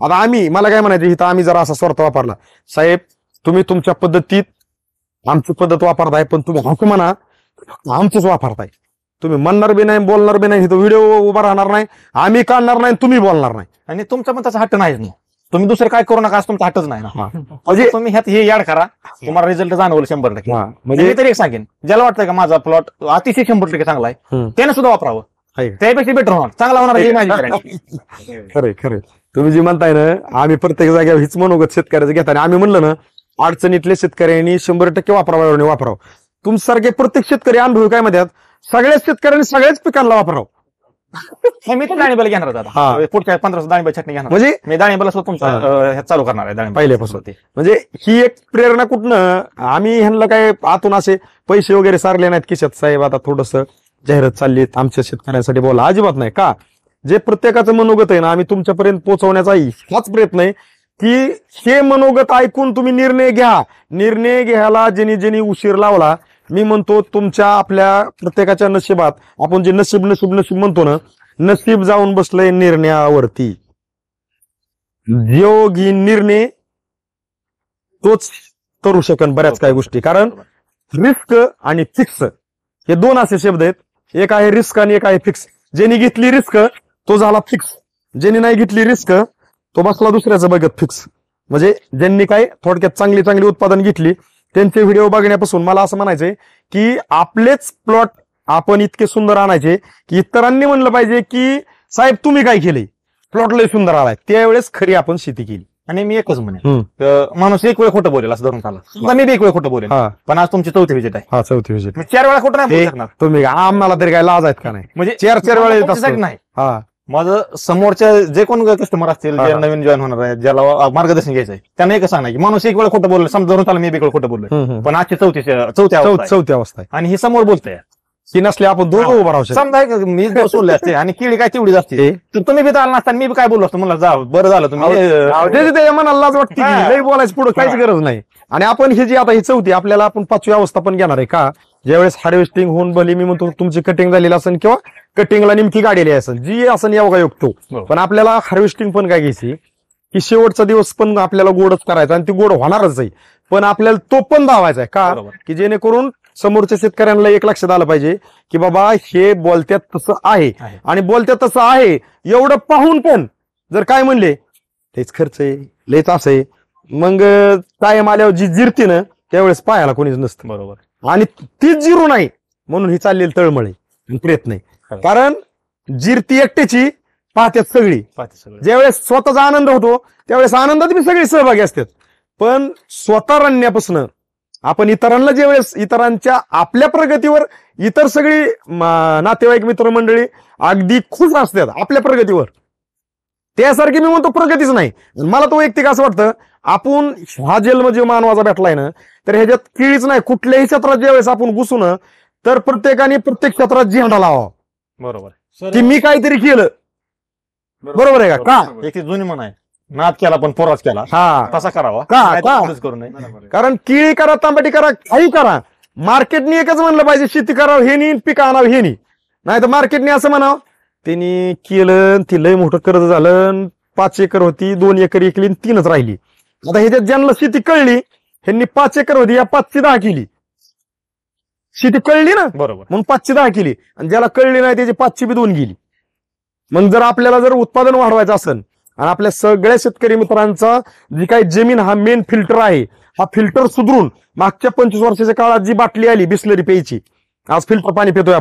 आता मला काय म्हणायचं इथं आम्ही जरा असा स्वार्थ वापरला, साहेब तुम्ही तुमच्या पद्धतीत आमची पद्धत वापरताय, पण तुम्ही असं म्हणा आमचंच वापरताय. तुम्ही म्हणणार बी नाही, बोलणार बी नाही, इथं व्हिडिओ उभा राहणार नाही, आम्ही काढणार नाही, तुम्ही बोलणार नाही. आणि तुमचा पण तसा हट्ट नाही, तुम्ही दुसरं काय करू नका असं तुमचा हट्टच नाही ना. म्हणजे तुम्ही ह्यात हे याड करा, तुम्हाला रिझल्ट जाणवलं 100%. म्हणजे मी तरी एक सांगेन, ज्याला वाटतंय का माझा प्लॉट अतिशय 100% चांगला आहे, त्याने सुद्धा वापरावं, त्यापेक्षा बेटर होणार, चांगला होणार ही माझी गॅरंटी. खरे तुम्ही जी म्हणताय ना, आम्ही प्रत्येक जागेवर हीच मनोगत शेतकऱ्याचं घेताना आम्ही म्हणलं ना, अडचणीतल्या शेतकऱ्यांनी 100% वापरावं. तुमच्यासारखे प्रत्येक शेतकरी अनुभव काय म्हणतात, सगळ्याच शेतकऱ्यांनी सगळ्याच पिकांना वापरावं. मी तर दाणेबल घेणार आता पुढच्या 15 दाणेबल चटणी घेणार, म्हणजे मी दाणेबल तुमचा चालू करणार आहे पहिल्यापासून. म्हणजे ही एक प्रेरणा कुठनं, आम्ही ह्यांना काय आतून असे पैसे वगैरे सारले नाहीत खिशात, साहेब आता थोडस जाहिरात चालली आमच्या शेतकऱ्यांसाठी बोला, अजिबात नाही. का जे प्रत्येकाचं मनोगत आहे ना, आम्ही तुमच्यापर्यंत पोहोचवण्याचा हाच प्रयत्न आहे की हे मनोगत ऐकून तुम्ही निर्णय घ्या. निर्णय घ्यायला ज्यांनी उशीर लावला, मी म्हणतो तुमच्या आपल्या प्रत्येकाच्या नशिबात, आपण जे नशीब म्हणतो ना, नशीब जाऊन बसलंय निर्णयावरती. जो घेईन निर्णय तोच करू शकन बऱ्याच काही गोष्टी. कारण रिस्क आणि फिक्स हे दोन असे शब्द आहेत, एक आहे रिस्क आणि एक आहे फिक्स. ज्यांनी घेतली रिस्क तो झाला फिक्स, ज्यांनी नाही घेतली रिस्क तो बसला दुसऱ्याचं बघत फिक्स. म्हणजे ज्यांनी काय थोडक्यात चांगली उत्पादन घेतली त्यांचे व्हिडिओ बघण्यापासून मला असं म्हणायचंय की आपलेच प्लॉट आपण इतके सुंदर आणायचे की इतरांनी म्हणलं पाहिजे की साहेब तुम्ही काय केले, प्लॉट लय सुंदर आलाय, त्यावेळेस खरी आपण शेती केली. आणि मी एकच म्हणेन, माणूस एक वेळ खोटं बोलेल असं धरून चालला, मी बी एक वेळ खोटं बोलेल, पण आज तुमची 4थी विजिट आहे. 4थी विजिट 4 वेळा खोटं नाही बोलू शकणार तुम्ही, आम्हाला तरी काय लाज आहेत का नाही, म्हणजे 4 वेळा येत असतात नाही. माझं समोरच्या जे कोण कस्टमर असतील, जे नवीन जॉईन होणार आहे, ज्याला मार्गदर्शन घ्यायचं आहे, त्यांना एकच सांगणार की माणूस एक वेळ खोटं बोललं, समजा धरून चालला मी एक वेळ खोटं बोललोय, पण आजची चौथी अवस्था आहे आणि ही समोर बोलतोय की नसले आपण दोघं उभं राहू शकतो. समजा मी सोडले असते आणि किळी काय तेवढीच असते, तर तुम्ही बी आला नसता, मी काय बोललो असतो, मला जा बरं झालं तुम्ही मनाला लाज वाटते, लई बोलायचं पुढे काहीच गरज नाही. आणि आपण ही जी आता ही 4थी, आपल्याला आपण 5वी अवस्था पण घेणार आहे का, ज्यावेळेस हार्वेस्टिंग होऊन भली मी म्हणतो तुमची कटिंग झालेली असेल किंवा कटिंगला नेमकी गाडीली असेल, जी असेल योगा युक्तो, पण आपल्याला हार्वेस्टिंग पण काय घ्यायची की शेवटचा दिवस पण आपल्याला गोडच करायचा आणि ती गोड होणारच आहे, पण आपल्याला तो पण धावायचा आहे का, की जेणेकरून समोरच्या शेतकऱ्यांना एक लक्षात आलं पाहिजे की बाबा हे बोलत्यात तसं आहे, आणि बोलत्यात तसं आहे एवढं पाहून पण जर काय म्हणले तेच खर्च आहे, लयच असं आहे, मग कायम आल्यावर जी जिरती ना त्यावेळेस पाहायला कोणीच नसतं. बरोबर. आणि तीच जिरू नाही म्हणून ही चाललेली तळमळे प्रयत्न आहे. कारण जिरती एकट्याची पाहत्यात सगळी, ज्यावेळेस स्वतःचा आनंद होतो त्यावेळेस आनंदात मी सगळी सहभागी असतात, पण स्वतः रडण्यापासून आपण इतरांना ज्यावेळेस इतरांच्या आपल्या प्रगतीवर इतर सगळी नातेवाईक मित्रमंडळी अगदी खुश असतात आपल्या प्रगतीवर, त्यासारखी मी म्हणतो प्रगतीच नाही. मला तो वैयक्तिक असं वाटतं आपण हा जन्म जे मानवाचा भेटलाय ना, तर ह्याच्यात किळीच नाही, कुठल्याही क्षेत्रात ज्यावेळेस आपण घुसू ना तर प्रत्येकाने प्रत्येक क्षेत्रात झेंडा लावा. बरोबर की मी काहीतरी केलं. बरोबर आहे का? एक जुनी म्हण आहे, नाद केला पण पोराच केला, तसा करावा करू नये. कारण केळी करा, तांबटी करा, काही करा, मार्केटने एकच म्हणलं पाहिजे शेती करावं हे नाही, पिकं आणावं हे नाही, तर मार्केटने असं म्हणावं त्यांनी केलं, ती लय मोठं कर्ज झालं, 5 एकर होती 2 एकर एकली 3च राहिली. आता ह्याच्यात ज्यांना शेती कळली ह्यांनी 5 एकर होती या 5ची 10 केली, शेती कळली ना, बरोबर, मग 5ची 10 केली, आणि ज्याला कळली नाही त्याची 5ची बी 2 गेली. मग जर आपल्याला जर उत्पादन वाढवायचं असेल आणि आपल्या सगळ्या शेतकरी मित्रांचा जी काही जमीन हा मेन फिल्टर आहे, हा फिल्टर सुधरून मागच्या 25 वर्षाच्या काळात जी बाटली आली बिस्लरी प्यायची, आज फिल्टर पाणी पितोय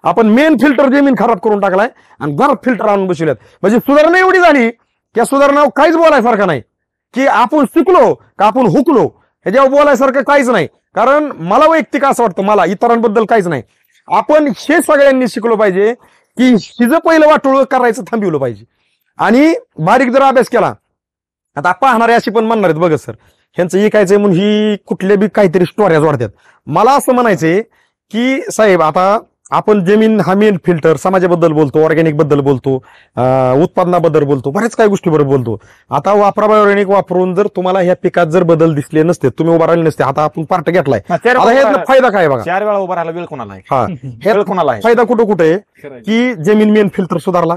आपण मेन फिल्टर जमीन खराब करून टाकलाय आणि घरात फिल्टर आणून बसवल्यात. म्हणजे सुधारणा एवढी झाली की सुधारणा काहीच बोलायसारखं नाही, की आपण शिकलो का आपण हुकलो ह्याच्यावर बोलायसारखं काहीच नाही. कारण मला वैयक्तिक असं वाटतं, मला इतरांबद्दल काहीच नाही, आपण हे सगळ्यांनी शिकलो पाहिजे की हिचं पहिलं वाटोळ करायचं थांबवलं पाहिजे. आणि बारीक जर अभ्यास केला, आता पाहणारे अशी पण म्हणणार आहेत बघा सर ह्यांचं ऐकायचंय म्हणून ही कुठल्या बी काहीतरी स्टोऱ्याज वाढतात. मला असं म्हणायचंय की साहेब आता आपण जमीन हा मेन फिल्टर, समाजाबद्दल बोलतो, ऑर्गॅनिक बद्दल बोलतो, उत्पादनाबद्दल बोलतो, बऱ्याच काही गोष्टीबद्दल बोलतो. आता वापरा ऑर्गॅनिक वापरून जर तुम्हाला ह्या पिकात जर बदल दिसले नसते, तुम्ही उभा राहिले नसते, आता आपण पार्ट घेतलाय, फायदा काय बघा, 4 वेळा उभा राहिला वेळ कोणाला आहे, फायदा कुठं आहे की जमीन मेन फिल्टर सुधारला,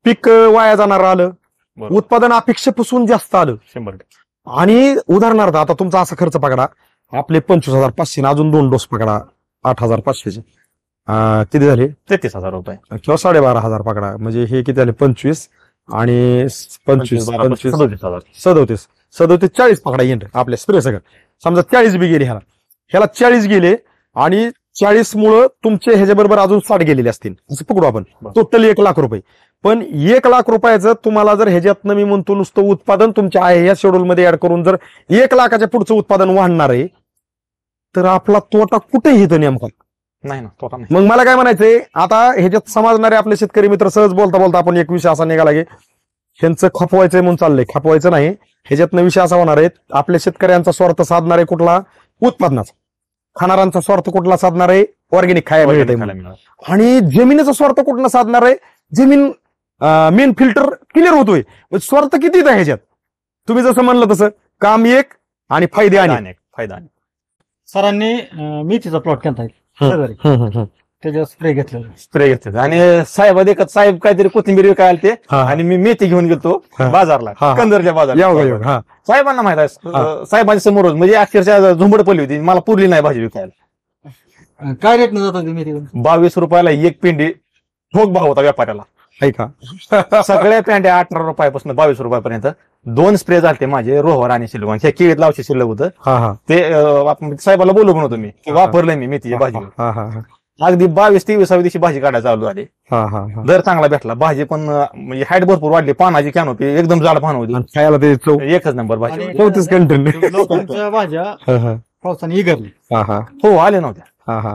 पीक वाया जाणार आलं, बरोबर. उत्पादन अपेक्षेपासून जास्त आलं 100%. आणि उदाहरणार्थ आता तुमचा असा खर्च पकडा, आपले 25,500 अजून 2 डोस पकडा 8,500चे, किती झाले 33,000 रुपये किंवा 12,500 पकडा, म्हणजे हे किती झाले 25 आणि 25 37 40 पकडा येणार आपल्या स्प्रे सगळं. समजा 40 बी गेले, ह्याला 40 गेले आणि 40 मुळे तुमचे ह्याच्याबरोबर अजून 60 गेलेले असतील असं पकडू आपण, टोटल 1,00,000 रुपये. पण 1,00,000 रुपयाचं तुम्हाला जर ह्याच्यातनं मी म्हणतो नुसतं उत्पादन तुमच्या आहे या शेड्यूलमध्ये ऍड करून जर 1,00,000च्या पुढचं उत्पादन वाढणार आहे, तर आपला तोटा कुठे येतो नेमका? नाही ना, तोटा नाही. मग मला काय म्हणायचंय, आता ह्याच्यात समजणारे आपले शेतकरी मित्र सहज बोलता बोलता आपण एक विषय असा निघाला की ह्यांचं खपवायचंय म्हणून चाललंय. खपवायचं नाही, ह्याच्यातनं विषय असा होणार आहे, आपल्या शेतकऱ्यांचा स्वार्थ साधणार आहे कुठला? उत्पादनाचा. खाणाऱ्यांचा स्वार्थ कुठला साधणार आहे? ऑर्गॅनिक खायला मिळत. आणि जमिनीचा स्वार्थ कुठला साधणार आहे? जमीन मेन फिल्टर क्लिअर होतोय. स्वार्थ किती आहे ह्याच्यात? तुम्ही जसं म्हणलं तसं काम एक आणि फायदे अनेक. फायदा सरांनी मेथीचा प्लॉट केला त्याच्यावर स्प्रे घेतलं आणि साहेब देखत साहेब काहीतरी कोथिंबीर विकायला ते, आणि मी मेथी घेऊन गेलो बाजारला, कंदरच्या बाजारला. साहेबांना माहित आहे, साहेबांच्या समोर म्हणजे अक्षरशः झुंबड पडली होती, मला पुरली नाही भाजी विकायला. काय रेट न जात होती मेथी? 22 रुपयाला एक पिंडी ठोक भाव होता व्यापाऱ्याला. ऐका सगळ्या पेंड्या 18 रुपयापासून 22 रुपयापर्यंत. 2 स्प्रे झाले माझे, रोहर आणि शिल्लक. ह्या केळीत लावशे शिल्लक होतं ते. साहेबाला बोलू म्हणतो मी, वापरलंय मी मेथीची भाजी. अगदी 22-23व्या दिवशी भाजी काढायला चालू झाली. दर चांगला भेटला. भाजी पण म्हणजे हाईट भरपूर वाढली. पानाची कॅनोपी एकदम जाड पान होती. खायला ते एकच नंबर भाजी. 34 कंटेंट लोकांच्या भाज्या पावसाने इगरली. हो, आले नव्हत्या.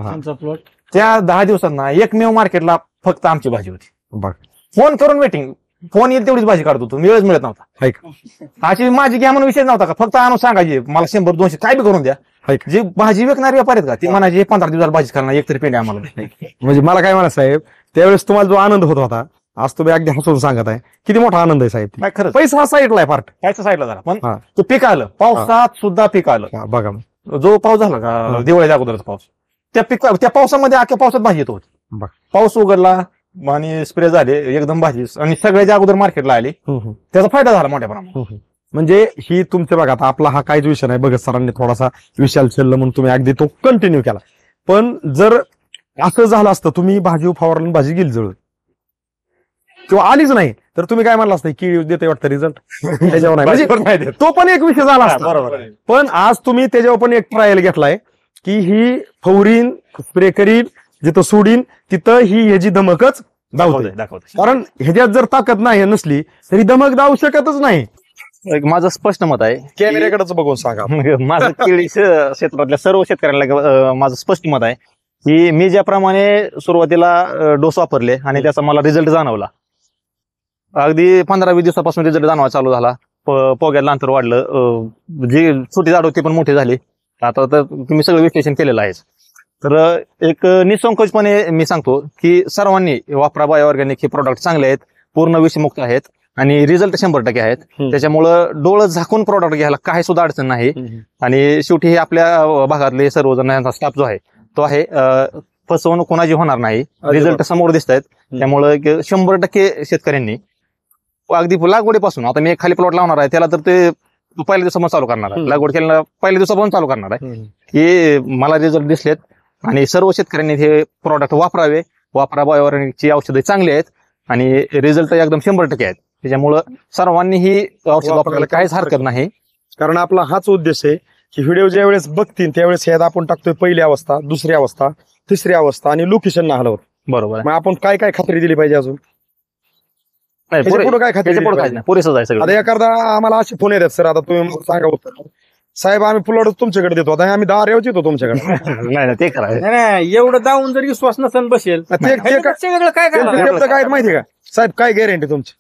त्यांचा प्लॉट त्या 10 दिवसांना एकमेव मार्केटला फक्त आमची भाजी होती. फोन करून वेटिंग, फोन येईल तेवढीच भाजी काढत होतो, वेळच मिळत नव्हता. अशी माझी घ्या म्हणून विषय नव्हता का, फक्त आणून सांगायची मला 100-200 काय बी करून द्या. जी भाजी विकणारी व्यापारी आहेत का, ती म्हणायची 15 दिवसाला भाजी खाणार, एकतरी पेंडी आम्हाला. म्हणजे मला काय म्हणा साहेब, त्यावेळेस तुम्हाला जो आनंद होत होता, आज तुम्ही अगदी हसून सांगत आहे, किती मोठा आनंद आहे साहेब. खरंच पैसा हा साईडला आहे पार्ट, कायच्या साईडला झाला, पण तो पीक आलं. पावसात सुद्धा पीक आलं. बघा जो पाऊस झाला का दिवाळीच्या अगोदरचा पाऊस, त्या पावसामध्ये अख्ख्या पावसात भाजी येत होती. पाऊस उघडला आणि स्प्रे झाले, एकदम भाजी आणि सगळ्याच्या अगोदर मार्केटला आली. त्याचा फायदा झाला मोठ्या प्रमाणात. म्हणजे ही तुमचे बघा, आता आपला हा काहीच विषय नाही, बघत सरांनी थोडासा विशाल छल्ल म्हणून तुम्ही अगदी तो कंटिन्यू केला. पण जर असं झालं असतं, तुम्ही भाजी फवारली भाजी गेली जळून किंवा आलीच नाही, तर तुम्ही काय म्हणला असतं की देते वाटतं रिझल्ट त्याच्यावर नाही, म्हणजे तो पण एक विषय झाला असता. बरोबर. पण आज तुम्ही त्याच्यावर पण एक ट्रायल घेतलाय की ही फवरीन स्प्रे करीन, जिथं सोडीन तिथं ही ह्याची धमकच दाखवते. कारण ह्याच्यात जर ताकद नाही नसली तरी धमक दावू शकतच नाही. माझं स्पष्ट मत आहे, कॅमेऱ्याकडेच बघून सांगा. माझं केळी क्षेत्रातल्या सर्व शेतकऱ्यांना माझं स्पष्ट मत आहे की मी ज्याप्रमाणे सुरुवातीला डोस वापरले आणि त्याचा मला रिझल्ट जाणवला, अगदी 15-20 दिवसापासून रिझल्ट जाणवायला चालू झाला. पोग्याला अंतर वाढलं, जी छोटी झाड होती पण मोठी झाली. आता तर तुम्ही सगळं विश्लेषण केलेलं आहे. तर एक निसंकोचपणे मी सांगतो की सर्वांनी वापरा बायो ऑर्गॅनिक. हे प्रोडक्ट चांगले आहेत, पूर्ण विषमुक्त आहेत आणि रिझल्ट 100% आहेत. त्याच्यामुळं डोळं झाकून प्रोडक्ट घ्यायला काही सुद्धा अडचण नाही. आणि शेवटी हे आपल्या भागातले सर्वजण यांचा स्टाफ जो आहे तो आहे, फसवणूक कोणाची होणार नाही. रिझल्ट समोर दिसत आहेत. त्यामुळं 100% शेतकऱ्यांनी अगदी लागवडीपासून, आता मी एक खाली प्लॉट लावणार आहे त्याला तर ते पहिल्या दिवसापासून चालू करणार आहे, लागवड केल्याला पहिल्या दिवसापासून चालू करणार आहे. हे मला रिझल्ट दिसलेत आणि सर्व शेतकऱ्यांनी हे प्रोडक्ट वापरावे. वापरा बायो ऑर्गॅनिकची औषधे चांगली आहेत आणि रिझल्ट एकदम 100% आहेत. त्याच्यामुळं सर्वांनी ही औषध वापरायला काहीच हरकत नाही. कारण आपला हाच उद्देश आहे की व्हिडिओ ज्या वेळेस बघतील त्यावेळेस ह्यात आपण टाकतोय पहिली अवस्था, दुसरी अवस्था, तिसरी अवस्था आणि लोकेशन ना हलवत. बरोबर. मग आपण काय काय खात्री दिली पाहिजे अजून? काय खात्री पुरेसं आहे सगळं. आता एखादा आम्हाला असे फोन येतात, सर आता तुम्ही सांगा होतं साहेब आम्ही प्लॉट तुमच्याकडे देतो, आता आम्ही 10 रेवच येतो तुमच्याकडे. नाही ते करायचं नाही, एवढं दावून जर विश्वास नसेल बसेल काय माहितीये का साहेब, काय गॅरंटी तुमची?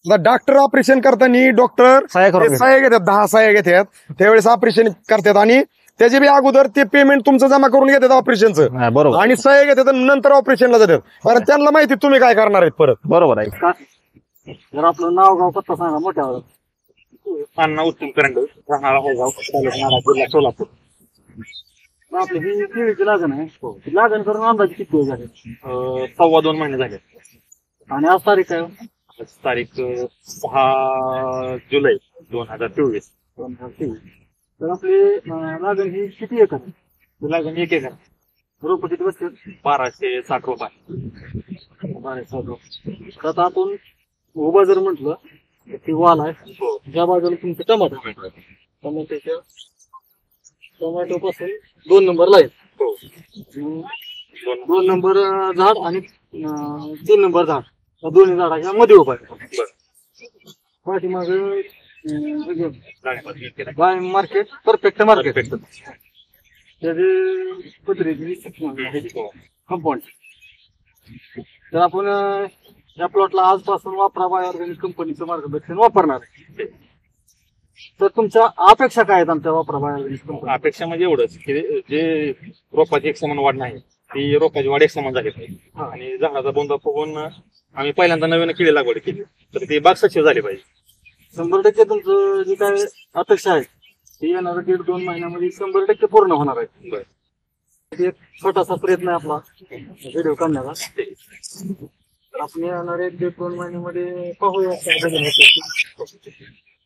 डॉक्टर ऑपरेशन करताना डॉक्टर सहाय्य घेतात, 10 सहाय्य घेतात, त्यावेळेस ऑपरेशन करतात आणि त्याचे बी अगोदर ते पेमेंट तुमचं जमा करून घेतात ऑपरेशनचं. बरोबर. आणि सहाय्य घेतात नंतर ऑपरेशनला जातात, कारण त्यांना माहिती तुम्ही काय करणार आहेत परत. बरोबर आहे. जर आपलं नाव गाव पत्ता सांगा. मोठ्या अण्णा उत्तम करंड, राहणारा हेगाव, जिल्हा सोलापूर. आपली ही केळीची लागण आहे, लागण करून अंदाजे किती दिवस झाले? 2.25 महिने झाले. आणि आज तारीख काय? आज तारीख 6 जुलै 2024. तर आपली लागण ही किती एकर आहे? लागण 1 एकर, रोपं किती बसते? 1260 रुपये. 1260 रुपये. तर आता आपण उभा जर म्हटलं तर ती वाल आहे, ज्या बाजूला तुमचे टमाटो आहे, टोमॅटो पासून 2 नंबर लाईन, 2 नंबर झाड आणि 3 नंबर झाड, या दोन्ही झाडाच्या मध्ये उभा आहे. पाठीमाग मार्केट परफेक्ट मार्केट त्याचे पत्रे कंपाऊंड. तर आपण या प्लॉटला आजपासून वापरा बाय ऑर्गॅनिक कंपनीचं मार्गदर्शन वापरणार आहे. तर तुमच्या अपेक्षा काय आहेत आमच्या वापरा बाय ऑर्गॅनिक कंपनी? अपेक्षा म्हणजे एवढंच की जे रोपाची एक समान वाढ नाही ती रोपाची वाढ एक समान झाली पाहिजे आणि झाडाचा बोंदा फुगून आम्ही पहिल्यांदा नवीन केळी लागवड केली तर ती बाग सक्सेस झाली पाहिजे. 100% तुमचं जे काय अपेक्षा आहे ती येणाऱ्या 1.5-2 महिन्यामध्ये 100% पूर्ण होणार आहे. एक छोटासा प्रयत्न आहे आपला व्हिडिओ करण्याचा. तर आपण येणाऱ्या 1-2 महिन्यामध्ये पाहूया.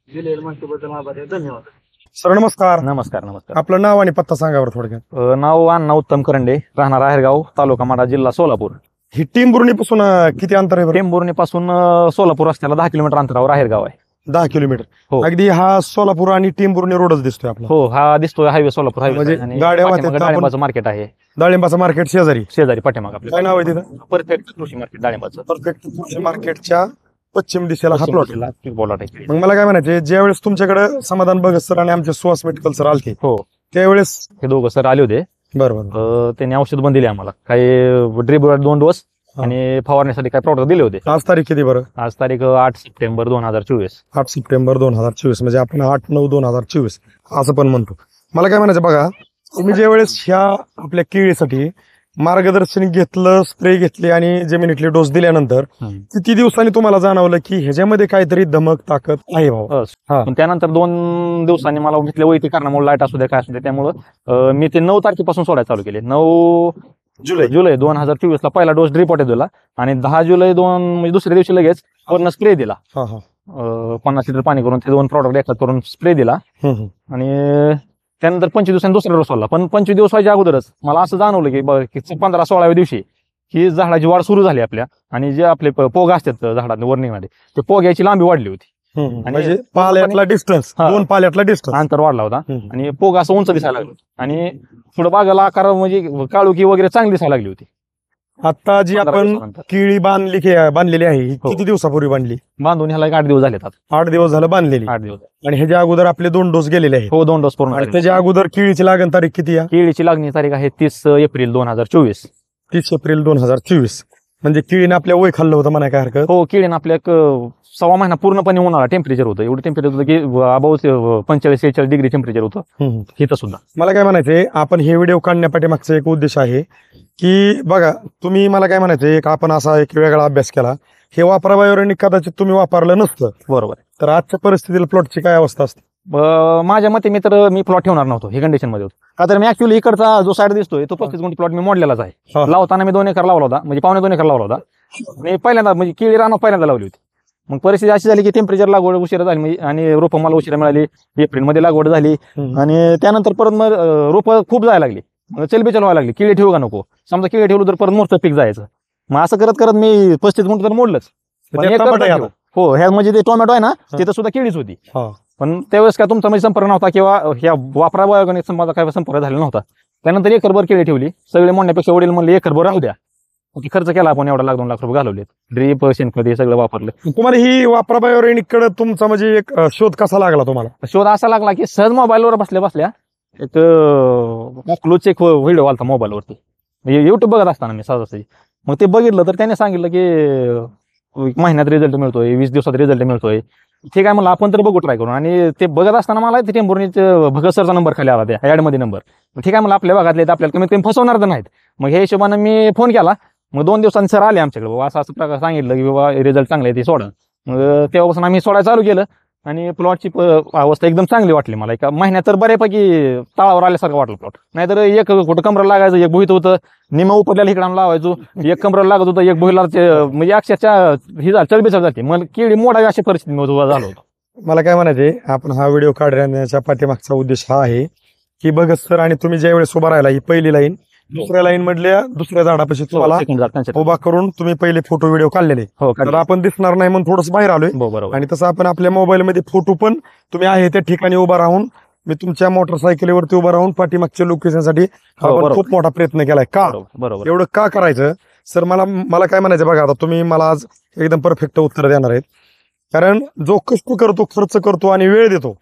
दिलेल्या माहितीबद्दल आभार आहे. धन्यवाद. सर नमस्कार. नमस्कार. नमस्कार. आपलं नाव आणि पत्ता सांगा बरं थोडक्यात. नाव अण्णा उत्तम करंडे, राहणार आहेरगाव, तालुका माढा, जिल्हा सोलापूर. ही टेंभुर्णी पासून किती अंतर आहे बरं? टेंभुर्णी पासून सोलापूर रस्त्याला 10 किलोमीटर अंतरावर आहेरगाव आहे. 10 किलोमीटर. हो. अगदी हा सोलापूर आणि टेंभुर्णी रोडच दिसतोय आपला. हो, हा दिसतोय हायवे, सोलापूर हायवे. म्हणजे गाड्या वाहतात का? डाळिंबाचं मार्केट आहे, डाळिंबाचं मार्केट शेजारी पाठीमाग काय आपलं. नाव आहे तिथं? परफेक्ट कृषी मार्केट डाळिंबाचं. परफेक्ट मार्केटच्या पश्चिम दिशेला हा प्लॉट. बोला आहे. मग मला काय म्हणायचे, ज्यावेळेस तुमच्याकडे समाधान भगत सर आणि आमचे सुहास मेडिकल सर आलते हो, त्यावेळेस हे दोघं सर आले होते. बरोबर. त्यांनी औषध पण दिले आम्हाला, काही ड्रिप 2 डोस आणि फवारण्यासाठी काही प्रॉडक्ट दिले होते. आज तारीख किती बरं? आज तारीख 8 सप्टेंबर 2024. 8 सप्टेंबर 2024 म्हणजे आपण 8/9/2024 असं पण म्हणतो. मला काय म्हणायचं बघा, तुम्ही ज्यावेळेस ह्या आपल्या केळीसाठी मार्गदर्शन घेतलं, स्प्रे घेतले आणि जमिनीतले डोस दिल्यानंतर किती दिवसांनी तुम्हाला जाणवलं की ह्याच्यामध्ये काहीतरी धमक ताकद आहे भाऊ? पण त्यानंतर 2 दिवसांनी मला घेतल्या वैयक्तिक कारणामुळे, लाईट असू द्या काय असू द्या, त्यामुळं मी ते 9 तारखेपासून सोडायला चालू केले. 9 जुलै 2024 ला पहिला डोस ड्रिप दिला आणि 10 जुलै म्हणजे दुसऱ्या दिवशी लगेच पूर्ण स्प्रे दिला. 50 लिटर पाणी करून ते 2 प्रॉडक्ट एकत्र करून स्प्रे दिला आणि त्यानंतर 25 दिवसांनी दुसरा डोस सोडला. पण 25 दिवस व्हायच्या अगोदरच मला असं जाणवलं की 15-16व्या दिवशी ही झाडाची वाढ सुरू झाली आपल्या आणि जे आपले पोग असतात झाडाच्या वरणीमध्ये ते पोग्याची लांबी वाढली होती. म्हणजे पाल्यातला डिस्टन्स, 2 पाल्यातला डिस्टन्स, अंतर वाढला होता आणि पोग असं उंच दिसायला लागलं आणि पुढे बागाला आकार म्हणजे काळुकी वगैरे चांगली दिसायला लागली होती. आता जी आपण केळी बांधलेली आहे ही किती दिवसापूर्वी बांधली? बांधून ह्याला 8 दिवस झाले. 8 दिवस झालं बांधलेली. 8 दिवस. आणि ह्याच्या अगोदर आपले 2 डोस गेलेले आहेत. हो, 2 डोस पूर्ण. आणि त्याच्या अगोदर केळीची लागण तारीख किती आहे? केळीची लागणी तारीख आहे 30 एप्रिल 2024. 30 एप्रिल 2024 म्हणजे केळीने आपल्या वय खाल्लं होतं म्हणा काय हरकत? हो, केळीनं आपल्या 1.25 महिना पूर्णपणे उन्हाळा टेम्परेचर होतं. एवढं टेम्परेचर होतं की अबाव 45-46 डिग्री टेम्परेचर होतं इथं सुद्धा. मला काय म्हणायचंय, आपण हे व्हिडिओ काढण्यापाठी मागचा एक उद्देश आहे की बघा तुम्ही मला काय म्हणायचंय, एक आपण असा एक वेगळा अभ्यास केला, हे वापराबाहेर कदाचित तुम्ही वापरलं नसतं. बरोबर. तर आजच्या परिस्थितीला प्लॉटची काय अवस्था असते? माझ्या मते मी प्लॉट ठेवणार नव्हतो ही कंडिशन मध्ये होतो. का तर मी ऍक्च्युअली इकडचा जो साईड दिसतोय तो 35 गुंठ प्लॉट मी मोडलेलाच आहे. लावताना मी 2 एकर लावला होता, म्हणजे 2.25 एकर लावला होता. मी पहिल्यांदा म्हणजे केळी रानात पहिल्यांदा लावली होती. मग परिस्थिती अशी झाली की टेम्परेचर लागवड उशिरा झाली आणि रोपं मला उशिरा मिळाली. एप्रिलमध्ये लागवड झाली आणि त्यानंतर परत मग रोपं खूप जायला लागली. चलबिचल व्हायला लागली. केळी ठेवू का नको, समजा केळी ठेवलं तर परत मोठं पीक जायचं. मग असं करत करत मी 35 गुंठ तर मोडलंच. हो, ह्या म्हणजे ते टोमॅटो आहे ना तिथं सुद्धा केळीच होती. पण त्यावेळेस काय तुमचा म्हणजे संपर्क नव्हता किंवा ह्या वापरा बायोगॅनिक माझा काय संपर्क झालेला नव्हता. त्यानंतर एकरभर केळी ठेवली. सगळे म्हणण्यापेक्षा वडील म्हणले एकरभर राहू द्या. खर्च केला आपण एवढा 1-2 लाख रुपये घालवले. ड्रीप शेणखत हे सगळं वापरलं. तुम्हाला ही वापरा बायोगॅनिककडे तुमचा म्हणजे एक शोध कसा लागला तुम्हाला? शोध असा लागला की सहज मोबाईलवर बसल्या एक क्लोजचे एक व्हिडिओ आलता मोबाईलवरती, युट्यूब बघत असताना मी सहज. मग ते बघितलं तर त्याने सांगितलं की महिन्यात रिझल्ट मिळतोय, 20 दिवसात रिझल्ट मिळतोय. ठीक आहे म्हणलं आपण तर बघू ट्राय करून. आणि ते बघत असताना मला ते टेंभुर्णी भगत सरचा नंबर खाली आला त्या ऍडमध्ये नंबर. ठीक आहे म्हणलं आपल्या भागातले आपल्याला कमीत कमी फसवणार तर नाहीत. मग ह्या हिशोबानं मी फोन केला. मग 2 दिवसांनी सर आले आमच्याकडे, बाबा असं प्रकार सांगितलं की बाबा रिझल्ट चांगले आहे ते सोडा. मग तेव्हापासून आम्ही सोडायला चालू केलं आणि प्लॉटची अवस्था एकदम चांगली वाटली मला. एका महिन्यात तर बऱ्यापैकी तळावर आल्यासारखं वाटलं प्लॉट. नाहीतर एक कुठं कमरं लागायचं, एक भुईत होतं, निम उपरल्याला इकडं लावायचो, एक कमरं लागत होतं, एक भुईला म्हणजे अक्षरशः ही चलबेचल जाते. मग केळी मोडावी अशा परिस्थिती झालं होतं. मला काय म्हणायचे, आपण हा व्हिडिओ काढण्याच्या पाठीमागचा उद्देश हा आहे की भगत सर आणि तुम्ही ज्या वेळेस उभा राहिला, ही पहिली लाईन, दुसऱ्या लाईन मधल्या दुसऱ्या झाडापाशी तुम्हाला उभा करून तुम्ही पहिले फोटो व्हिडिओ काढलेले. तर आपण दिसणार नाही म्हणून थोडंसं बाहेर आलोय. आणि तसं आपण आपल्या मोबाईलमध्ये फोटो पण तुम्ही आहे त्या ठिकाणी उभा राहून, मी तुमच्या मोटरसायकलीवरती उभा राहून पाठीमागच्या लोकेशनसाठी आपण खूप मोठा प्रयत्न केलाय. का एवढं का करायचं सर? मला काय म्हणायचं बघा, आता तुम्ही मला आज एकदम परफेक्ट उत्तर देणार आहेत. कारण जो कष्ट करतो, खर्च करतो आणि वेळ देतो,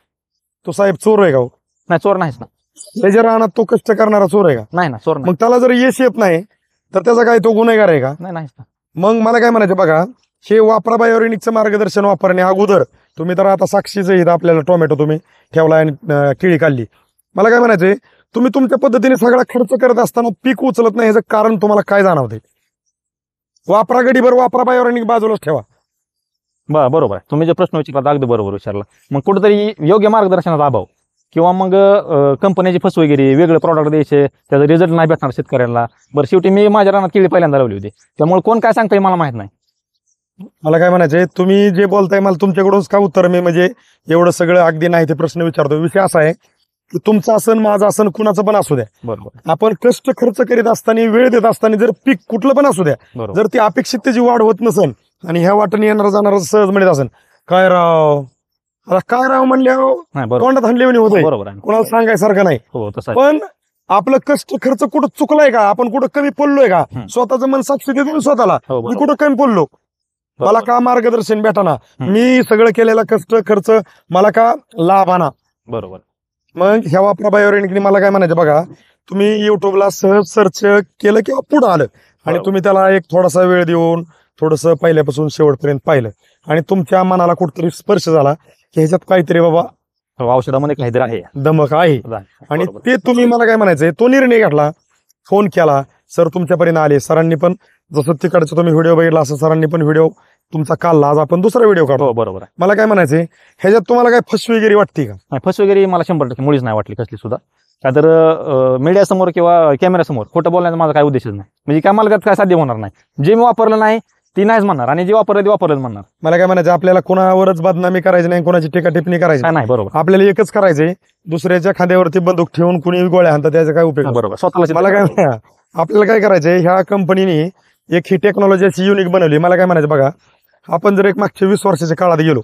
तो साहेब चोर आहे का? नाही, चोर नाहीच ना. त्याच्या रानात तो कष्ट करणारा चोर आहे का? नाही ना, चोर. मग त्याला जर यश येत नाही तर त्याचा काय तो गुन्हेगार आहे का? नाही. मग मला काय म्हणायचं बघा, हे वापरा बायोरेनिकचं मार्गदर्शन वापरण्या अगोदर तुम्ही तर आता साक्षीच इथं आपल्याला टोमॅटो तुम्ही ठेवला आणि केळी काढली. मला काय म्हणायचंय, तुम्ही तुमच्या पद्धतीने सगळा खर्च करत असताना पीक उचलत नाही, ह्याचं कारण तुम्हाला काय जाणवतंय? वापरा गडीभर वापरा बायोरेनिक बाजूलाच ठेवा. बरोबर आहे. तुम्ही जे प्रश्न विचारला अगदी बरोबर विचारला. मग कुठेतरी योग्य मार्गदर्शनाचा अभाव किंवा मग कंपन्याची फसवेगिरी, वेगळे प्रॉडक्ट द्यायचे, त्याचा रिझल्ट नाही भेटणार शेतकऱ्यांना. बरं, शेवटी मी माझ्या रानात केळी पहिल्यांदा लावली होती, त्यामुळे कोण काय सांगताय मला माहित नाही. मला काय म्हणायचंय, तुम्ही जे बोलताय मला तुमच्याकडूनच का उत्तर मी म्हणजे एवढं सगळं अगदी नाही ते प्रश्न विचारतो. विषय असा आहे की तुमचा असन, माझा असन, कुणाचं पण असू द्या, बरोबर, आपण कष्ट खर्च करीत असताना, वेळ देत असताना जर पीक कुठलं पण असू द्या, जर ती अपेक्षित त्याची वाढ होत नसेल आणि ह्या वाटेने येणार जाणार सहज म्हणत असेल, काय राव आता काय राव म्हणल्या तोंडात हल्ले होत, बरोबर आहे, कोणाला सांगायसारखं नाही. पण आपलं कष्ट खर्च कुठं चुकलाय का? आपण कुठं कमी पडलोय का? स्वतःचं मन साक्ष देतो स्वतःला, मी कुठं कमी पडलो? मला का मार्गदर्शन भेटाना? मी सगळं केलेला कष्ट खर्च मला का लाभ आणा? बरोबर. मग ह्या वापरा बायोरेनिकने मला काय म्हणायचं बघा, तुम्ही युट्यूबला सहज सर्च केलं किंवा पुढं आलं आणि तुम्ही त्याला एक थोडासा वेळ देऊन थोडंसं पहिल्यापासून शेवटपर्यंत पाहिलं आणि तुमच्या मनाला कुठतरी स्पर्श झाला की ह्याच्यात काहीतरी बाबा औषधामध्ये काहीतरी आहे, दमक आहे, आणि ते तुम्ही मला काय म्हणायचंय, तो निर्णय घेतला, फोन केला, सर तुमच्यापर्यंत आले. सरांनी पण जसं तिकडचं तुम्ही व्हिडिओ बघितला असं सरांनी पण व्हिडिओ तुमचा काढला, आज आपण दुसरा व्हिडिओ काढतो. बरोबर. मला काय म्हणायचंय, ह्याच्यात तुम्हाला काय फसवेगिरी वाटते का? नाही, फसवेगिरी मला 100% मुळीच नाही वाटली कसली सुद्धा. का तर मीडियासमोर किंवा कॅमेऱ्यासमोर खोटं बोलण्याचा माझा काय उद्देशच नाही. म्हणजे काय मला काय साध्य होणार नाही. जे मी वापरलं नाही ती नाहीच म्हणणार आणि जे वापरलं ते वापरलं म्हणणार. मला काय म्हणायचं, आपल्याला कोणावरच बदनामी करायची नाही, कोणाची टीका टिप्पणी करायची नाही. बरोबर. आपल्याला एकच करायचंय, दुसऱ्याच्या खांद्यावरती बंदूक ठेवून कुणी गोळ्या हाणतात त्याचा काय उपयोग? बरोबर. स्वतःला मला काय आपल्याला काय करायचंय, ह्या कंपनीने एक ही टेक्नॉलॉजी अशी युनिक बनवली. मला काय म्हणायचं बघा, आपण जर एक मागच्या 20 वर्षाच्या काळात गेलो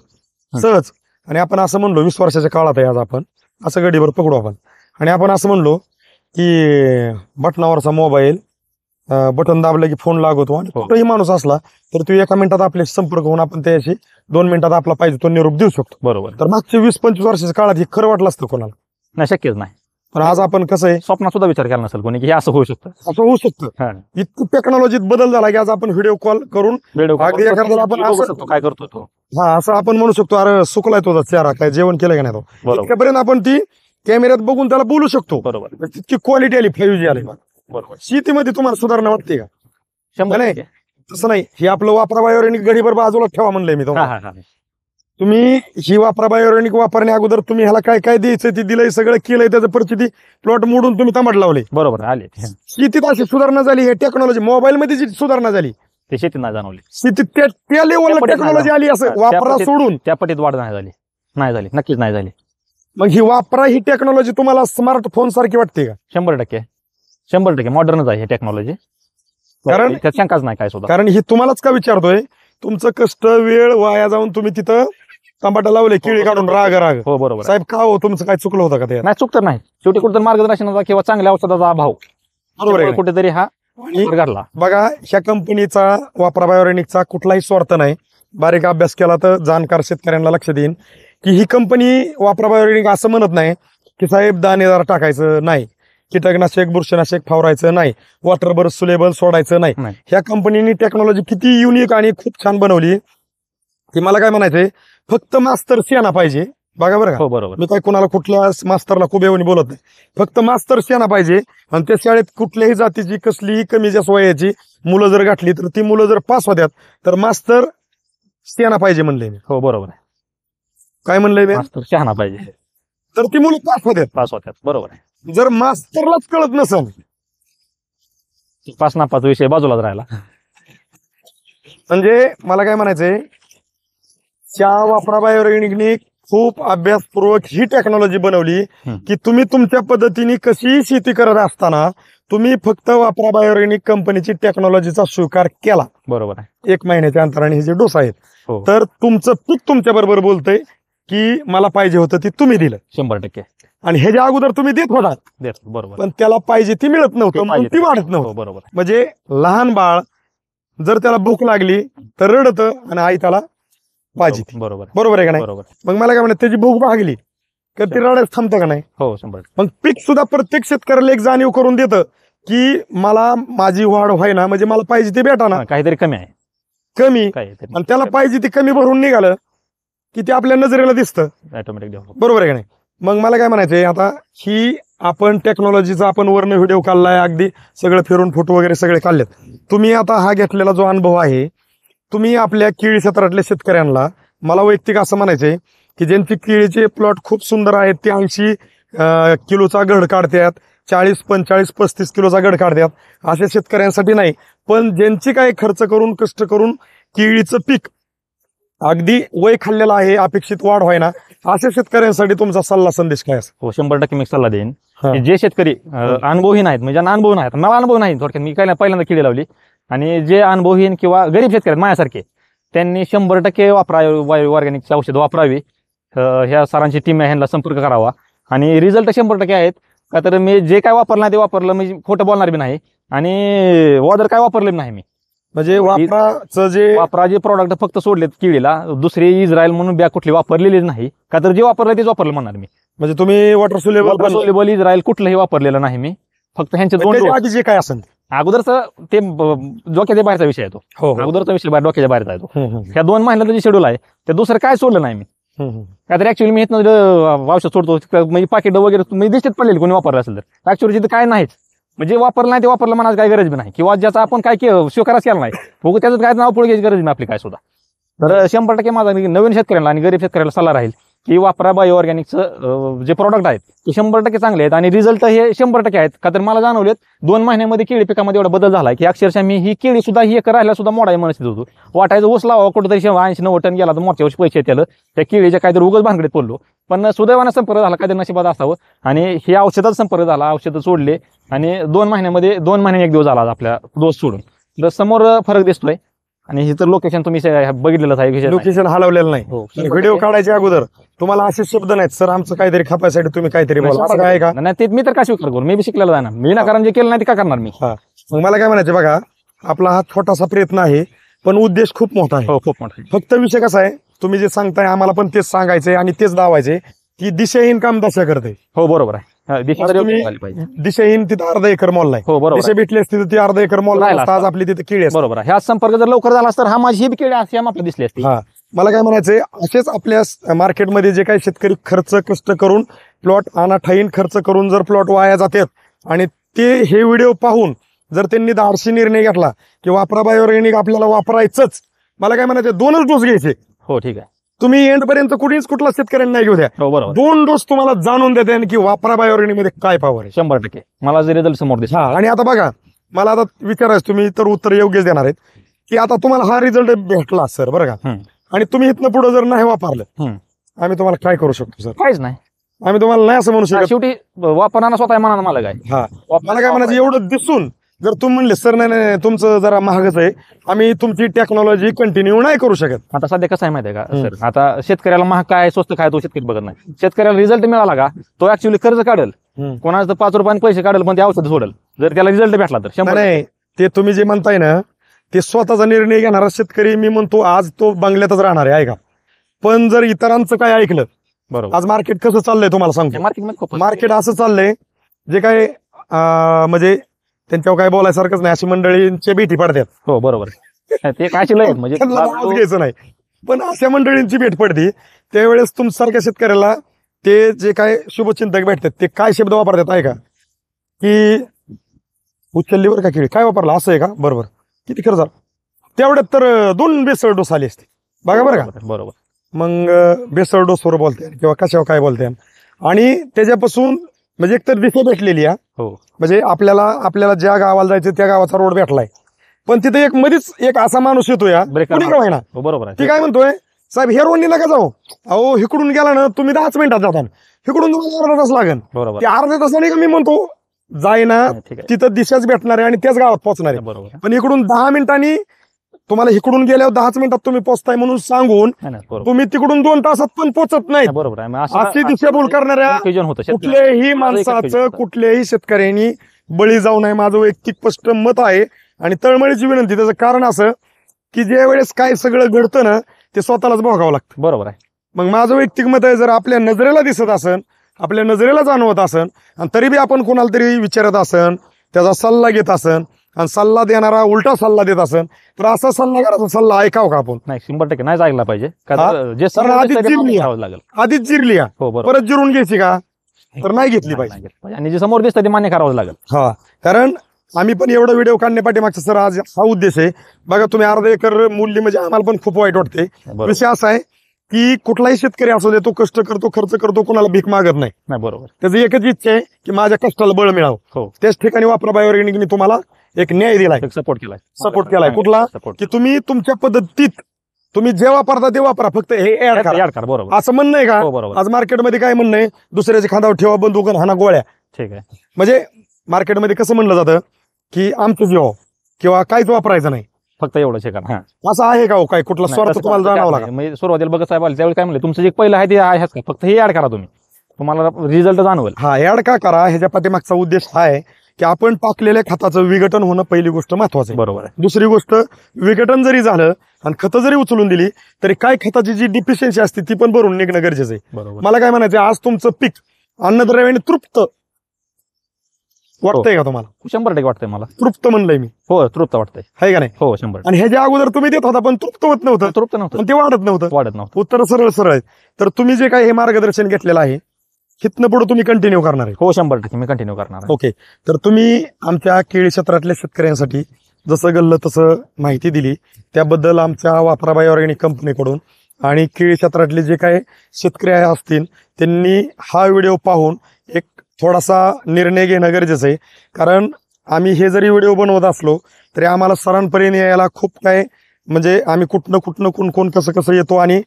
सहज आणि आपण असं म्हणलो 20 वर्षाच्या काळात आहे आज, आपण असं गडीवर पकडू आपण आणि आपण असं म्हणलो की बटनावरचा मोबाईल, बटन दाबलं की फोन लागतो आणि कुठेही माणूस असला तर तो एका मिनिटात आपल्याशी संपर्क होऊन आपण त्याशी 2 मिनिटात आपला पाहिजे तो निरोप देऊ शकतो. बरोबर. तर मागच्या 20-25 वर्षाच्या काळात हे खरं वाटलं असतं कोणाला? नाही, शक्यच नाही. पण आज आपण कसं आहे, स्वप्नात सुद्धा विचार केला नसेल कोणी की हे असं होऊ शकतं. असं होऊ शकतं. इतकं टेक्नॉलॉजीत बदल झाला की आज आपण व्हिडिओ कॉल करून अगदी एखाद्याला आपण असं काय करतो तो, हा असं आपण म्हणू शकतो, अरे सुकलाय तुझा चेहरा, काय जेवण केलं का नाही तो, इतक्यापर्यंत आपण ती कॅमेऱ्यात बघून त्याला बोलू शकतो. बरोबर. तितकी क्वालिटी आली, 5G आली. बरोबर. शेतीमध्ये तुम्हाला सुधारणा वाटते का? 100%. तसं नाही. हे आपलं वापरा बायोरेनिक गडीभर बाजूला ठेवा म्हणलंय मी तुम्हाला. तुम्ही ही वापरा बायोरेनिक वापरण्या अगोदर तुम्ही ह्याला काय काय द्यायचं ते दिलंय, सगळं केलंय, त्याचं परिस्थिती प्लॉट मोडून तुम्ही टमाट लावले. बरोबर. आले शेतीत अशी सुधारणा झाली, हे टेक्नॉलॉजी मोबाईल मध्ये जी सुधारणा झाली ते शेतीत नाही जाणवली. शेतीत त्या लेवलला टेक्नॉलॉजी आली, असं वापरा सोडून त्या पटीत वाढ नाही झाली, नक्कीच नाही झाली. मग ही वापरा ही टेक्नॉलॉजी तुम्हाला स्मार्टफोन सारखी वाटते का? 100% मॉडर्नच आहे हे टेक्नॉलॉजी, कारण त्यात शंकाच नाही काय सुद्धा. कारण ही तुम्हालाच का विचारतोय, तुमचं कष्ट वेळ वाया जाऊन तुम्ही तिथं टमाटा लावले, केळी काढून राग. हो बरोबर साहेब, का हो तुमचं काय चुकलं होतं का? ते नाही, चूक तर नाही. शेवटी कुठेतरी मार्गदर्शनाचा किंवा चांगल्या औषधाचा अभाव, बरोबर आहे, कुठेतरी हा घडला. बघा, ह्या कंपनीचा वापरा बायोरेनिकचा कुठलाही स्वार्थ नाही. बारीक अभ्यास केला तर जाणकार शेतकऱ्यांना लक्षात येईल की ही कंपनी वापरा बायोरेनिक असं म्हणत नाही की साहेब दाणेदार टाकायचं नाही, कीटकनाशक बुरशीनाशक फवारायचं नाही, वॉटर सुलेबल सोडायचं नाही. ह्या कंपनीने टेक्नॉलॉजी किती युनिक आणि खूप छान बनवली की मला काय म्हणायचंय, फक्त मास्तर शेणा पाहिजे. बघा बरं का, बरोबर. मी काय कुणाला कुठल्या मास्तरला खूप येऊन बोलत नाही, फक्त मास्तर शेणा पाहिजे. आणि त्या शाळेत कुठल्याही जातीची कसलीही कमी जास्त वयाची मुलं जर गाठली तर ती मुलं जर पास होत्यात तर मास्तर शेणा पाहिजे म्हणले मी. हो बरोबर आहे. काय म्हणलंय मी? मास्तर शहाणा पाहिजे, तर ती मुलं पास होतात. पास होत्यात. बरोबर आहे. जर मास्तरलाच कळत नसेल, पास नापास विषय बाजूलाच राहिला. म्हणजे मला काय म्हणायचंय, त्या वापरा बायोऑर्गॅनिकनी खूप अभ्यासपूर्वक ही टेक्नॉलॉजी बनवली की तुम्ही तुमच्या पद्धतीने कशी शेती करत असताना तुम्ही फक्त वापरा बायोऑर्गॅनिक कंपनीची टेक्नॉलॉजीचा स्वीकार केला. बरोबर आहे. 1 महिन्याच्या अंतराने हे जे डोस आहेत, हो. तर तुमचं पीक तुमच्या बरोबर बोलतंय की मला पाहिजे होतं ते तुम्ही दिलं. 100% आणि ह्याच्या अगोदर तुम्ही देत होता, देतो. बरोबर. पण त्याला पाहिजे ती मिळत नव्हतं, म्हणून ती वाढत हो, नव्हतं. बरोबर आहे. म्हणजे लहान बाळ जर त्याला भूक लागली तर रडतं आणि आई त्याला पाहिजे ती. बरोबर आहे. बरोबर आहे का नाही? बरोबर. मग मला काय म्हणत, त्याची भूक भागली तर ती रडायला थांबतं का नाही? हो, 100%. मग पीक सुद्धा प्रत्येक शेतकऱ्याला एक जाणीव करून देतं की मला माझी वाढ व्हायना, म्हणजे मला पाहिजे ते भेटा ना, काहीतरी कमी आहे, कमी, काहीतरी आणि त्याला पाहिजे ते कमी भरून निघालं की ते आपल्या नजरेला दिसतं. Automatic develop. बरोबर आहे का नाही? मग मला काय म्हणायचंय, आता ही आपण टेक्नॉलॉजीचा आपण वरनं व्हिडिओ काढलाय, अगदी सगळं फिरून फोटो वगैरे सगळे काढलेत. तुम्ही आता हा घेतलेला जो अनुभव आहे, तुम्ही आपल्या केळी क्षेत्रातल्या शेतकऱ्यांना, मला वैयक्तिक असं म्हणायचंय की ज्यांची केळीचे प्लॉट खूप सुंदर आहेत, ते 80 किलोचा घड काढतात, 40, 45, 35 किलोचा घड काढतात, अशा शेतकऱ्यांसाठी नाही. पण ज्यांची काय खर्च करून कष्ट करून केळीचं पीक अगदी वय खाल्लेलं आहे, अपेक्षित वाढ व्हायना, अशा शेतकऱ्यांसाठी तुमचा सल्ला संदेश काय असेल? हो, 100% मी सल्ला देईन. हा. की जे शेतकरी अनुभवहीन आहेत, म्हणजे ज्यांना अनुभव नाहीत, मला अनुभव नाही थोडक्यात, मी पहिल्यांदा केळी लावली, आणि जे अनुभवहीन किंवा गरीब शेतकरी आहेत माझ्यासारखे, त्यांनी 100% ऑर्गॅनिकची औषधं वापरावी. ह्या सरांची टीम आहे, ह्यांना संपर्क करावा, आणि रिझल्ट 100% आहेत. का तर मी जे काय वापरलं नाही ते वापरलं, म्हणजे खोटं बोलणार बी नाही, आणि वॉदर काय वापरलं नाही मी. म्हणजे वापरा जे प्रॉडक्ट फक्त सोडलेत केळीला, दुसरी इस्रायल म्हणून बॅग कुठली वापरलेलीच नाही. का तर जे वापरलं तेच वापरलं म्हणणार मी. म्हणजे तुम्ही वॉटर सोलेबल इस्रायल कुठलंही वापरलेलं नाही मी, फक्त ह्यांचे 2 डोस. आधी जे काय असेल अगोदरचं ते डोक्याच्या बाहेरचा विषय आहे तो. हो. अगोदरचा विषय डोक्याच्या बाहेरचा आहे तो. ह्या 2 महिन्याचं जे शेड्यूल आहे ते दुसरं काय सोडलं नाही मी. का तर ऍक्च्युअली मी इथनं औषध सोडतो, म्हणजे पाकिट वगैरे म्हणजे दिसत पडलेली कोणी वापरलं असेल तर. ऍक्च्युअली तिथं काय नाहीच, म्हणजे वापरलं नाही ते वापरलं म्हणायची काही गरज बी नाही, किंवा ज्याचा आपण काय स्वीकारच केला नाही, बघू त्याचं काय नाव पुढे घ्यायची गरज नाही आपली काय सुद्धा. तर 100% माझा नवीन शेतकऱ्यांना आणि गरीब शेतकऱ्याला सल्ला राहील की वापरा बायो ऑर्गॅनिकचं जे प्रॉडक्ट आहेत ते 100% चांगले आहेत, आणि रिझल्ट हे 100% आहेत. का तर मला जाणवलेत 2 महिन्यामध्ये केळी पिकामध्ये एवढा बदल झाला की अक्षरशः मी ही केळी सुद्धा ही राहिला सुद्धा मोडायला मनस्थित होतो. वाटायचं ऊस लावा कुठेतरी 80-90 टन गेला तर मोठ्या वर्षी पैसे येतील, त्या केळीच्या काहीतरी उगाच भानगडीत पडलो. पण सुदैवानं संपर्क झाला, काहीतरी नशिबात असावं, आणि हे औषधाचा संपर्क झाला, औषधं सोडले, आणि 2 महिन्याने 1 दिवस झाला आपल्या डोस सोडून. तर समोर फरक दिसतोय. आणि हे तर लोकेशन तुम्ही बघितलेलंच आहे, लोकेशन हलवलेलं नाही. हो. व्हिडिओ काढायच्या अगोदर तुम्हाला असे शब्द नाहीत, सर आमचं काहीतरी खपायसाठी तुम्ही काहीतरी बोला, असं काय का? नाही, ते मी तर काय स्वीकार करू, मी बी शिकलेलं आहे ना, मी ना कारण जे केलं नाही ते काय करणार मी. मग मला काय म्हणायचं बघा, आपला हा छोटासा प्रयत्न आहे, पण उद्देश खूप मोठा आहे. हो, खूप मोठा. फक्त विषय कसा आहे, तुम्ही जे सांगताय आम्हाला पण तेच सांगायचंय आणि तेच दावायचे की दिशाहीन काम दशा करते. हो, बरोबर आहे. दिशाहीन तिथं अर्धा एकर मॉल नाही. हो, बरोबर. दिशा भेटली असती तर ती अर्धा एकर मॉल आज आपली तिथे केळी असते. बरोबर आहे. ह्या संपर्क जर लवकर झाला तर हा माझी ही केळी अशी आपल्याला दिसली असती. मला काय म्हणायचंय, असेच आपल्या मार्केटमध्ये जे काही शेतकरी खर्च कष्ट करून प्लॉट अनाठाईन खर्च करून जर प्लॉट वाया जातात, आणि ते हे व्हिडिओ पाहून जर त्यांनी धाडसी निर्णय घेतला की वापरा बायोऑर्गॅनिक आपल्याला वापरायचंच, मला काय म्हणायचं 2च डोस घ्यायचे. हो, ठीक आहे. तुम्ही एंड पर्यंत कुठला शेतकऱ्यांना नाही घेऊ द्या. हो, बरोबर. 2 डोस तुम्हाला जाणून देते की वापरा बायोऑर्गॅनिक मध्ये काय पॉवर आहे. 100% मला जे रिझल्ट समोर दिसला. आणि आता बघा, मला आता विचारायचं, तुम्ही तर उत्तर योग्यच देणार आहेत की आता तुम्हाला हा रिझल्ट भेटला सर, बरं का, आणि तुम्ही इथनं पुढे जर नाही वापरलं, आम्ही तुम्हाला काय करू शकतो सर? काहीच नाही. आम्ही तुम्हाला नाही असं म्हणू शकतो. शेवटी वापरणार स्वतः म्हणा मला काय. मला काय म्हणायचं, एवढं दिसून जर तुम्ही म्हणले सर नाही तुमचं जरा महागच आहे, आम्ही तुमची टेक्नॉलॉजी कंटिन्यू नाही करू शकत. आता सध्या कसं आहे माहिती आहे का सर, आता शेतकऱ्याला महाग काय स्वस्त काय तो शेतकरी बघत नाही. शेतकऱ्याला रिझल्ट मिळाला का तो ऍक्च्युअली कर्ज काढेल, कोणाचं 5 रुपयाने पैसे काढेल, पण ते औषध सोडेल जर त्याला रिझल्ट भेटला तर. 100%. नाही, ते तुम्ही जे म्हणताय ना ते स्वतःचा निर्णय घेणारा शेतकरी, मी म्हणतो आज तो बंगल्यातच राहणार आहे का, पण जर इतरांचं काय ऐकलं, बरोबर. आज मार्केट कसं चाललंय तुम्हाला सांगतो. मार्केट असं चाललंय जे काय म्हणजे त्यांच्यावर काय बोलायसारखंच नाही, अशी मंडळींच्या भेटी पडतात. हो, बरोबर. ते काय म्हणजे घ्यायचं नाही, पण अशा मंडळींची भेट पडते त्यावेळेस तुमच्यासारख्या शेतकऱ्याला ते जे काय शुभचिंतक भेटतात ते काय शब्द वापरतात आहे का, की उचललीवर का केळी काय वापरला असं आहे का, बरोबर, किती खर्च झाला, तेवढ्यात तर 2 बेसळ डोस आली असते. बघा बरं का. बरोबर. मग बेसळ डोसवर बोलते किंवा कशावर काय बोलते, आणि त्याच्यापासून म्हणजे एकतर दिशा भेटलेली आहे. हो म्हणजे आपल्याला ज्या गावाला जायचं त्या गावाचा रोड भेटलाय, पण तिथे एक मध्येच एक असा माणूस येतो या ब्रेकर कुणी का होईना, हो बरोबर आहे. ती काय म्हणतोय, साहेब हे रोडनी नका जाऊ, अहो इकडून गेला ना तुम्ही 10 मिनिटात जाता, इकडून अर्धा तास लागेल. बरोबर ते अर्ध्या तासाने का मी म्हणतो जाईना, ठीक आहे. तिथं दिशाच भेटणार आहे आणि त्याच गावात पोहोचणार आहे. बरोबर आहे. पण इकडून 10 मिनिटांनी तुम्हाला इकडून गेल्यावर 10 मिनिटात तुम्ही पोहोचताय म्हणून सांगून नाही, बरोबर तुम्ही तिकडून 2 तासात पण पोहोचत नाही. नाही, बरोबर आहे. मग अशी दिशाभूल करणाऱ्या confusion होतं शेतकऱ्याला. कुठल्याही माणसाचं कुठल्याही शेतकऱ्यांनी बळी जाऊ नये, माझं वैयक्तिक स्पष्ट मत आहे. आणि तळमळीची विनंती, त्याचं कारण असं की ज्या वेळेस काय सगळं घडतं ना ते स्वतःलाच भोगावं लागतं. बरोबर आहे. मग माझं वैयक्तिक मत आहे, जर आपल्या नजरेला दिसत असन, आपल्या नजरेला जाणवत असन, आणि तरी बी आपण कोणाला तरी विचारत असन, त्याचा सल्ला घेत असन, आणि सल्ला देणारा उलटा सल्ला देत असन, तर असा सल्लागाराचा सल्ला ऐकावं का आपण? नाही 100% नाहीच ऐकला पाहिजे. हा? जे कारण आधीच जिरली करावं लागेल. आधीच जिरली आहे. हो बरोबर. परत जिरून घ्यायची का? तर नाही घेतली नाही, पाहिजे. नाही घेतलं पाहिजे. आणि जे समोर दिसतं ते मान्य करावं लागेल. हा, कारण आम्ही पण एवढा व्हिडिओ काढण्यापाठीमागचा सर आज हा उद्देश आहे. बघा तुम्ही अर्धा एकर मूल्य म्हणजे आम्हाला पण खूप वाईट वाटते. बरोबर. विषय असा आहे की कुठलाही शेतकरी असू दे, तो कष्ट करतो, खर्च करतो, कोणाला भीक मागत नाही. नाही बरोबर. त्याची एकच इच्छा आहे की माझ्या कष्टाला बळ मिळावं. हो त्याच ठिकाणी वापरा बायोऑर्गॅनिकने तुम्हाला एक न्याय दिलाय, सपोर्ट केलाय. सपोर्ट केलाय. कुठला? सपोर्ट की तुम्ही तुमच्या पद्धतीत तुम्ही जे वापरता ते वापरा, फक्त हे ऍड करा. ऍड करा. बरोबर. असं म्हणणं आहे हो का? बरोबर. आज मार्केटमध्ये काय म्हणणं आहे, दुसऱ्याच्या खांद्यावर ठेवा बंदूक आणि हाना गोळ्या. ठीक आहे. म्हणजे मार्केटमध्ये कसं म्हणलं जातं की आमचं जीव किंवा काहीच वापरायचं नाही, फक्त एवढंच हे करा. असं आहे का हो? काय कुठला नाही, स्वार्थ तसं तुम्हाला काय जाणावं नाही. लागेल? म्हणजे सुरुवातीला बघत साहेब आले त्यावेळी काय म्हणले, तुमचं जे पहिलं आहे ते आहेच का, फक्त हे ऍड करा तुम्हाला रिझल्ट जाणवेल. हा, ऍड का करा, ह्याच्या पाठीमागचा उद्देश हा आहे की आपण टाकलेल्या खताचं विघटन होणं पहिली गोष्ट महत्वाची आहे. बरोबर आहे. दुसरी गोष्ट, विघटन जरी झालं आणि खतं जरी उचलून दिली तरी काय खताची जी डिफिशियन्सी असते ती पण भरून निघणं गरजेचं आहे. बरोबर. मला काय म्हणायचं, आज तुमचं पीक अन्नद्रव्याने तृप्त वाटतंय का तुम्हाला? 100% वाटतंय मला. तृप्त म्हणलंय मी, हो तृप्त वाटतंय. आहे का नाही? हो 100%. आणि ह्याच्या अगोदर तुम्ही देत होता पण तृप्त होत नव्हतं, तृप्त नव्हतं, पण ते वाढत नव्हतं. वाढत नव्हतं. उत्तर सरळ सरळ आहेत. तर तुम्ही जे काही हे मार्गदर्शन घेतलेलं आहे हिथनं पुढे तुम्ही कंटिन्यू करणार आहे. हो 100% मी कंटिन्यू करणार आहे. ओके, तर तुम्ही आमच्या केळी क्षेत्रातल्या शेतकऱ्यांसाठी जसं गल्लं तसं माहिती दिली, त्याबद्दल आमच्या वापरा बायोऑर्गॅनिक कंपनीकडून आणि केळी क्षेत्रातले जे काही शेतकरी असतील त्यांनी हा व्हिडिओ पाहून एक थोडासा निर्णय घेणं गरजेचं आहे. कारण आम्ही हे जरी व्हिडिओ बनवत असलो तरी आम्हाला सरांपर्यंत यायला खूप काय, म्हणजे आम्ही कुठनं कोण कसं येतो आणि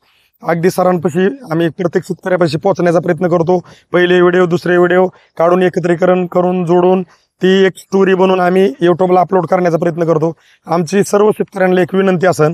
अगदी सरांपाशी आम्ही प्रत्येक शेतकऱ्यापाशी पोहोचण्याचा प्रयत्न करतो. पहिले व्हिडिओ दुसरे व्हिडिओ काढून एकत्रीकरण करून जोडून ती एक स्टोरी बनवून आम्ही युट्यूबला अपलोड करण्याचा प्रयत्न करतो. आमची सर्व शेतकऱ्यांना एक विनंती असेल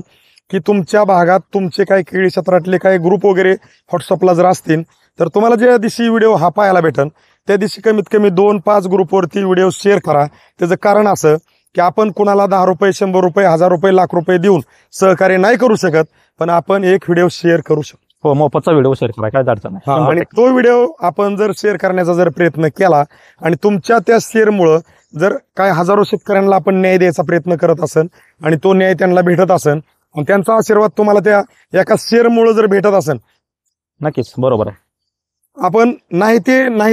की तुमच्या भागात तुमचे काही केळी क्षेत्रातले काही ग्रुप वगैरे व्हॉट्सअपला जर असतील तर तुम्हाला ज्या दिवशी व्हिडिओ हा पाहायला भेटेल त्या दिवशी कमीत कमी 2-5 ग्रुपवरती व्हिडिओ शेअर करा. त्याचं कारण असं की आपण कुणाला 10 रुपये, 100 रुपये, 1000 रुपये, लाख रुपये देऊन सहकार्य नाही करू शकत, पण आपण एक व्हिडिओ शेअर करू शकतो. हो मोफतचा व्हिडिओ शेअर करा, काय अडचण नाही. आणि तो व्हिडिओ आपण जर शेअर करण्याचा जर प्रयत्न केला आणि तुमच्या त्या शेअरमुळं जर काय हजारो शेतकऱ्यांना आपण न्याय द्यायचा प्रयत्न करत असेल आणि तो न्याय त्यांना भेटत असेल आणि त्यांचा आशीर्वाद तुम्हाला त्या एका शेअरमुळं जर भेटत असेल, नक्कीच बरोबर आहे. आपण नाही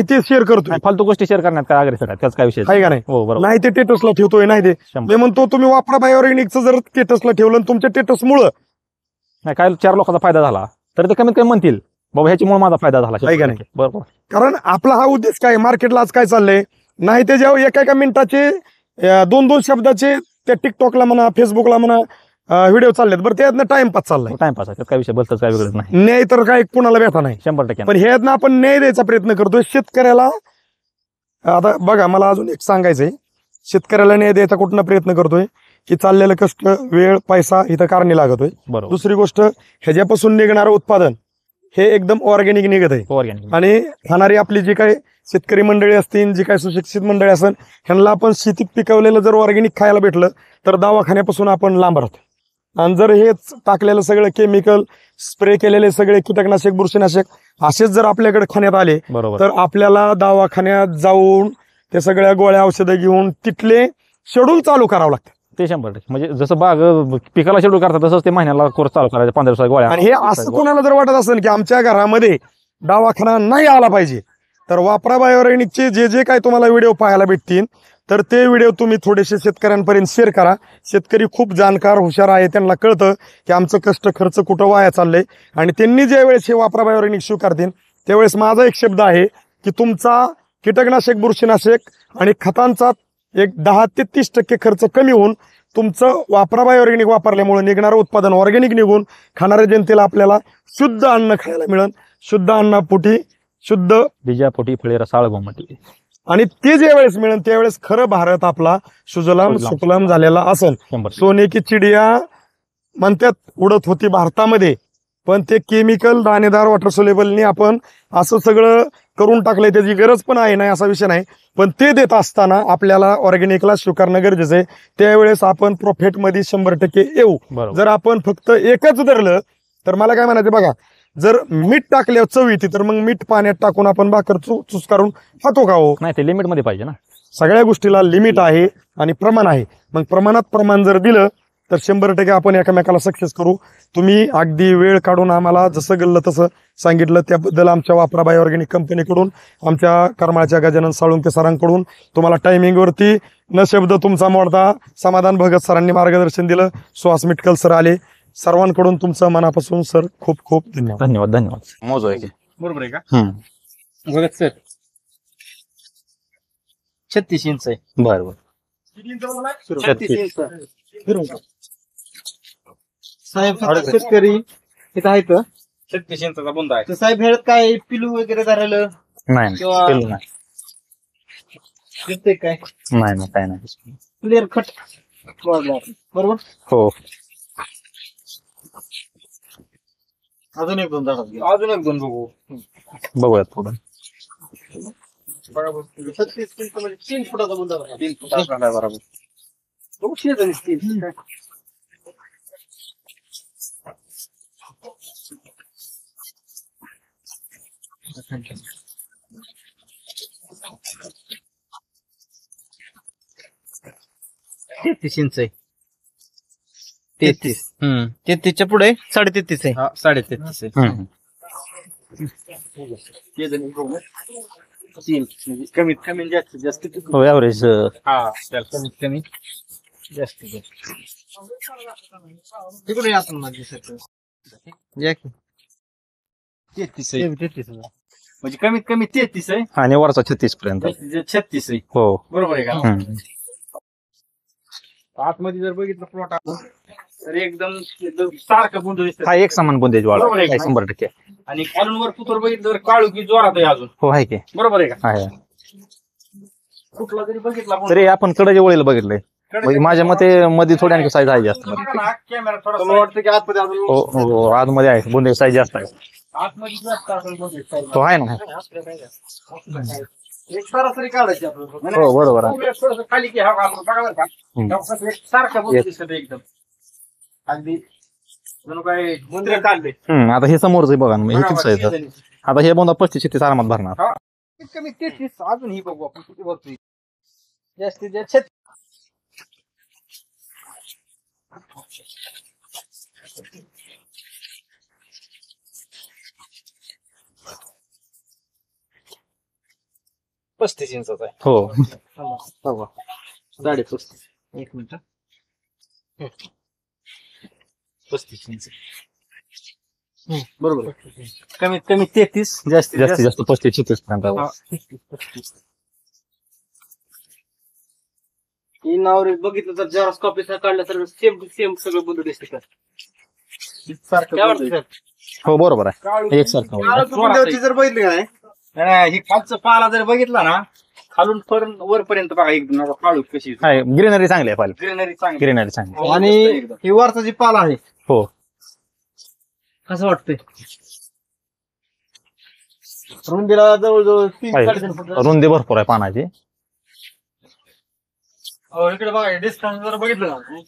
ते शेअर करतोय, फालतू गोष्टी शेअर करण्यात काय आग्रह आहे, त्याच काय विषय आहे का नाही? हो बरोबर. नाही ते स्टेटसला ठेवतोय, नाही ते 100%. मी म्हणतो तुम्ही वापरा बायोऑर्गॅनिकचं जर स्टेटसला ठेवलं आणि तुमच्या स्टेटसमुळं नाही काय 4 लोकांचा फायदा झाला तर ते कमीत कमी म्हणतील बाबा ह्याच्यामुळे माझा फायदा झाला. आहे का नाही? बरोबर. कारण आपला हा उद्देश काय, मार्केटला आज काय चाललंय, नाही ते जेव्हा एका मिनिटाचे 2-2 शब्दाचे त्या टिकटॉकला म्हणा, फेसबुकला म्हणा व्हिडिओ चाललेत, बरं त्यातनं टाइमपास चाललाय. टाइमपास आहे, त्यात काय विषय बोलतच काय वेगळंच नाही. न्याय तर काय कुणाला भेटा नाही, 100%. पण ह्यातनं आपण न्याय द्यायचा प्रयत्न करतोय शेतकऱ्याला. आता बघा, मला अजून एक सांगायचंय, शेतकऱ्याला न्याय द्यायचा कुठला प्रयत्न करतोय की चाललेलं कष्ट, वेळ, पैसा इथं कारणी लागतोय. बरोबर. दुसरी गोष्ट, ह्याच्यापासून निघणारं उत्पादन हे एकदम ऑर्गॅनिक निघत आहे. ऑर्गॅनिक. आणि खाणारी आपली जी काही शेतकरी मंडळी असतील, जी काही सुशिक्षित मंडळी असेल, ह्यांना आपण शेतीत पिकवलेलं जर ऑर्गॅनिक खायला भेटलं तर दवाखान्यापासून आपण लांब राहतो. आणि जर हेच टाकलेलं सगळं केमिकल, स्प्रे केलेले सगळे कीटकनाशक, बुरशीनाशक असेच जर आपल्याकडे खाण्यात आले बरोबर. तर आपल्याला दवाखान्यात जाऊन ते सगळ्या गोळ्या औषधं घेऊन तिथले शेड्यूल चालू करावं लागतं. ते 100%. म्हणजे जसं बाग पिकाला शेड्यूल करतात तसंच ते महिन्याला कोर्स चालू करायचा, 15 दिवसाच्या गोळ्या. आणि हे असं कोणाला जर वाटत असेल की आमच्या घरामध्ये दवाखाना नाही आला पाहिजे तर वापरा बायोऑर्गॅनिकचे जे काय तुम्हाला व्हिडिओ पाहायला भेटतील तर ते व्हिडिओ तुम्ही थोडेसे शेतकऱ्यांपर्यंत शेअर करा. शेतकरी खूप जाणकार हुशार आहे, त्यांना कळतं की आमचं कष्ट खर्च कुठं वाया चाललंय. आणि त्यांनी ज्या वेळेस हे वापरा बायोऑर्गॅनिक स्वीकारतील त्यावेळेस माझा एक शब्द आहे की तुमचा कीटकनाशक, बुरशीनाशक आणि खतांचा एक 10 ते 30% खर्च कमी होऊन तुमचं वापरा बायोऑर्गॅनिक वापरल्यामुळे निघणारं उत्पादन ऑर्गॅनिक निघून खाणाऱ्या जनतेला आपल्याला शुद्ध अन्न खायला मिळेल. शुद्ध अन्नापोटी शुद्ध बीजापोटी फळे रसाळ गोमटी. आणि ते ज्या वेळेस मिळेल त्यावेळेस खरं भारत आपला सुजलाम सुफलाम झालेला असेल. 100%. सोने की चिडिया म्हणतात उडत होती भारतामध्ये, पण ते केमिकल दाणेदार वॉटर सोलेबलनी आपण असं सगळं करून टाकलंय. त्याची गरज पण आहे, नाही असा विषय नाही. पण ते देत असताना आपल्याला ऑर्गॅनिकला स्वीकारणं गरजेचं आहे. त्यावेळेस आपण प्रॉफिटमध्ये 100% येऊ. बरोबर. जर आपण फक्त एकच धरलं तर मला काय म्हणायचं बघा, जर मीठ टाकल्यावर चव येते तर मग मीठ पाण्यात टाकून आपण भाकर चुचकारून खातो का हो? नाही, ते लिमिट मध्ये पाहिजे ना. सगळ्या गोष्टीला लिमिट आहे आणि प्रमाण आहे. मग प्रमाण जर दिलं तर 100% आपण एकमेकाला सक्सेस करू. तुम्ही अगदी वेळ काढून आम्हाला जसं गल्लं तसं सांगितलं त्याबद्दल आमच्या वापरा बायोऑर्गॅनिक कंपनीकडून, आमच्या करमाळ्याच्या गजानन साळुंके सरांकडून तुम्हाला टायमिंगवरती न शब्द तुमचा मोडता समाधान भगत सरांनी मार्गदर्शन दिलं. सुहास मिटकल सर आले. सर्वांकडून तुमचं मनापासून सर खूप खूप धन्यवाद. धन्यवाद धन्यवाद. मोजो आहे की बरोबर आहे का? बघत सर 36 इंच आहे. बरोबर. 36 इंच. साहेब शेतकरी इथं आहेत. 36 इंचाचा बुंदा आहे. तर साहेब ह्यात काय पिलू वगैरे धरायला नाही किंवा- केलं नाही. दिसतंय काय नाही नाही, काय नाही. क्लिअर कट बरोबर. हो. अजून एक दोन बघू. बघूयात पुढे. 36 इंच म्हणजे 3 फुटाचा बुंदा आहे. 3 फुटाचा आहे बरोबर. बघू शेजारी 3 काय. तेहतीस इंच आहे. 33. 33च्या पुढे 33.5 आहे. 33.5 आहे. तीन म्हणजे कमीत कमी जास्तीत जास्त हो, ऍव्हरेज. कमीत कमी जास्तीत जास्त तिकडे आपण माझी या की 33 आहे. 33 म्हणजे कमीत कमी 33 आहे आणि वरचा 36 पर्यंत. 36 आहे. हो. बरोबर आहे का? हम्म. आतमध्ये जर बघितलं प्लॉट तर एकदम सारखं बुंद दिसत हा एक समान बुंदेज वाढ बरोबर आहे का? 100%. आणि खालून वर पुतर बघितलं तर काळू की जोरात आहे अजून. हो आहे की. बरोबर आहे का? आहे. कुठला जरी बघितला आपण तरी आपण कडे वळीला बघितलंय. म्हणजे माझ्या मते मध्ये थोडी आणखी साईज आहे जास्त. कॅमेरा थोडा मला वाटतं की आतमध्ये अजून हो हो, आतमध्ये आहे बुंदे साईज जास्त आहे. आतमध्ये जास्त असेल बहुतेक. तो आहे ना. एक सरासरी काढायची आपण. हो बरोबर आहे. थोडंसं खाली की हा आपण बघा बरं का. हम्म. सारखं बुंद दिसत एकदम अगदी जणू काय मुंद्रे काढले. आता हे समोरच बघा ना, हे किती साईज आहे. आता हे बोंदा 35-36 आरामात भरणार. कमीत कमी 33 अजून ही बघू आपण किती वरती जास्तीत जास्त 35 इंचाचा आहे. हो. 35.5 एक मिनिट 35 इंच बरोबर. कमीत कमी 33 जास्तीत जास्तीत जास्त 35-36 पर्यंत. नावर बघितलं तर जरा कॉपी काढलं तर सेम टू सेम सगळं बुंद दिसत सारखं. हो बरोबर आहे. एकसारखं. जर बघितली का नाही ही खालचं पाला जर बघितला ना खालून वरपर्यंत बघा एकदम काळू कशी आहे. ग्रीनरी चांगली आहे पाहिलं. ग्रीनरी चांगली ग्रीनरी चांगली. आणि ही वरचा जी पाला आहे हो. कसं वाटतंय रुंदीला जवळजवळ 3-3.5 फूट. रुंदी भरपूर आहे पानाची. इकडे बघा डिस्टन्स जर बघितलं ना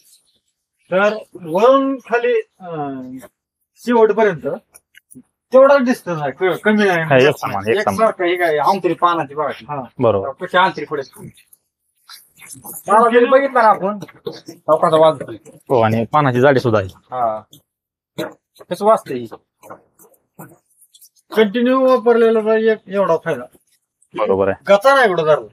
तर वरून खाली शेवट पर्यंत तेवढाच डिस्टन्स आहे. कमी हा, नाही एक समान, एक समान. एकसारखं हे काय अंतरी पानाची बघा बरोबर. कशी अंतरी पुढे बघितलं ना आपण चौकाचा वाज हो, आणि पानाची जाडी सुद्धा आहे. कसं वाचतंय कंटिन्यू वापरलेला एवढा फायदा. बरोबर आहे. गचा नाही कुठं धरला.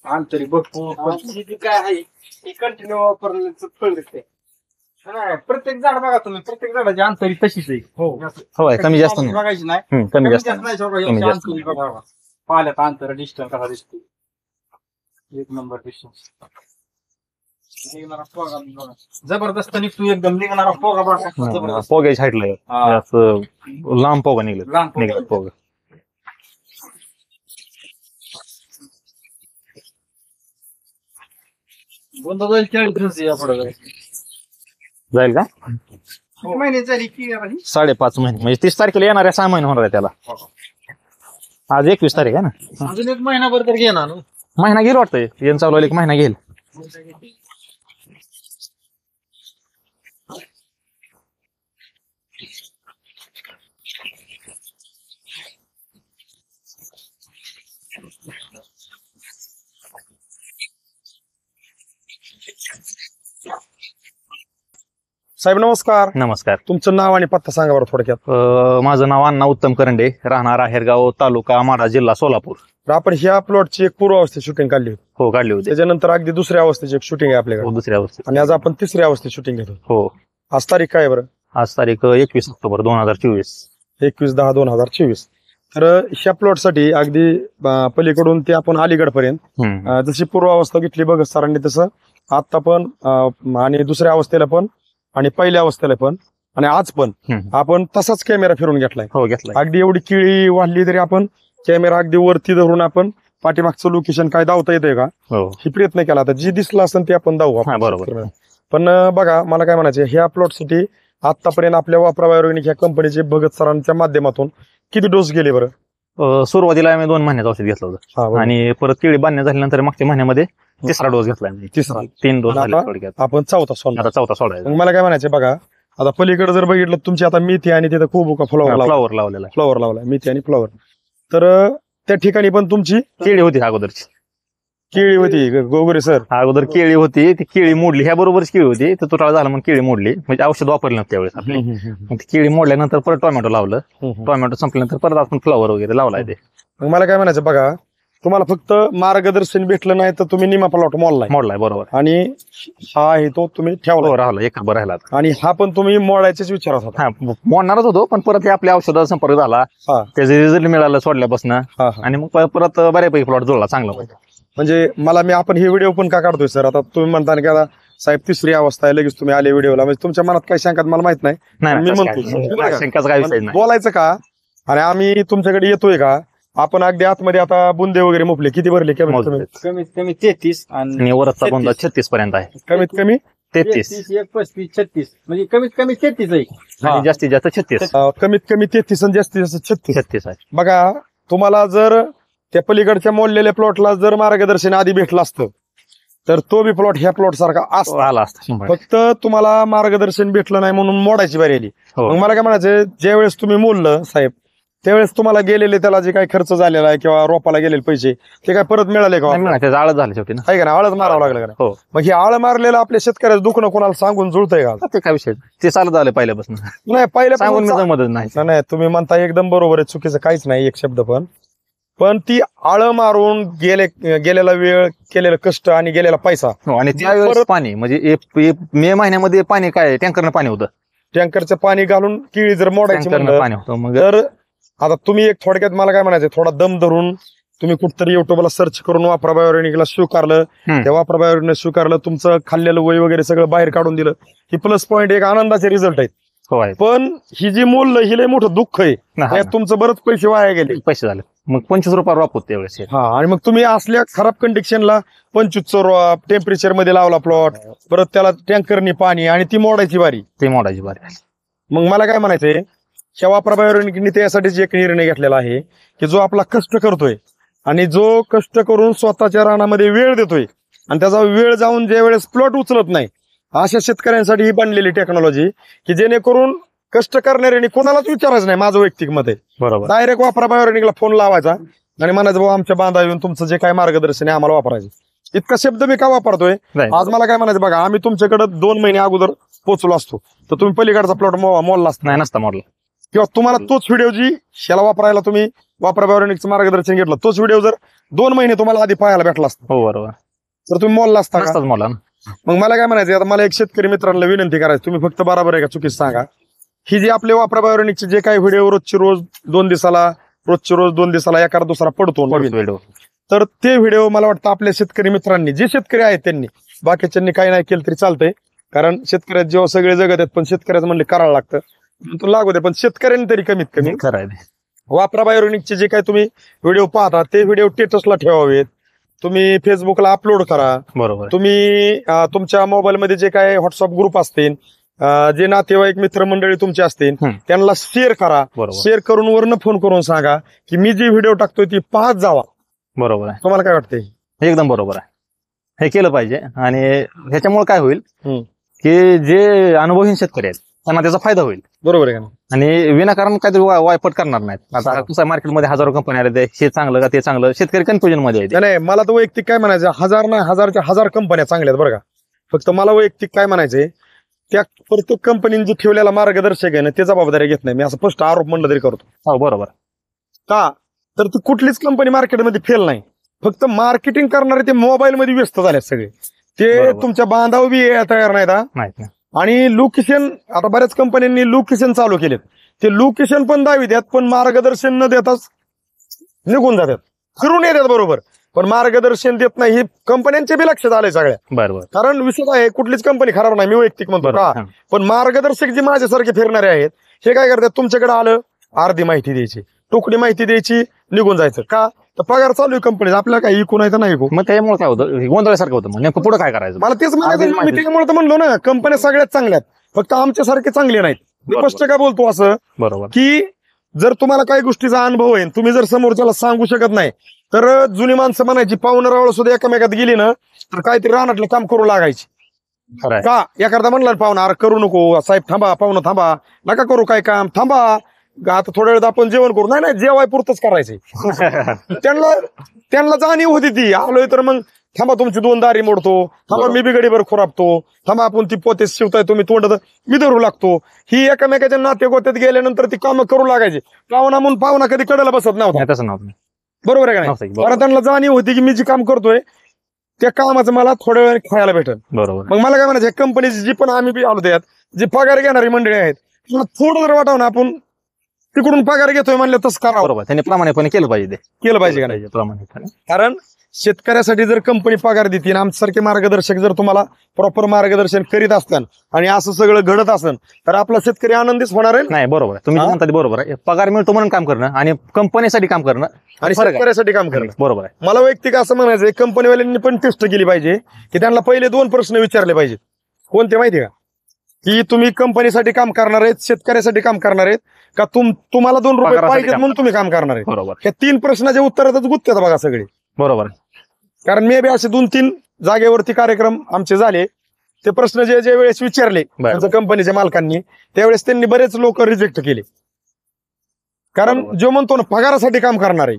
अंतरी भरपूर काय आहे हे कंटिन्यू वापरण्याचं फळ दिसते नाही, प्रत्येक झाड बघा तुम्ही, प्रत्येक झाडाची अंतरी तशीच आहे. होय, कमी जास्त नाही. बघायची नाही, कमी कमी जास्त जास्त नाही. सगळं कमी याची जास्त. अंतरी बघा, पाल्यात अंतर डिस्टन्स कसा दिसतो, एक नंबर डिस्टन्स. निघणारा पोगा बघा, जबरदस्त निघतो एकदम. निघणारा पोगा बघा जबरदस्त. पोग्याच्या हाईटला हा. असं लांब पोगा निघलं लहान पोगा. निघाला पोगा. बंद जाईल 40 दिवस या पुढे. जाईल का महिने झाली की राहिली. 5.5 महिने म्हणजे 30 तारखेला येणाऱ्या 6 महिने होणार आहे त्याला. आज 21 तारीख आहे ना. अजून एक महिनाभर तर घेणार ना. महिना घेईल वाटतंय, येऊन चालू एक महिना घेईल. साहेब नमस्कार. नमस्कार. तुमचं नाव आणि पत्ता सांगा बरं थोडक्यात. माझं नाव अण्णा उत्तम करंडे, राहणार आहेरगाव, तालुका माढा, जिल्हा सोलापूर. तर आपण ह्या प्लॉटची एक पूर्व अवस्थेत शूटिंग काढली होती, हो काढली होती. त्याच्यानंतर अगदी दुसऱ्या अवस्थेची एक शूटिंग आहे आपल्याकडे, दुसऱ्या अवस्थेत. आणि आज आपण तिसऱ्या अवस्थेत शूटिंग घेतो. हो. आज तारीख काय बरं? आज तारीख 21 ऑक्टोबर 2024. 21/10/2024. तर ह्या प्लॉट साठी अगदी पलीकडून ते आपण अलीगड पर्यंत जशी पूर्व अवस्था घेतली बघत सरांनी तसं आता पण आणि दुसऱ्या अवस्थेला पण आणि पहिल्या अवस्थेला पण आणि आज पण आपण तसाच कॅमेरा फिरून घेतलाय. हो घेतला. अगदी एवढी केळी वाढली तरी आपण कॅमेरा अगदी वरती धरून आपण पाठीमागचं लोकेशन काय दावता येतंय का हे प्रयत्न केला. आता जी दिसलं असेल ते आपण दावू. बरोबर. पण बघा मला काय म्हणायचं, ह्या प्लॉटसाठी आतापर्यंत आपल्या वापरा बायोऑर्गॅनिक ह्या कंपनीचे भगत सरांच्या माध्यमातून किती डोस गेले बरं? सुरुवातीला आम्ही 2 महिन्याचं औषध घेतलं होतं आणि परत केळी बांधण्या झाल्यानंतर मागच्या महिन्यामध्ये 3रा डोस घेतला. 3 डोस झाले थोडक्यात. आपण 4था सोडला. आता 4था सोडायचा. मग मला काय म्हणायचं बघा, आता पलीकडे जर बघितलं तुमची आता मेथी आणि तिथं खूप फ्लॉवर लावलेला आहे. फ्लॉवर लावलाय, मेथी आणि फ्लॉवर. तर त्या ठिकाणी पण तुमची केळी होती अगोदरची. केळी होती गोगरे सर. अगोदर केळी होती, ती केळी मोडली. ह्या बरोबरच केळी होती, तर तुटाळा झाला म्हणून केळी मोडली. म्हणजे औषध वापरलं नव्हतं त्यावेळेस आपली. मग ती केळी मोडल्यानंतर परत टोमॅटो लावलं. टोमॅटो संपल्यानंतर परत आपण फ्लॉवर वगैरे लावलाय ते. मग मला काय म्हणायचं बघा, तुम्हाला फक्त मार्गदर्शन भेटलं नाही तर तुम्ही निमा प्लॉट मोडलाय बरोबर. आणि हा आहे तो तुम्ही ठेवला राहिला एक खबर राहिला. आणि हा पण तुम्ही मोडायच्याच विचारात होता. मोडणारच होतो, पण परत आपल्या औषधाचा संपर्क झाला, त्याचे रिझल्ट मिळाला सोडल्यापासून, आणि मग परत बऱ्यापैकी प्लॉट जुळला चांगला. म्हणजे आपण हे व्हिडिओ पण का काढतोय सर? आता तुम्ही म्हणता की आता साहेब तिसरी अवस्था आहे, लगेच तुम्ही आले व्हिडिओला, म्हणजे तुमच्या मनात काही शंका मला माहित नाही. मी म्हणतो बोलायचं का आणि आम्ही तुमच्याकडे येतोय का? आपण अगदी आतमध्ये आता बुंदे वगैरे मुपले किती भरले? कमीत कमी 33 आणि वरचा बुंदा 36 पर्यंत आहे. कमीत कमी 33, 35, 36 म्हणजे कमीत कमी 33 आहे. आणि जास्तीत जास्त 36. कमीत कमी 33 आणि जास्तीत जास्त 36 आहे. बघा, तुम्हाला जर त्या पलीकडच्या मोडलेल्या प्लॉटला जर मार्गदर्शन आधी भेटलं असतं तर तो बी प्लॉट ह्या प्लॉट सारखा आला असता. फक्त तुम्हाला मार्गदर्शन भेटलं नाही म्हणून मोडायची बारी आली. हो. मग मला काय म्हणायचं, ज्यावेळेस तुम्ही मोडलं साहेब त्यावेळेस तुम्हाला गेलेले त्याला जे काही खर्च झालेला आहे किंवा रोपाला गेलेले पैसे ते काय परत मिळाले का? त्याचं आळत झालं शेवटी ना. आहे का ना, आळच मारावं लागलं का? हो. मग हे आळ मारलेलं आपल्या शेतकऱ्याचं दुखणं कोणाला सांगून जुळतंय का? ते काय विषय, ते चालत आलं पहिल्यापासून. नाही पहिल्या सांगून मदत नाही. नाही, तुम्ही म्हणता एकदम बरोबर आहे, चुकीचं काहीच नाही एक शब्द. पण ती आळ मारून गेलेला वेळ, केलेलं कष्ट आणि गेलेला पैसा. आणि त्यावेळेस पाणी म्हणजे मे महिन्यामध्ये पाणी काय टँकरनं पाणी होतं. टँकरचं पाणी घालून केळी जर मोडायची पाणी होतं. मग तर आता तुम्ही एक थोडक्यात मला काय म्हणायचं, थोडा दम धरून तुम्ही कुठतरी युट्यूबला सर्च करून वापरा बायोऑर्गॅनिकला स्वीकारलं, त्या वापरा बायोऑर्गॅनिक स्वीकारलं, तुमचं खाल्लेलं वय वगैरे सगळं बाहेर काढून दिलं, ही प्लस पॉईंट एक आनंदाचे रिझल्ट आहेत. पण ही जी मूल्य ही लय मोठं दुःख आहे. त्यात तुमचं बरंच पैसे वाया गेले. पैसे झाले. मग 25 रुपये रॉप होते त्यावेळेस. आणि मग तुम्ही असल्या खराब कंडिशनला 25 रॉप टेम्परेचर मध्ये लावला प्लॉट, परत त्याला टँकरनी पाणी आणि ती मोडायची बारी. मग मला काय म्हणायचंय, ह्या वापरा बायोऑर्गॅनिकने त्यासाठीच एक निर्णय घेतलेला आहे की जो आपला कष्ट करतोय आणि जो कष्ट करून स्वतःच्या रानामध्ये वेळ देतोय आणि त्याचा वेळ जाऊन ज्या वेळेस प्लॉट उचलत नाही, अशा शेतकऱ्यांसाठी ही बनलेली टेक्नॉलॉजी की जेणेकरून कष्ट करणाऱ्यांनी कोणालाच विचारायचं नाही. माझं वैयक्तिक मत आहे, बरोबर, डायरेक्ट वापरा बायोऑर्गॅनिकला फोन लावायचा आणि म्हणायचं भाऊ आमच्या बांधा येऊन तुमचं जे काय मार्गदर्शन आहे आम्हाला वापरायचं. इतका शब्द मी का वापरतोय? आज मला काय म्हणायचं बघा, आम्ही तुमच्याकडे 2 महिने अगोदर पोहोचलो असतो तर तुम्ही पलीकडचा प्लॉट मोडला असता नसता मोडला, किंवा तुम्हाला तोच व्हिडिओ जी ह्याला वापरायला तुम्ही वापरा बायोऑर्गॅनिकचं मार्गदर्शन घेतलं, तोच व्हिडिओ जर 2 महिने तुम्हाला आधी पाहायला भेटला असता हो बरोबर. तर तुम्ही मोलला असता का? नसतात मला. मग मला काय म्हणायचं आता मला एक शेतकरी मित्रांना विनंती करायची, तुम्ही फक्त बरोबर आहे का चुकीचं सांगा. ही जी आपले वापरा बायोनिकचे जे काही व्हिडिओ रोजचे रोज 2 दिवसाला एखादा दुसरा पडतो नवीन, व्हिडिओ तर ते व्हिडिओ मला वाटतं आपल्या शेतकरी मित्रांनी, जे शेतकरी आहेत त्यांनी, बाकीच्यांनी काही नाही केलं तरी चालतंय, कारण शेतकऱ्यात जेव्हा सगळे जगत आहेत पण शेतकऱ्याचं म्हणले करायला लागतं, तो लागू दे. पण शेतकऱ्यांनी तरी कमीत कमी खरं आहे. वापरा बायोनिकचे जे काही तुम्ही व्हिडिओ पाहता ते व्हिडिओ स्टेटसला ठेवावेत, तुम्ही फेसबुकला अपलोड करा, बरोबर. तुम्ही तुमच्या मोबाईलमध्ये जे काही व्हॉट्सअप ग्रुप असतील, जे नातेवाईक मित्रमंडळी तुमचे असतील त्यांना शेअर करा. बरोबर. शेअर करून वरनं फोन करून सांगा की मी जी व्हिडिओ टाकतोय ती पाहत जावा. बरोबर आहे. तुम्हाला काय वाटतंय? एकदम बरोबर आहे. हे केलं पाहिजे आणि ह्याच्यामुळे काय होईल हम्म. की जे अनुभवहीन शेतकरी आहेत त्यांना त्याचा फायदा होईल. बरोबर आहे का? आणि विनाकारण काहीतरी वायपट करणार नाहीत. आता कसं मार्केटमध्ये हजारो कंपन्या आल्या, हे चांगलं का ते चांगलं, शेतकरी कन्फ्युजन मध्ये आहे. नाही, मला तर वैयक्तिक काय म्हणायचं, हजार कंपन्या चांगल्या आहेत बरं का. फक्त मला वैयक्तिक काय म्हणायचंय, त्या प्रत्येक कंपनीने जे ठेवलेला मार्गदर्शक आहे ना ते जबाबदारी घेत नाही. मी असं स्पष्ट आरोप म्हणलं तरी करतो. हो बरोबर. का तर ती कुठलीच कंपनी मार्केटमध्ये फेल नाही. फक्त मार्केटिंग करणारे ते मोबाईल मध्ये व्यस्त झाले सगळे. ते बरोबर. तुमच्या बांधाव बी तयार नाहीत हा. नाही. आणि लोकेशन, आता बऱ्याच कंपन्यांनी लोकेशन चालू केलेत, ते लोकेशन पण दावी द्यात पण मार्गदर्शन न देताच निघून जातात, फिरून येतात बरोबर, पण मार्गदर्शन देत नाही. ही कंपन्यांच्या बी लक्षात आलंय सगळ्या. बरोबर. कारण विषय आहे, कुठलीच कंपनी खराब नाही, मी वैयक्तिक म्हणतो का, पण मार्गदर्शक जे माझ्यासारखे फिरणारे आहेत हे काय करतात, तुमच्याकडे आलं अर्धी माहिती द्यायची, तुकडी माहिती द्यायची, निघून जायचं. का तर पगार चालू आहे कंपनीचा, आपल्याला काही इकू नाही तर नाही इकू. मग त्यामुळे काय होतं, गोंधळासारखं होतं. मग नेमकं पुढे काय करायचं? मला तेच म्हणायचं, मी त्याच्यामुळे तर म्हणलो ना, कंपन्या सगळ्यात चांगल्या आहेत, फक्त आमच्यासारखे चांगले नाहीत. मी स्पष्ट का बोलतो असं, बरोबर, की जर तुम्हाला काही गोष्टीचा अनुभव आहे, तुम्ही जर समोरच्याला सांगू शकत नाही, तर जुनी माणसं म्हणायची पाहुणं रावळ सुद्धा एकामेकात गेली ना तर काहीतरी रानातलं काम करू लागायची. का एखादा म्हणला पाहुणा, अरे करू नको साहेब, थांबा पाहुणं, थांबा, नका करू काय काम, थांबा आता थोड्या वेळात आपण जेवण करू. नाही जेवाय पुरतच करायचंय. त्यांना जाणीव होती ती, आलोय तर मग थांबा तुमची 2 दारी मोडतो, थांबा मी बी गडीभर खुरापतो, थांबा आपण ती पोते शिवताय तुम्ही तोंड मी धरू लागतो. ही एकामेकाच्या नाते गोत्यात गेल्यानंतर ती कामं करू लागायची. पाहुणा म्हणून पाहुणा कधी कडेला बसत नव्हता. तसं नव्हतं. बरोबर आहे का नाही? कारण त्यांना जाणीव होती की मी जे काम करतोय त्या कामाचं मला थोड्या वेळ खायला भेटेल. बरोबर. मग मला काय म्हणायचं, कंपनीची जी पण आम्ही बी आलो त्यात जे पगार घेणारी मंडळी आहेत त्यांना थोडं जर वाटावं ना, आपण तिकडून पगार घेतोय म्हणलं तसं करावं. बरोबर, त्यांनी प्रामाणिकपणे केलं पाहिजे. केलं पाहिजे का नाही? प्रामाणिकपणे. कारण शेतकऱ्यासाठी जर कंपनी पगार देते आणि आमच्यासारखे मार्गदर्शक जर तुम्हाला प्रॉपर मार्गदर्शन करीत असताना आणि असं सगळं घडत असेल तर आपला शेतकरी आनंदीच होणार आहे. नाही बरोबर आहे, तुम्ही म्हणता ते बरोबर आहे. पगार मिळतो म्हणून काम करणं आणि कंपनीसाठी काम करणं आणि शेतकऱ्यासाठी काम करणं बरोबर आहे. मला वैयक्तिक असं म्हणायचं, कंपनीवाल्यांनी पण टेस्ट केली पाहिजे की त्यांना पहिले 2 प्रश्न विचारले पाहिजेत. कोणते माहिती का, की तुम्ही कंपनीसाठी काम करणार आहेत, शेतकऱ्यासाठी काम करणार आहेत का, तुम्हाला 2 रुपये पाहिजेत म्हणून तुम्ही काम करणार आहे. बरोबर. या 3 प्रश्नाच्या उत्तरातच गुत्त्यात बघा सगळे. बरोबर. कारण मी बी असे 2-3 जागेवरती कार्यक्रम आमचे झाले, ते प्रश्न जे वेळेस विचारले त्यांच्या कंपनीच्या मालकांनी, त्यावेळेस त्यांनी बरेच लोक रिजेक्ट केले. कारण जो म्हणतो ना पगारासाठी काम करणार आहे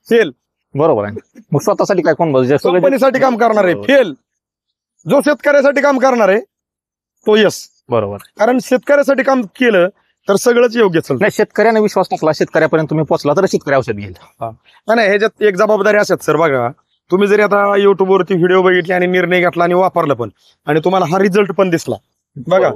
फेल. बरोबर आहे. मग स्वतःसाठी काय कोण कंपनीसाठी काम करणार आहे फेल. जो शेतकऱ्यासाठी काम करणार आहे तो यस. बरोबर. कारण शेतकऱ्यासाठी काम केलं तर सगळंच योग्य चालतं. नाही, शेतकऱ्याने विश्वास टाकला, शेतकऱ्यापर्यंत तुम्ही पोहोचला तर शेतकरी औषध घेईल. नाही, ह्याच्यात एक जबाबदारी असतात सर. बघा, तुम्ही जरी आता युट्यूबवरती व्हिडिओ बघितले आणि निर्णय घेतला आणि वापरला पण, आणि तुम्हाला हा रिझल्ट पण दिसला बघा,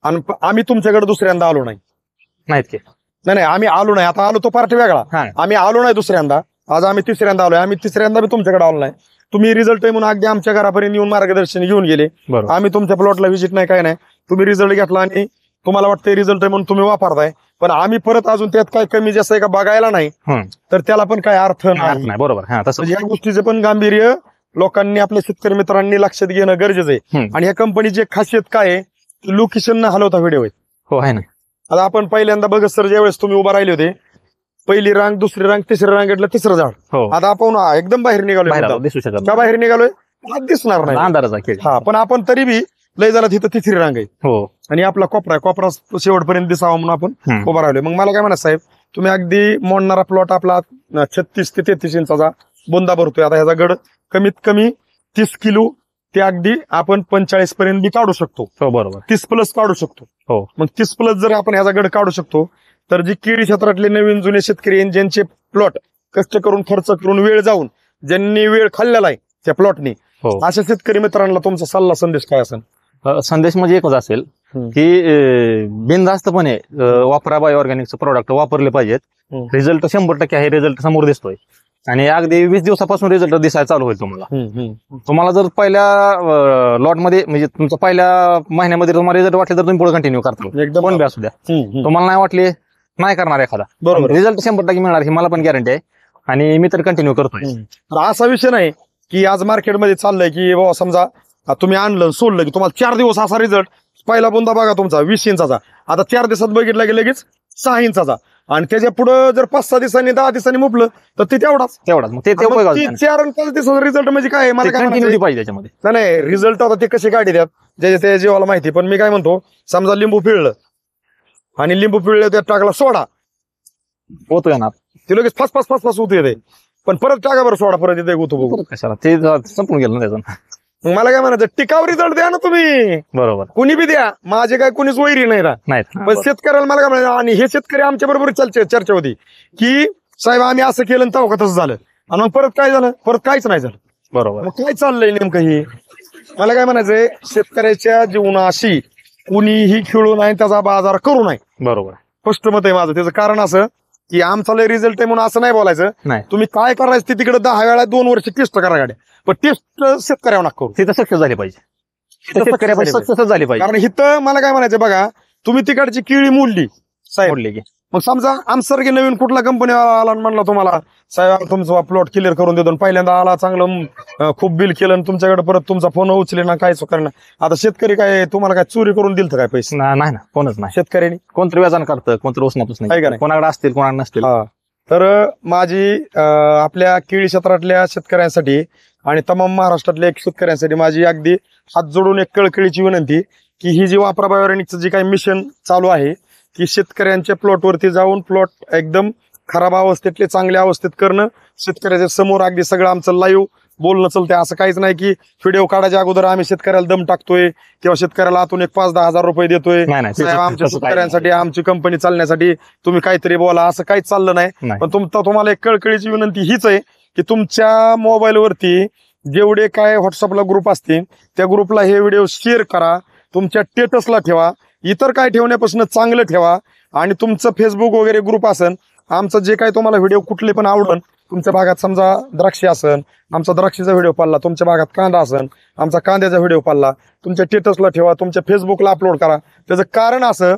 आणि आम्ही तुमच्याकडे दुसऱ्यांदा आलो नाहीत की. नाही आम्ही आलो नाही, आता आलो तो पार्ट वेगळा. आम्ही आलो नाही दुसऱ्यांदा, आज आम्ही तिसऱ्यांदा आलोय. आम्ही तिसऱ्यांदा बी तुमच्याकडे आलो नाही. तुम्ही रिझल्ट आहे म्हणून अगदी आमच्या घरापर्यंत येऊन मार्गदर्शन घेऊन गेले. आम्ही तुमच्या प्लॉटला व्हिजिट नाही, काय नाही, तुम्ही रिझल्ट घेतला आणि तुम्हाला वाटतंय रिझल्ट आहे म्हणून तुम्ही वापरताय, पण आम्ही परत अजून त्यात काय कमी जास्त आहे का बघायला नाही, तर त्याला पण काय अर्थ नाही. बरोबर. या गोष्टीचं पण गांभीर्य लोकांनी, आपल्या शेतकरी मित्रांनी लक्षात घेणं गरजेचं आहे. आणि ह्या कंपनीची खासियत काय आहे, लोकेशन न हलवता व्हिडिओ आहेत. हो आहे ना. आता आपण पहिल्यांदा बघत सर, ज्यावेळेस तुम्ही उभा राहिले होते, पहिली रांग, दुसरी रांग, तिसऱ्या रांगेतलं 3रं झाड. आता आपण एकदम बाहेर निघालोय. दिसू शकत का बाहेर निघालोय दिसणार नाही, अंधाराचा. पण आपण तरी बी लय झाला तिथं 3री रांग आहे. हो. आणि आपला कोपरा आहे, कोपरा शेवटपर्यंत दिसावा म्हणून आपण उभा राहिलोय. मग मला काय म्हणा साहेब, तुम्ही अगदी मोडणारा प्लॉट आपला 36 ते 33 इंचाचा बुंदा भरतोय. आता ह्याचा गड कमीत कमी 30 किलो ते अगदी आपण 45 पर्यंत बी काढू शकतो. बरोबर. 30+ काढू शकतो. हो. मग 30+ जर आपण ह्याचा गड काढू शकतो, तर जी केळी क्षेत्रातले नवीन जुने शेतकरी ज्यांचे प्लॉट कष्ट करून खर्च करून वेळ जाऊन ज्यांनी वेळ खाल्लेला आहे त्या प्लॉटनी, हो. अशा शेतकरी मित्रांना तुमचा सल्ला संदेश काय असेल? संदेश म्हणजे एकच असेल की बिनधास्तपणे वापरा बायो ऑर्गॅनिकचं प्रोडक्ट वापरले पाहिजेत. रिझल्ट 100% आहे, रिझल्ट समोर दिसतोय आणि अगदी 20 दिवसापासून रिझल्ट दिसायला चालू होईल तुम्हाला. तुम्हाला जर पहिल्या लॉटमध्ये म्हणजे तुमच्या पहिल्या महिन्यामध्ये तुम्हाला रिझल्ट वाटले तर तुम्ही पुढे कंटिन्यू करता, एकदम कोण बी असू द्या. तुम्हाला नाही वाटले नाही करणार एखादा, बरोबर. रिझल्ट 100% मिळणार ही मला पण गॅरंटी आहे आणि मी तर कंटिन्यू करतोय. तर असा विषय नाही की आज मार्केटमध्ये चाललंय की बाबा समजा तुम्ही आणलं सोडलं की तुम्हाला 4 दिवस असा रिझल्ट, पहिला बुंदा बघा तुमचा 20 इंचाचा, आता 4 दिवसात बघितला की लगेच 6 इंचाचा, आणि त्याच्या पुढे जर 5-6 दिवसांनी 10 दिवसांनी मुपलं तर ते तेवढाच. मग ते 4 आणि 5 दिवसाचा रिझल्ट म्हणजे काय मला काय कंटिन्युटी पाहिजे त्याच्यामध्ये. नाही रिझल्ट आता ते कसे काढी द्यात ज्याच्या त्या जीवाला माहिती. पण मी काय म्हणतो, समजा लिंबू पिळलं आणि लिंबू पिळलं त्यात टाकला सोडा, होतो येणार ते लगेच फास उतू येते, पण परत टाका बरं सोडा, परत येते उतू बघू. कशाला ते संपून गेलं ना त्याचं. मला काय म्हणायचं, टिकाव रिझल्ट द्या ना तुम्ही, बरोबर. कुणी बी द्या, माझे काय कुणीच वैरी नाही ना. पण शेतकऱ्याला मला काय म्हणायचं, आणि हे शेतकरी आमच्या बरोबर चर्चा होती की साहेब आम्ही असं केलं तेव्हा का तसं झालं, आणि मग परत काय झालं, परत काहीच नाही झालं. बरोबर. मग काय चाललंय नेमकं हे? मला काय म्हणायचंय, शेतकऱ्याच्या जीवनाशी कुणीही खेळू नये, त्याचा बाजार करू नये. बरोबर, स्पष्ट मत आहे माझं. त्याचं कारण असं की आमचा लय रिझल्ट आहे म्हणून असं नाही बोलायचं. नाही, तुम्ही काय करायचं ते तिकडे 10 वेळा 2 वर्ष टेस्ट करा गाड्या, पण टेस्ट शेतकऱ्यावर नका करू. तिथं सक्सेस झाली पाहिजे, सक्सेस झाली पाहिजे. कारण इथं मला काय म्हणायचं बघा, तुम्ही तिकडची केळी मोडली साहेब, मोडली की मग समजा आमसारखी नवीन कुठला कंपनी आला आणि म्हणला तुम्हाला साहेब तुमचा प्लॉट क्लिअर करून देतो, पहिल्यांदा आला चांगलं खूप बिल केलं आणि तुमच्याकडे परत तुमचा फोन उचले ना, काय करणार. आता शेतकरी काय तुम्हाला काय चोरी करून दिल तर काय पैसे? नाही ना, कोणच नाही. शेतकऱ्यांनी कोणतरी व्याजान करतं, कोणतरी उसनातच नाही, कोणाकडे असतील कोणाकडे नसतील. तर माझी आपल्या केळी क्षेत्रातल्या शेतकऱ्यांसाठी आणि तमाम महाराष्ट्रातल्या शेतकऱ्यांसाठी माझी अगदी हात जोडून एक कळकळीची विनंती की ही जी वापरा बायोऑर्गॅनिकचं जे काही मिशन चालू आहे की शेतकऱ्यांच्या प्लॉटवरती जाऊन प्लॉट एकदम खराब अवस्थेतले चांगल्या अवस्थेत करणं, शेतकऱ्याच्या समोर अगदी सगळं आमचं लाईव्ह बोलणं चालतंय. असं काहीच नाही की व्हिडिओ काढायच्या अगोदर आम्ही शेतकऱ्याला दम टाकतोय किंवा शेतकऱ्याला आतून एक 5-10 हजार रुपये देतोय, आमच्या शेतकऱ्यांसाठी आमची कंपनी चालण्यासाठी तुम्ही काहीतरी बोला, असं काहीच चाललं नाही. पण तुम्हाला एक कळकळीची विनंती हीच आहे की तुमच्या मोबाईलवरती जेवढे काय व्हॉट्सअपला ग्रुप असतील त्या ग्रुपला हे व्हिडिओ शेअर करा, तुमच्या स्टेटसला ठेवा, इतर काय ठेवण्यापासून चांगलं ठेवा. आणि तुमचं फेसबुक वगैरे ग्रुप असेल, आमचं जे काही तुम्हाला व्हिडिओ कुठले पण आवडन, तुमच्या भागात समजा द्राक्षे असन, आमचा द्राक्षीचा व्हिडिओ पाडला, तुमच्या भागात कांदा असन, आमचा कांद्याचा व्हिडिओ पाडला, तुमच्या स्टेटसला ठेवा, तुमच्या फेसबुकला अपलोड करा. त्याचं कारण असं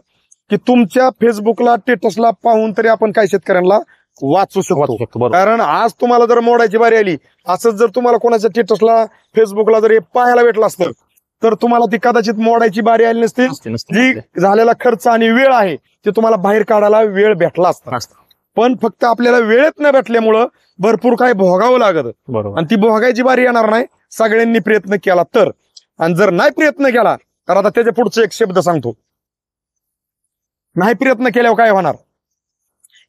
की तुमच्या फेसबुकला स्टेटसला पाहून तरी आपण काही शेतकऱ्यांना वाचू शकतो. कारण आज तुम्हाला जर मोडायची बारी आली, असंच जर तुम्हाला कोणाच्या स्टेटसला फेसबुकला जर हे पाहायला भेटलं असतं तर तुम्हाला ती कदाचित मोडायची बारी आली नसती. जी झालेला खर्च आणि वेळ आहे ते तुम्हाला बाहेर काढायला वेळ भेटला असता. पण फक्त आपल्याला वेळेत न भेटल्यामुळं भरपूर काही भोगावं लागत, आणि ती भोगायची बारी येणार नाही सगळ्यांनी प्रयत्न केला तर. आणि जर नाही प्रयत्न केला तर आता त्याच्या पुढचे एक शब्द सांगतो, नाही प्रयत्न केल्यावर काय होणार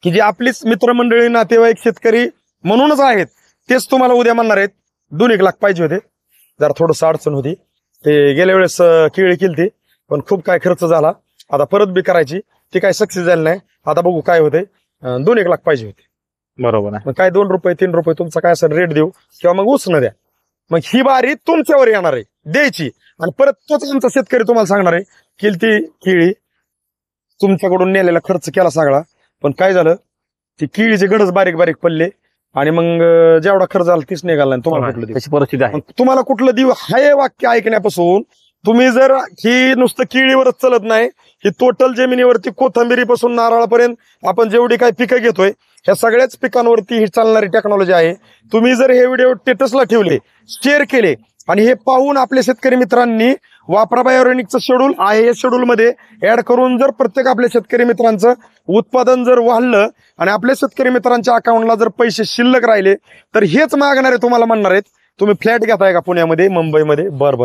की जे आपलीच मित्रमंडळी नातेवाईक शेतकरी म्हणूनच आहेत तेच तुम्हाला उद्या म्हणणार आहेत 2-1 लाख पाहिजे होते, जरा थोडंसं अडचण होती, ते गेल्या वेळेस केळी केलती पण खूप काय खर्च झाला, आता परत बी करायची, ती काय सक्सेस झाली नाही, आता बघू काय होते, 2-1 लाख पाहिजे होते. बरोबर आहे. मग काय 2 रुपये 3 रुपये तुमचा काय असेल रेट देऊ किंवा मग उसणं द्या. मग ही बारी तुमच्यावर येणार आहे द्यायची, आणि परत तोच आमचा शेतकरी तुम्हाला सांगणार आहे केलती केळी, तुमच्याकडून नेलेला खर्च केला सगळा, पण काय झालं ती केळीचे गडच बारीक बारीक पडले, आणि मग जेवढा खर्च झाला तीच निघाला. तुम्हाला कुठलं त्याची परिस्थिती आहे, तुम्हाला कुठलं देऊ हे वाक्य ऐकण्यापासून तुम्ही जर ही नुसतं केळीवरच चलत नाही, ही टोटल जमिनीवरती कोथंबिरीपासून नारळापर्यंत आपण जेवढी काही पिकं घेतोय ह्या सगळ्याच पिकांवरती ही चालणारी टेक्नॉलॉजी आहे. तुम्ही जर हे व्हिडिओ स्टेटसला ठेवले, शेअर केले, आणि हे पाहून आपल्या शेतकरी मित्रांनी वापरा बायोऑर्गॅनिकचं शेड्यूल आहे या शेड्यूलमध्ये ऍड करून जर प्रत्येक आपल्या शेतकरी मित्रांचं उत्पादन जर वाढलं आणि आपल्या शेतकरी मित्रांच्या अकाउंटला जर पैसे शिल्लक राहिले तर हेच मागणारे तुम्हाला म्हणणार आहेत तुम्ही फ्लॅट घेताय का पुण्यामध्ये मुंबईमध्ये, बर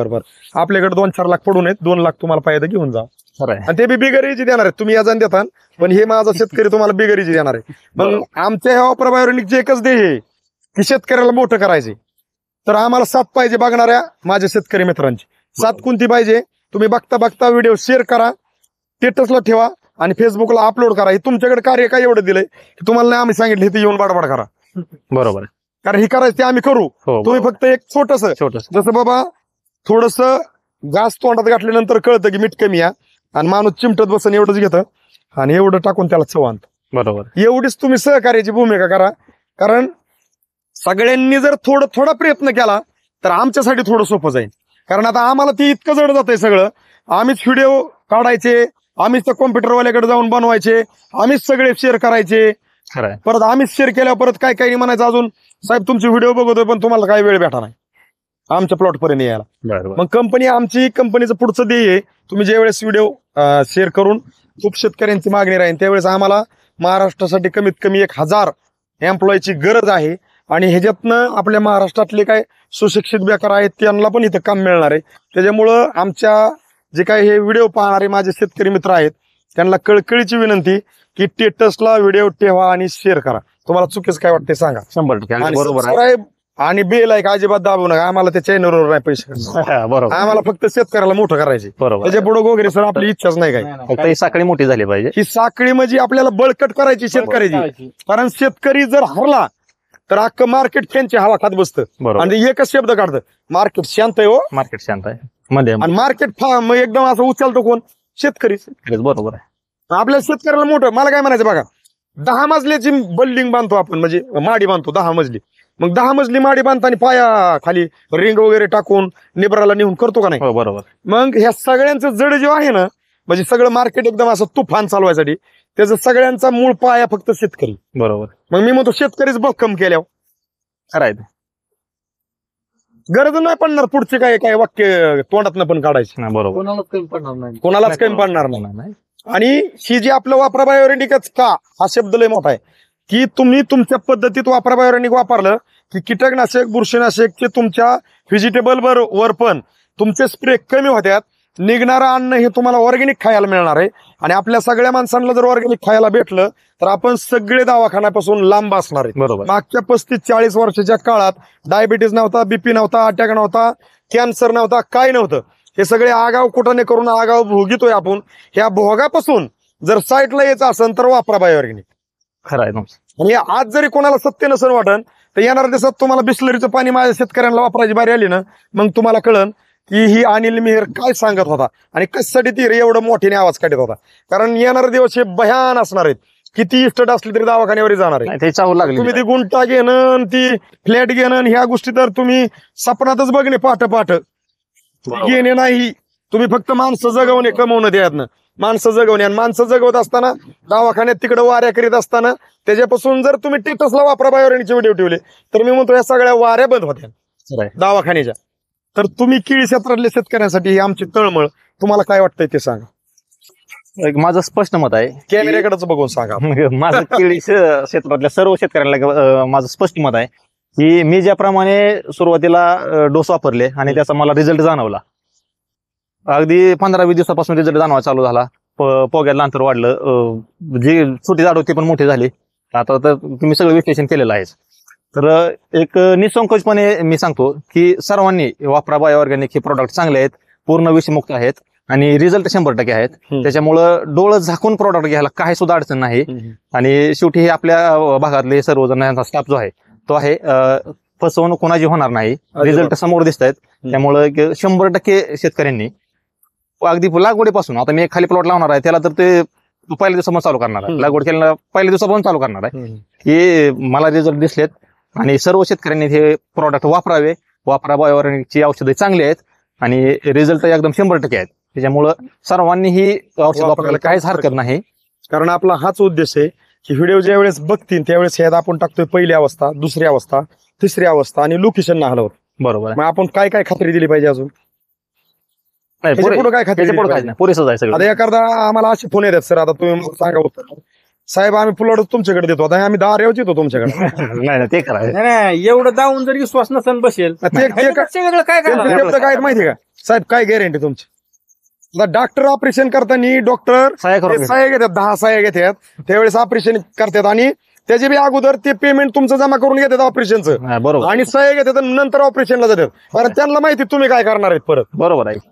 आपल्याकडे 2-4 लाख पडून आहेत, 2 लाख तुम्हाला पाहिजे घेऊन जा, आणि ते बी बिगरीची देणार आहेत. तुम्ही याजान देता पण हे माझा शेतकरी तुम्हाला बिगरीची देणार आहे. मग आमच्या ह्या वापरा बायोऑर्गॅनिकचे एकच ध्येय आहे की शेतकऱ्याला मोठं करायचे. तर आम्हाला साथ पाहिजे बघणाऱ्या माझ्या शेतकरी मित्रांची. साथ कोणती पाहिजे? तुम्ही बघता व्हिडिओ शेअर करा, स्टेटसला ठेवा आणि फेसबुकला अपलोड करा. हे तुमच्याकडे कार्य काय एवढं दिलंय की तुम्हाला नाही आम्ही सांगितलं हे येऊन बाडबाड करा. बरोबर आहे. कारण हे करायचं ते आम्ही करू. हो तुम्ही फक्त एक छोटस जसं बाबा थोडस घास तोंडात घातल्यानंतर कळतं की मीठ कमी आहे आणि माणूस चिमटत बसन एवढंच घेतं आणि एवढं टाकून त्याला चव आणतं. बरोबर. एवढीच तुम्ही सहकार्याची भूमिका करा. कारण सगळ्यांनी जर थोडा प्रयत्न केला तर आमच्यासाठी थोडं सोपं जाईल. कारण आता आम्हाला ते इतकं जड जातंय सगळं. आम्हीच व्हिडिओ काढायचे, आम्हीच त्या कॉम्प्युटरवाल्याकडे जाऊन बनवायचे, आम्हीच सगळे शेअर करायचे. खरंय. परत आम्हीच शेअर केल्यावर परत काय काही म्हणायचं अजून साहेब तुमचे व्हिडिओ बघतोय पण तुम्हाला काय वेळ भेटा नाही आमच्या प्लॉट पर्यंत यायला. बरोबर. मग कंपनीचं पुढचं ध्येय आहे तुम्ही ज्यावेळेस व्हिडिओ शेअर करून खूप शेतकऱ्यांची मागणी राहील त्यावेळेस आम्हाला महाराष्ट्रासाठी कमीत कमी 1000 एम्प्लॉयची गरज आहे आणि ह्याच्यातनं आपल्या महाराष्ट्रातले काय सुशिक्षित बेकार आहेत त्यांना पण इथं काम मिळणार आहे. त्याच्यामुळं आमच्या जे काही हे व्हिडिओ पाहणारे माझे शेतकरी मित्र आहेत त्यांना कळकळीची विनंती की स्टेटसला व्हिडिओ ठेवा आणि शेअर करा. तुम्हाला चुकीच काय वाटते सांगा. 100% बरोबर आहे. सबस्क्राईब आणि बेल आहे अजिबात दाबू नका. आम्हाला त्या चॅनलवर नाही पैसे बरोबर. आम्हाला फक्त शेतकऱ्याला मोठं करायचे. बरोबर. त्याच्या पुढे वगैरे सर आपली इच्छाच नाही काय. फक्त ही साखळी मोठी झाली पाहिजे. ही साखळी म्हणजे आपल्याला बळकट करायची शेतकऱ्याची. कारण शेतकरी जर हरला तर अख्खं मार्केट त्यांची हवा खात बसतं बरोबर. आणि एकच शब्द काढतं मार्केट शांत आहे हो. मार्केट शांत आहे मध्ये आणि मार्केट मग एकदम असं उचलतो कोण शेतकरीच. बरोबर आहे. आपल्या शेतकऱ्याला मोठं मला काय म्हणायचं बघा 10 मजल्याची बिल्डिंग बांधतो आपण म्हणजे माडी बांधतो 10 मजली. मग 10 मजली माडी बांधताना पाया खाली रिंग वगैरे टाकून निब्राला नेऊन करतो का नाही. हो बरोबर. मग ह्या सगळ्यांचं जड जे आहे ना म्हणजे सगळं मार्केट एकदम असं तुफान चालवायसाठी त्याचा सगळ्यांचा मूळ पाया फक्त शेतकरी. बरोबर. मग मी म्हणतो शेतकरीच भक्कम केल्यावर खरंय. गरज नाही पडणार पुढचे काय वाक्य तोंडातनं पण काढायचे. बरोबर. कोणालाच कमी पडणार नाही. कोणालाच कमी पडणार नाही. नाही. आणि ही जी आपलं वापरा बायोरेनिकच का हा शब्द लय मोठा आहे की तुम्ही तुमच्या पद्धतीत वापरा बायोरेनिक वापरलं की कीटकनाशक बुरशीनाशक तुमच्या व्हेजिटेबल वर पण तुमचे स्प्रे कमी होत्यात. निघणारं अन्न हे तुम्हाला ऑर्गॅनिक खायला मिळणार आहे. आणि आपल्या सगळ्या माणसांना जर ऑर्गॅनिक खायला भेटलं तर आपण सगळे दवाखान्यापासून लांब असणार आहे. बरोबर. मागच्या 35-40 वर्षाच्या काळात डायबिटीज नव्हता, बीपी नव्हता, अटॅक नव्हता, कॅन्सर नव्हता, काय नव्हतं. हे सगळे आगाव कुठाने करून आगाव भोगितोय आपण. ह्या भोगापासून जर साईटला यायचं असेल तर वापरा बायोऑर्गॅनिक. खरंय. आणि आज जरी कोणाला सत्य नसेल वाटन तर येणाऱ्या दिवसात तुम्हाला बिस्लरीचं पाणी माझ्या शेतकऱ्यांना वापरायची बारी आली ना मग तुम्हाला कळन की ही अनिल मेहर काय सांगत होता आणि कशासाठी ती एवढं मोठ्याने आवाज काढत होता. कारण येणारे दिवस हे भयान असणार आहेत. किती इस्टेट असली तरी दवाखान्यावर जाणार आहे. ते चावू लागले. तुम्ही ती गुंटा घेणं ती फ्लॅट घेणं ह्या गोष्टी तर तुम्ही सपनातच बघणे पाठ घेणे नाही. तुम्ही फक्त माणसं जगवणे कमवणं द्यायनं माणसं जगवणे आणि माणसं जगवत असताना दवाखान्यात तिकडे वाऱ्या करीत असताना त्याच्यापासून जर तुम्ही टेटसला वापरा बायोरेनिकचे व्हिडिओ ठेवले तर मी म्हणतो या सगळ्या वाऱ्या बंद होत्या दवाखान्याच्या. तर तुम्ही केळी क्षेत्रातल्या शेतकऱ्यांसाठी ही आमची तळमळ. तुम्हाला काय वाटतंय ते सांगा. माझं स्पष्ट मत आहे. कॅमेऱ्याकडेच बघून सांगा. माझं केळी क्षेत्रातल्या सर्व शेतकऱ्यांना माझं स्पष्ट मत आहे की मी ज्याप्रमाणे सुरुवातीला डोस वापरले आणि त्याचा मला रिझल्ट जाणवला. अगदी 15-20 दिवसापासून रिझल्ट जाणवा चालू झाला. पोग्यातलं अंतर वाढलं. जी छोटी झाड होती पण मोठी झाली. आता तर तुम्ही सगळं विश्लेषण केलेलं आहे. तर एक निसंकोचपणे मी सांगतो की सर्वांनी वापरा बायोऑर्गॅनिक हे प्रोडक्ट चांगले आहेत, पूर्ण विषमुक्त आहेत आणि रिझल्ट 100% आहेत. त्याच्यामुळं डोळं झाकून प्रोडक्ट घ्यायला काही सुद्धा अडचण नाही. आणि शेवटी हे आपल्या भागातले सर्वजण यांचा स्टाफ जो आहे तो आहे फसवणूक कोणाची होणार नाही. रिझल्ट समोर दिसत आहेत. त्यामुळं 100% शेतकऱ्यांनी अगदी लागवडीपासून आता मी एक खाली प्लॉट लावणार आहे त्याला तर ते पहिल्या दिवसापासून चालू करणार आहे. लागवड केल्याला पहिल्या दिवसापासून चालू करणार आहे. हे मला रिझल्ट दिसलेत आणि सर्व शेतकऱ्यांनी हे प्रॉडक्ट वापरावे. वापरा बायोऑर्गॅनिकची औषधं चांगली आहेत आणि रिझल्ट एकदम 100% आहेत. त्याच्यामुळं सर्वांनी ही औषध वापरायला काहीच हरकत नाही. कारण आपला हाच उद्देश आहे की व्हिडिओ ज्या वेळेस बघतील त्यावेळेस ह्यात आपण टाकतोय पहिली अवस्था, दुसरी अवस्था, तिसरी अवस्था आणि लोकेशन ना हलवत. बरोबर. मग आपण काय काय खात्री दिली पाहिजे अजून काय खात्री पुरेसं जायचं. आता एखादा आम्हाला असे फोन येतात सर आता तुम्ही सांगा होतं साहेब आम्ही प्लॉट तुमच्याकडे देतो आता आम्ही 10 रेवच येतो तुमच्याकडे. नाही ते करायचं नाही एवढं दावून जर विश्वास नसेल बसेल काय माहिती का साहेब काय गॅरंटी तुमची. डॉक्टर ऑपरेशन करताना डॉक्टर सहाय्य घेतात 10 सहाय्य घेतात त्यावेळेस ऑपरेशन करतात आणि त्याचे बी अगोदर ते पेमेंट तुमचं जमा करून घेतात ऑपरेशनचं. बरोबर. आणि सहाय्य घेतात नंतर ऑपरेशनला जातात कारण त्यांना माहिती तुम्ही काय करणार आहेत परत. बरोबर आहे.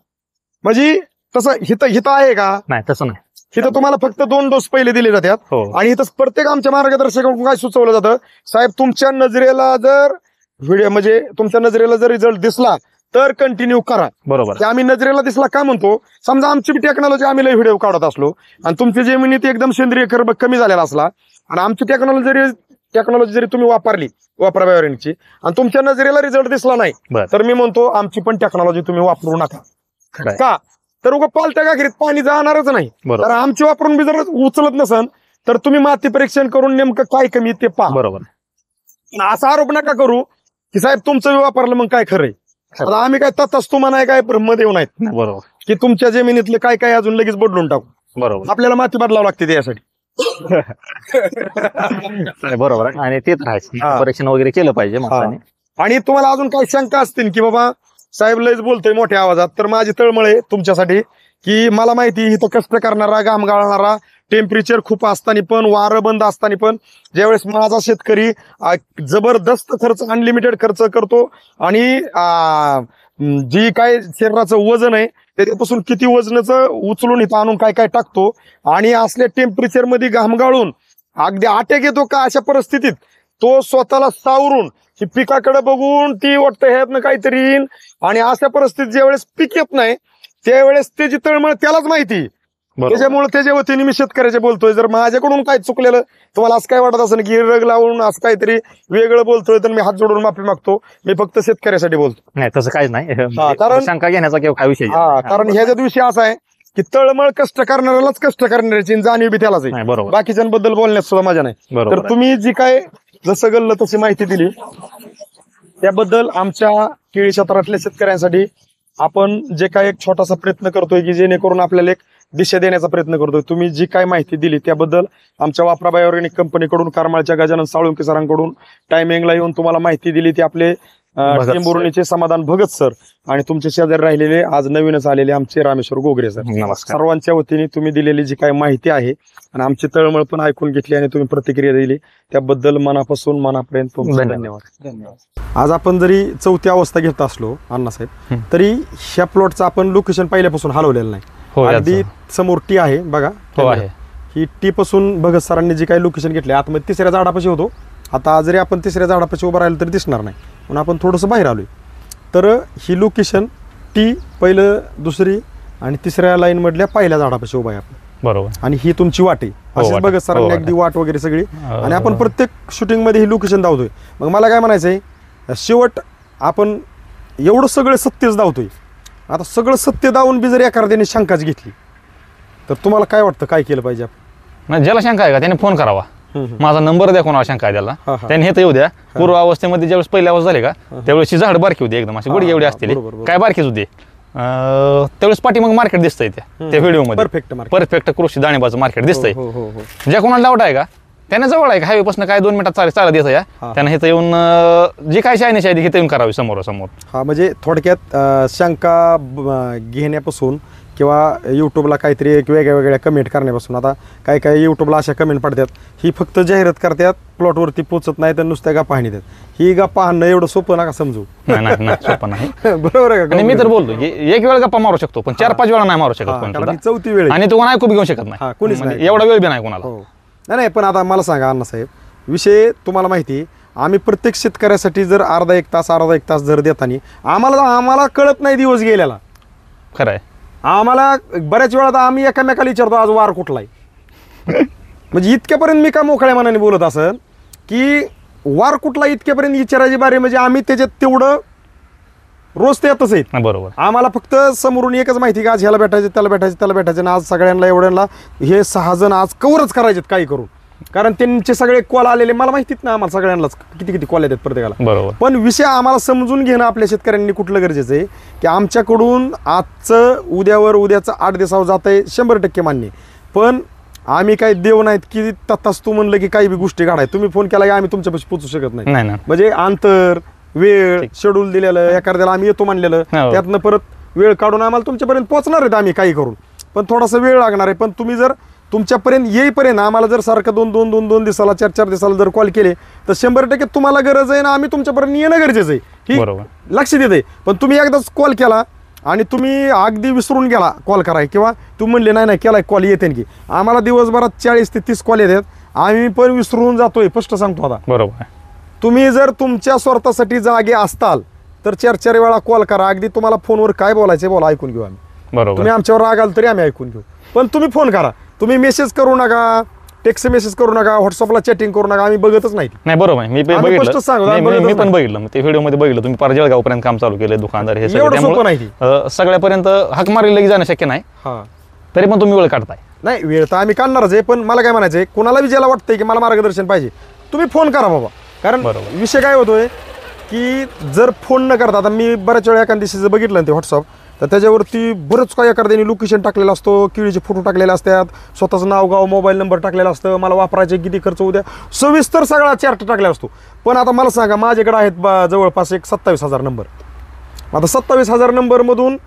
म्हणजे तसं हित आहे का. नाही तसं नाही. तिथं तुम्हाला फक्त 2 डोस पहिले दिले जातात हो आणि इथं प्रत्येक आमच्या मार्गदर्शकाकडून काय सुचवलं जातं, साहेब तुमच्या नजरेला जर व्हिडिओ म्हणजे तुमच्या नजरेला जर रिझल्ट दिसला तर कंटिन्यू करा. बरोबर ते आम्ही नजरेला दिसला का म्हणतो, समजा आमची टेक्नॉलॉजी आम्ही लय व्हिडिओ काढत असलो आणि तुमची जमिनीत एकदम सेंद्रिय कर्ब कमी झालेला असला आणि आमची टेक्नॉलॉजी जरी तुम्ही वापरा बायोरेनिकची आणि तुमच्या नजरेला रिझल्ट दिसला नाही बर. तर मी म्हणतो आमची पण टेक्नॉलॉजी तुम्ही वापरू नका. खरंय. का तर उगा पालत्या गागरीत पाणी जाणारच नाही. बरोबर. तर आमची वापरून बी जर उचलत नसन तर तुम्ही माती परीक्षण करून नेमकं काय कमी ते पहा. बरोबर असा आरोप नका करू की साहेब तुमचं बी वापरलं मग काय खरंय. आता आम्ही काय तत्ताच तुम्हाला काय ब्रह्म देऊ नाहीत बरोबर की तुमच्या जमिनीतलं काय काय अजून लगेच बदलून टाकू. बरोबर आपल्याला माती बदलावं लागते त्यासाठी. बरोबर आहे. आणि ते तर आहे हा. परीक्षण वगैरे केलं पाहिजे माणसाने. आणि तुम्हाला अजून काही शंका असतील की बाबा साहेब लयच बोलतोय मोठ्या आवाजात, तर माझी तळमळे तुमच्यासाठी की मला माहिती इथं कष्ट करणारा घाम गाळणारा टेम्परेचर खूप असताना पण वारं बंद असताना पण ज्यावेळेस माझा शेतकरी जबरदस्त खर्च अनलिमिटेड खर्च करतो आणि जी काय शरीराचं वजन आहे त्याच्यापासून किती वजनाचं उचलून इथं आणून काय काय टाकतो आणि असल्या टेम्परेचर मध्ये घाम गाळून अगदी आटेक येतो का अशा परिस्थितीत तो स्वतःला सावरून ही पिकाकडे बघून ती वाटतं ह्यातनं काहीतरी येईन आणि अशा परिस्थितीत ज्यावेळेस पीक येत नाही त्यावेळेस त्याची तळमळ त्यालाच माहिती. त्याच्यामुळे त्याच्या वतीने मी शेतकऱ्याचे बोलतोय, जर माझ्याकडून काय चुकलेलं तुम्हाला असं काय वाटत असेल की रग लावून असं काहीतरी वेगळं बोलतोय तर मी हात जोडून माफी मागतो. मी फक्त शेतकऱ्यासाठी बोलतो. नाही तसं काहीच नाही. कारण- शंका घेण्याचा किंवा काय विषय कारण ह्याच्या दिवशी असा आहे की तळमळ कष्ट करणाऱ्यालाच कष्ट करणाऱ्याची जाणीव बी त्यालाच आहे. नाही बरोबर बाकीच्यांबद्दल बोलण्यात सुद्धा मजा नाही. बरोबर तर तुम्ही जी काय जसं गल्लं तशी माहिती दिली त्याबद्दल आमच्या केळी क्षेत्रातल्या शेतकऱ्यांसाठी आपण जे काय एक छोटासा प्रयत्न करतोय की जेणेकरून आपल्याला एक दिशा देण्याचा प्रयत्न करतोय. तुम्ही जी काय माहिती दिली त्याबद्दल आमच्या वापरा बायोरेनिक कंपनीकडून करमाळच्या गजानन साळुंके सरांकडून टायमिंगला येऊन तुम्हाला माहिती दिली ती आपले भगत टेंभुर्णीचे समाधान भगत सर आणि तुमचे शेजारी राहिलेले आज नवीनच आलेले आमचे रामेश्वर गोगरे सर. नमस्कार. सर्वांच्या वतीने तुम्ही दिलेली जी काय माहिती आहे आणि आमची तळमळ पण ऐकून घेतली आणि तुम्ही प्रतिक्रिया दिली त्याबद्दल मनापासून मनापर्यंत तुमचे धन्यवाद. आज आपण जरी चौथी अवस्था घेत असलो अण्णासाहेब तरी ह्या प्लॉटचं आपण लोकेशन पहिल्यापासून हलवलेलं नाही. हो अगदी समोर टी आहे बघा. हो आहे. ही टी पासून भगत सरांनी जी काही लोकेशन घेतले आतमध्ये 3ऱ्या झाडापाशी होतो. आता जरी आपण 3ऱ्या झाडापाशी उभं राहिलं तरी दिसणार नाही म्हणून आपण थोडंसं बाहेर आलोय. तर ही लोकेशन टी पहिलं 2री आणि 3ऱ्या लाईन मधल्या पहिल्या झाडापाशी उभा आहे आपण. बरोबर आणि ही तुमची वाट आहे अशीच वाट. भगत सरांनी हो, अगदी वाट वगैरे सगळी आणि आपण प्रत्येक शूटिंग मध्ये ही लोकेशन धावतोय. मग मला काय म्हणायचंय शेवट आपण एवढं सगळं सत्यच धावतोय. आता सगळं सत्य धावून बी जर एखाद्याने शंकाच घेतली तर तुम्हाला काय वाटतं काय केलं पाहिजे आपण? नाही, ज्याला शंका आहे का त्याने फोन करावा. माझा नंबर द्या कोणाला शंका आहे त्याला हा, हा. त्याने हे तर येऊ द्या. पूर्व अवस्थेमध्ये ज्यावेळेस पहिल्या अवस्था झाली का त्यावेळेस झाड बारकी होती एकदम अशी गुडघे एवढी असतील बरोबर, बरोबर. काय बारकीच होती. त्यावेळेस पाठी मग मार्केट दिसतंय त्या व्हिडिओमध्ये परफेक्ट मार्क. परफेक्ट कृषी दाणेबाचं मार्केट दिसतंय. हो हो हो. ज्या कोणाला डाऊट आहे का त्याने जवळ आहे का हायवे पासून काय 2 मिनिटात चालत येतं या हा. त्यानं इथं येऊन जी काय शायनी शायदी इथं येऊन करावी समोरासमोर. हा म्हणजे थोडक्यात शंका घेण्यापासून किंवा युट्यूबला काहीतरी एक वेगळ्या वेगळ्या कमेंट करण्यापासून. आता काय काय युट्यूबला अशा कमेंट पडतात ही फक्त जाहिरात करतात प्लॉटवरती पोचत नाही तर नुसत्या गप्पा हाणीतात. ही गप्पा हाणणं एवढं सोपं नका समजू. नाही सोपं नाही. बरोबर आहे आणि मी का? तर बोलतो की एक वेळ गप्पा मारू शकतो पण 4-5 वेळा नाही मारू शकत हा, कोणी कारण सुद्धा. ही चौथी वेळ आहे. आणि तो कोण ऐकू बी घेऊ शकत हा, कोणीच नाही. नाही. एवढा वेळ बी नाही कोणाला. हो. नाही पण आता मला सांगा अण्णासाहेब विषय तुम्हाला माहिती आम्ही प्रत्येक शेतकऱ्यासाठी जर अर्धा एक तास जर देताना आम्हाला कळत नाही दिवस गेलेला. खरं आहे. आम्हाला बऱ्याच वेळा तर आम्ही एकामेकाला विचारतो आज वार कुठला आहे. म्हणजे इतक्यापर्यंत मी का मोकळ्या मनाने बोलत असेल की वार कुठला इतक्यापर्यंत विचारायची बारी म्हणजे आम्ही त्याच्यात तेवढं रोज ते येतच आहेत. बरोबर. आम्हाला फक्त समोरून एकच माहिती की आज ह्याला भेटायचं त्याला भेटायचं आणि आज सगळ्यांना एवढ्यांना हे 6 जण आज कवरच करायचे काही करून. कारण त्यांचे सगळे कॉल आलेले मला माहितीच ना आम्हाला सगळ्यांनाच किती कॉल येतात प्रत्येकाला. बरोबर. पण विषय आम्हाला समजून घेणं आपल्या शेतकऱ्यांनी कुठलं गरजेचं आहे की आमच्याकडून आजचं उद्याचं 8 दिवसावर जात आहे 100% मान्य. पण आम्ही काही देव नाहीत की तत्ताच तू म्हणलं की काही बी गोष्टी काढाय तुम्ही फोन केला की आम्ही तुमच्यापाशी पोचू शकत नाही. नाही म्हणजे अंतर वेळ शेड्यूल दिलेलं एखाद्याला आम्ही येतो म्हणलेलं त्यातनं परत वेळ काढून आम्हाला तुमच्यापर्यंत पोहोचणार आहेत आम्ही काही करून पण थोडासा वेळ लागणार आहे. पण तुम्ही जर तुमच्यापर्यंत येईपर्यंत आम्हाला जर सारखं 2 दिवसाला 4 दिवसाला जर कॉल केले तर 100% तुम्हाला गरज आहे ना आम्ही तुमच्यापर्यंत येणं गरजेचं आहे. बरोबर. लक्ष देते. पण तुम्ही एकदाच कॉल केला आणि तुम्ही अगदी विसरून गेला कॉल कराय किंवा तुम्ही म्हणले नाही नाही केलाय कॉल येते की आम्हाला दिवसभरात 40 ते 30 कॉल येतात, आम्ही पण विसरून जातोय. स्पष्ट सांगतो आता. बरोबर. तुम्ही जर तुमच्या स्वार्थासाठी जागे असताल तर 4-4 वेळा कॉल करा. अगदी तुम्हाला फोनवर काय बोलायचं बोला, ऐकून घेऊ आम्ही. बरोबर. तुम्ही आमच्यावर रागाल तरी आम्ही ऐकून घेऊ. पण तुम्ही फोन करा. तुम्ही मेसेज करू नका, टेक्स्ट मेसेज करू नका, व्हॉट्सअपला चॅटिंग करू नका. आम्ही बघतच नाही. बरोबर आहे. मी पण बघितलं ते व्हिडिओ मध्ये बघितलं. तुम्ही पार जळगाव पर्यंत काम चालू केलं, दुकानदार हे सगळं सगळ्यापर्यंत हाक मारली लगेच जाणं शक्य नाही. तरी पण तुम्ही वेळ काढताय. नाही, वेळ तर आम्ही काढणारच आहे. पण मला काय म्हणायचंय, कोणाला बी ज्याला वाटतंय की मला मार्गदर्शन पाहिजे, तुम्ही फोन करा बाबा. कारण विषय काय होतोय की जर फोन न करता, आता मी बऱ्याच वेळा एखाद्या दिवशी बघितलं ते व्हॉट्सअप, तर त्याच्यावरती बरंच काय एखाद्याने लोकेशन टाकलेलं असतो, केळीचे फोटो टाकलेले असतात, स्वतःचं नाव गाव मोबाईल नंबर टाकलेला असतं, मला वापरायचे किती खर्च होऊ द्या, सविस्तर सगळा चार्ट टाकलेला असतो. पण आता मला सांगा, माझ्याकडे आहेत जवळपास एक 27,000 नंबर. आता 27,000 नंबरमधून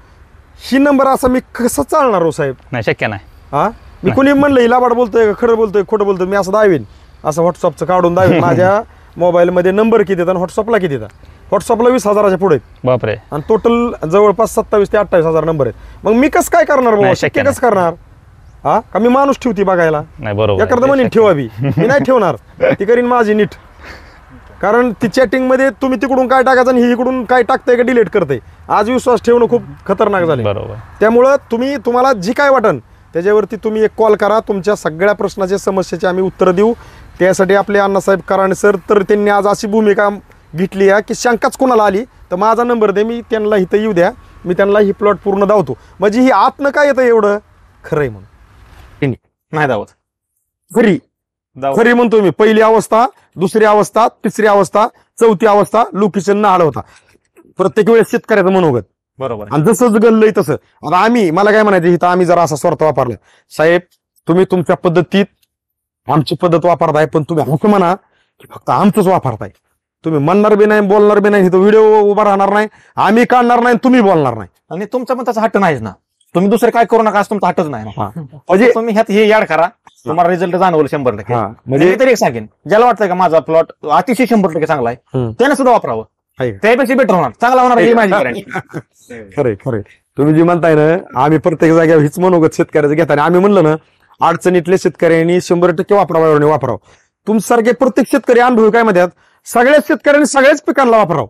ही नंबर असा मी कसं चालणार हो साहेब? नाही, शक्य नाही. हा, मी कुणी म्हणलं लाबाड बोलतोय, खरं बोलतोय, खोटं बोलतोय, मी असं दावीन, असं व्हॉट्सअपचं काढून दावीन माझ्या मोबाईलमध्ये नंबर किती येतात आणि व्हॉट्सअपला किती येतात. व्हॉट्सअपला 20,000च्या पुढे बापरे. आणि टोटल जवळपास 27,000 ते 28,000 नंबर आहेत. मग मी कसं काय करणार बाबा? शक्य कसं करणार? हा, का मी माणूस ठेवती बघायला? नाही, बरोबर. एखादं म्हणून ठेवा बी, मी नाही ठेवणार. ती करीन माझी नीट. कारण ती चॅटिंग मध्ये तुम्ही तिकडून काय टाकायचं आणि ही इकडून काय टाकताय का डिलीट करताय. आज विश्वास ठेवणं खूप खतरनाक झाले. बरोबर. त्यामुळं तुम्हाला जी काय वाटन त्याच्यावरती तुम्ही एक कॉल करा. तुमच्या सगळ्या प्रश्नाच्या समस्येची आम्ही उत्तर देऊ. त्यासाठी आपले अण्णासाहेब कराणे सर, तर त्यांनी आज अशी भूमिका घेतली आहे की शंकाच कोणाला आली तर माझा नंबर दे, मी त्यांना इथं येऊ द्या, मी त्यांना ही प्लॉट पूर्ण धावतो. म्हणजे ही आतनं काय येतं एवढं खरंय म्हणून नाही धावत. खरी म्हणतो मी. पहिली अवस्था, दुसरी अवस्था, तिसरी अवस्था, चौथी अवस्था, लोकेशन नाळ होता. प्रत्येक वेळेस शेतकऱ्याचं मनोगत. बरोबर. आणि जसं गणलंय तसं. आता मला काय म्हणायचं, इथं आम्ही जरा असा स्वार्थ वापरला. साहेब, तुम्ही तुमच्या पद्धतीत आमची पद्धत वापरताय, पण तुम्ही असं म्हणा की फक्त आमचंच वापरताय. तुम्ही म्हणणार बी नाही, बोलणार बी नाही, इथं व्हिडिओ उभा राहणार नाही, आम्ही काढणार नाही, तुम्ही बोलणार नाही. आणि तुमचा पण त्याचा हट्ट नाहीच ना. तुम्ही दुसरं काय करू नका, तुमचा हट्टच नाही ना. म्हणजे तुम्ही ह्यात हे याड करा, तुम्हाला रिझल्ट जाणवलं 100%. म्हणजे तरी एक सांगेन, ज्याला वाटतंय का माझा प्लॉट अतिशय 100% चांगला आहे, त्याने सुद्धा वापरावं. त्यापेक्षा बेटर होणार, चांगला होणार ही माझी गॅरंटी. खरे तुम्ही जी म्हणताय ना, आम्ही प्रत्येक जागेवर हीच मनोगत शेतकऱ्याचं घेताना आम्ही म्हणलं ना, अडचणीतल्या शेतकऱ्यांनी 100% वापरावं. तुमच्यासारखे प्रत्येक शेतकरी अनुभवी काय म्हणतात, सगळ्याच शेतकऱ्यांनी सगळ्याच पिकांना वापरावं.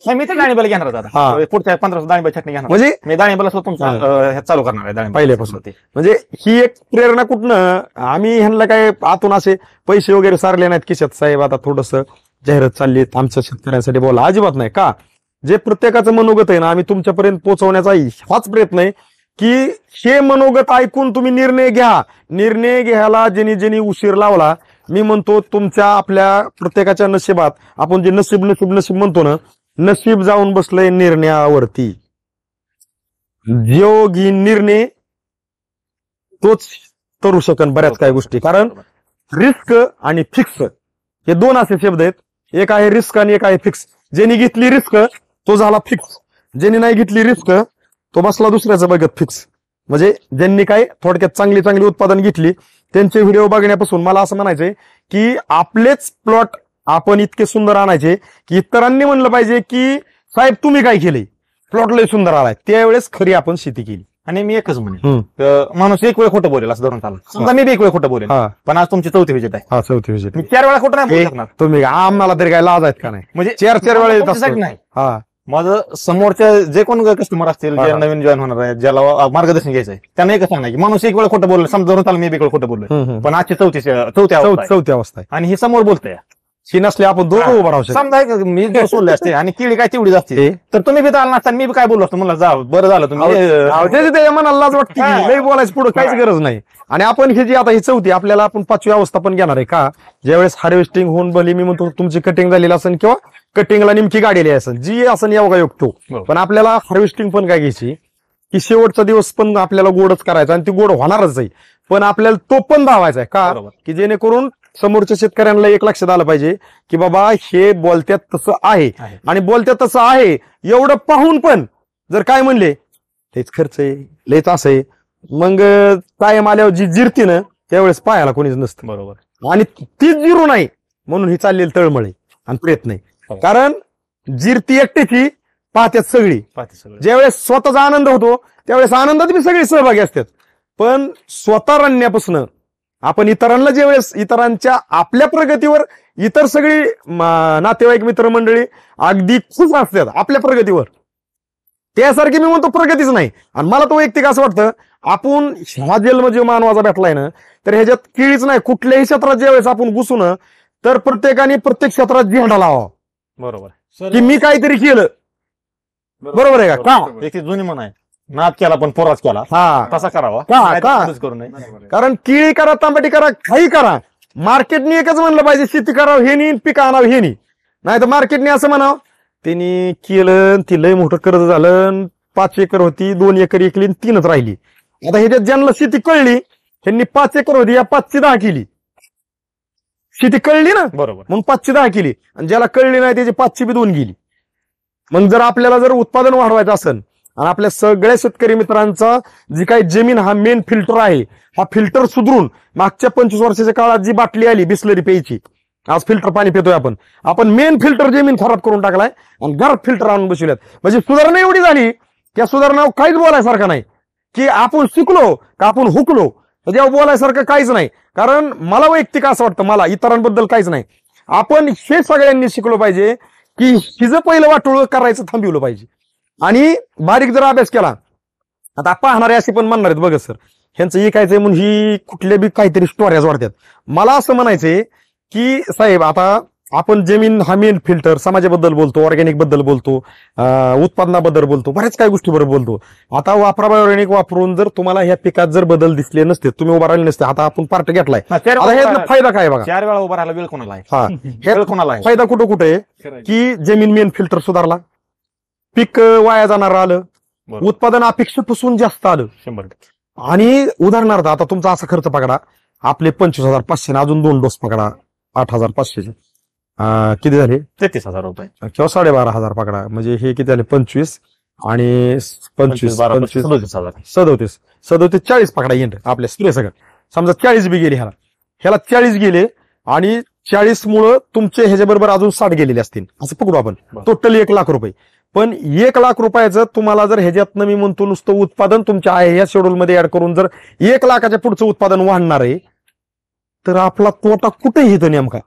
मी तर दाणेबल घेणार आता पुढच्या 15 दाणेबल छटणी घेणार. म्हणजे मी दाणेबल तुमचा चालू करणार आहे पहिल्यापासून. म्हणजे ही एक प्रेरणा कुठनं, आम्ही ह्यांना काय आतून असे पैसे वगैरे सारले नाहीत खिशात. साहेब आता थोडस जाहिरात चालली आमच्या शेतकऱ्यांसाठी, बोला, अजिबात नाही. का जे प्रत्येकाचं मनोगत आहे ना, आम्ही तुमच्यापर्यंत पोहोचवण्याचा हाच प्रयत्न आहे की हे मनोगत ऐकून तुम्ही निर्णय घ्या. निर्णय घ्यायला ज्यांनी उशीर लावला, मी म्हणतो तुमच्या आपल्या प्रत्येकाच्या नशिबात, आपण जे नशीब म्हणतो ना, नशीब जाऊन बसलंय निर्णयावरती. जो घेईन निर्णय तोच करू शकन बऱ्याच काही गोष्टी. कारण रिस्क आणि फिक्स हे दोन असे शब्द आहेत. एक आहे रिस्क आणि एक आहे फिक्स. ज्यांनी घेतली रिस्क तो झाला फिक्स, ज्यांनी नाही घेतली रिस्क तो बसला दुसऱ्याचं बघत फिक्स. म्हणजे ज्यांनी काय थोडक्यात चांगली उत्पादन घेतली त्यांचे व्हिडिओ बघण्यापासून मला असं म्हणायचंय की आपलेच प्लॉट आपण इतके सुंदर आणायचे की इतरांनी म्हणलं पाहिजे की साहेब तुम्ही काय केलंय, प्लॉट लय सुंदर आलाय. त्यावेळेस खरी आपण शेती केली. आणि मी एकच म्हणेन, माणूस एक वेळ खोटं बोलेल असं धरून चाललं. समजा मी एक वेळ खोटं बोलेल, पण आज तुमची 4थी व्हिजिट आहे. 4थी व्हिजिट. मी 4 वेळा खोटं नाही बोलू शकणार. तुम्ही आम्हाला तरी काय लाज आहेत का नाही? म्हणजे 4 वेळा येत असतो. नाही, माझं समोरच्या जे कोण कस्टमर असतील, जे नवीन जॉईन होणार आहे, ज्याला मार्गदर्शन घ्यायचं आहे, त्यांना एकच सांगणार की माणूस एक वेळ खोटं बोललं, समजा धरून चाललं मी एक वेळ खोटं बोललोय, पण आजची 4थी अवस्था आहे आणि ही समोर बोलतोय. ही नसली आपण दोघं उभं राहू शकतो. समजा मी सोडले असते आणि केळी काय तेवढीच असते, तर तुम्ही बी आला नसता, मी बी काय बोललो असतो, मला जा बरं झालं तुम्ही मनाला लाज वाटते, लई बोलायचं पुढे काहीच गरज नाही. आणि आपण हे जी आता ही 4थी, आपल्याला आपण 5वी अवस्था पण घेणार आहे का, ज्यावेळेस हार्वेस्टिंग होऊन भली मी म्हणतो तुमची कटिंग झालेली असेल किंवा कटिंगला नेमकी गाडीली असेल, जी असं योगायोग तो. पण आपल्याला हार्वेस्टिंग पण काय घ्यायची की शेवटचा दिवस पण आपल्याला गोडच करायचा आणि ती गोड होणारच आहे, पण आपल्याला तो पण धावायचा आहे का, की जेणेकरून समोरच्या शेतकऱ्यांना एक लक्षात आलं पाहिजे की बाबा हे बोलत्यात तसं आहे. आणि बोलत्यात तसं आहे एवढं पाहून पण जर काय म्हणले लयच खर्च आहे, लयच असं आहे, मग कायम आल्यावर जी जिरती ना त्यावेळेस पाहायला कोणीच नसतं. बरोबर. आणि तीच जिरू नाही म्हणून ही चाललेली तळमळे आणि प्रयत्न आहे. कारण जिरती एकट्याची पाहतात सगळी. ज्यावेळेस स्वतःचा आनंद होतो त्यावेळेस आनंदात मी सगळे सहभागी असतात. पण स्वतः रडण्यापासून आपण इतरांना ज्यावेळेस इतरांच्या आपल्या प्रगतीवर इतर सगळी नातेवाईक मित्रमंडळी अगदी खुश असतात आपल्या प्रगतीवर, त्यासारखी मी म्हणतो प्रगतीच नाही. आणि मला तो वैयक्तिक असं वाटतं आपण हा जन्म जो मानवाचा भेटलाय ना, तर ह्याच्यात किळीच नाही. कुठल्याही क्षेत्रात ज्यावेळेस आपण घुसू ना, तर प्रत्येकाने प्रत्येक क्षेत्रात झेंडा लावा. बरोबर की मी काहीतरी केलं. बरोबर आहे का? एक जुनी म्हण आहे, नाद केला पण पोराच केला, हा तसा करावा. करू नये. कारण केळी करा, तांबटी करा, काही करा, मार्केटने एकच म्हणलं पाहिजे, शेती करावं हे नाही, पिकं आणावं हे नाही तर मार्केटने असं म्हणावं त्यांनी केलं, ती लय मोठं कर्ज झालं, 5 एकर होती 2 एकर एकली 3च राहिली. आता ह्याच्यात ज्यांना शेती कळली त्यांनी 5 एकर होती या 5ची 10 केली. शेती कळली ना, बरोबर, मग 5ची 10 केली. आणि ज्याला कळली नाही त्याची 5ची बी 2 गेली. मग जर आपल्याला जर उत्पादन वाढवायचं असेल आणि आपल्या सगळ्या शेतकरी मित्रांचा जी काही जमीन हा मेन फिल्टर आहे, हा फिल्टर सुधरून मागच्या 25 वर्षाच्या काळात जी बाटली आली बिस्लरी प्यायची, आज फिल्टर पाणी पितोय आपण मेन फिल्टर जमीन खराब करून टाकलाय आणि घरात फिल्टर आणून बसवल्यात. म्हणजे सुधारणा एवढी झाली त्या सुधारणा काहीच बोलायसारखं नाही. की आपण शिकलो का आपण हुकलो जेव्हा बोलायसारखं काहीच नाही. कारण मला वैयक्तिक असं वाटतं, मला इतरांबद्दल काहीच नाही, आपण हे सगळ्यांनी शिकलो पाहिजे की हिचं पहिलं वाटोळ करायचं थांबवलं पाहिजे. आणि बारीक जर अभ्यास केला, आता पाहणारे असे पण म्हणणार आहेत बघा सर ह्यांचं ऐकायचंय म्हणून ही कुठल्या बी काहीतरी स्टोऱ्याज वाढतात. मला असं म्हणायचंय की साहेब आता आपण जमीन हा मेन फिल्टर, समाजाबद्दल बोलतो, ऑर्गॅनिक बद्दल बोलतो, उत्पादनाबद्दल बोलतो, बऱ्याच काही गोष्टीबरोबर बोलतो. आता वापरा बायोऑर्गॅनिक वापरून जर तुम्हाला ह्या पिकात जर बदल दिसले नसते, तुम्ही उभा राहिले नसते. आता आपण पार्ट घेतलाय, फायदा काय बघा, 4 वेळा उभा राहिला वेळ कोणाला आहे? हा वेळ कोणाला आहे? फायदा कुठे आहे की जमीन मेन फिल्टर सुधारला, पीक वाया जाणार आलं, उत्पादन अपेक्षेपासून जास्त आलं 100%. आणि उदाहरणार्थ आता तुमचा असा खर्च पकडा, आपले 25,500 अजून 2 डोस पकडा 8,500 किती झाले 33,000 रुपये किंवा 12,500 पकडा, म्हणजे हे किती झाले 25 आणि 25 37 40 पकडा येणार आपल्या स्प्रे सगळं. समजा 40 बी गेले, ह्याला 40 गेले आणि 40 मुळे तुमचे ह्याच्याबरोबर अजून 60 गेलेले असतील असं पकडू आपण. टोटल 1 लाख रुपये. पण 1 लाख रुपयाचं तुम्हाला जर ह्याच्यातनं मी म्हणतो नुसतं उत्पादन तुमच्या आहे या शेड्यूलमध्ये ऍड करून जर 1 लाखाच्या पुढचं उत्पादन वाढणार आहे, तर आपला तोटा कुठे येतो नेमका?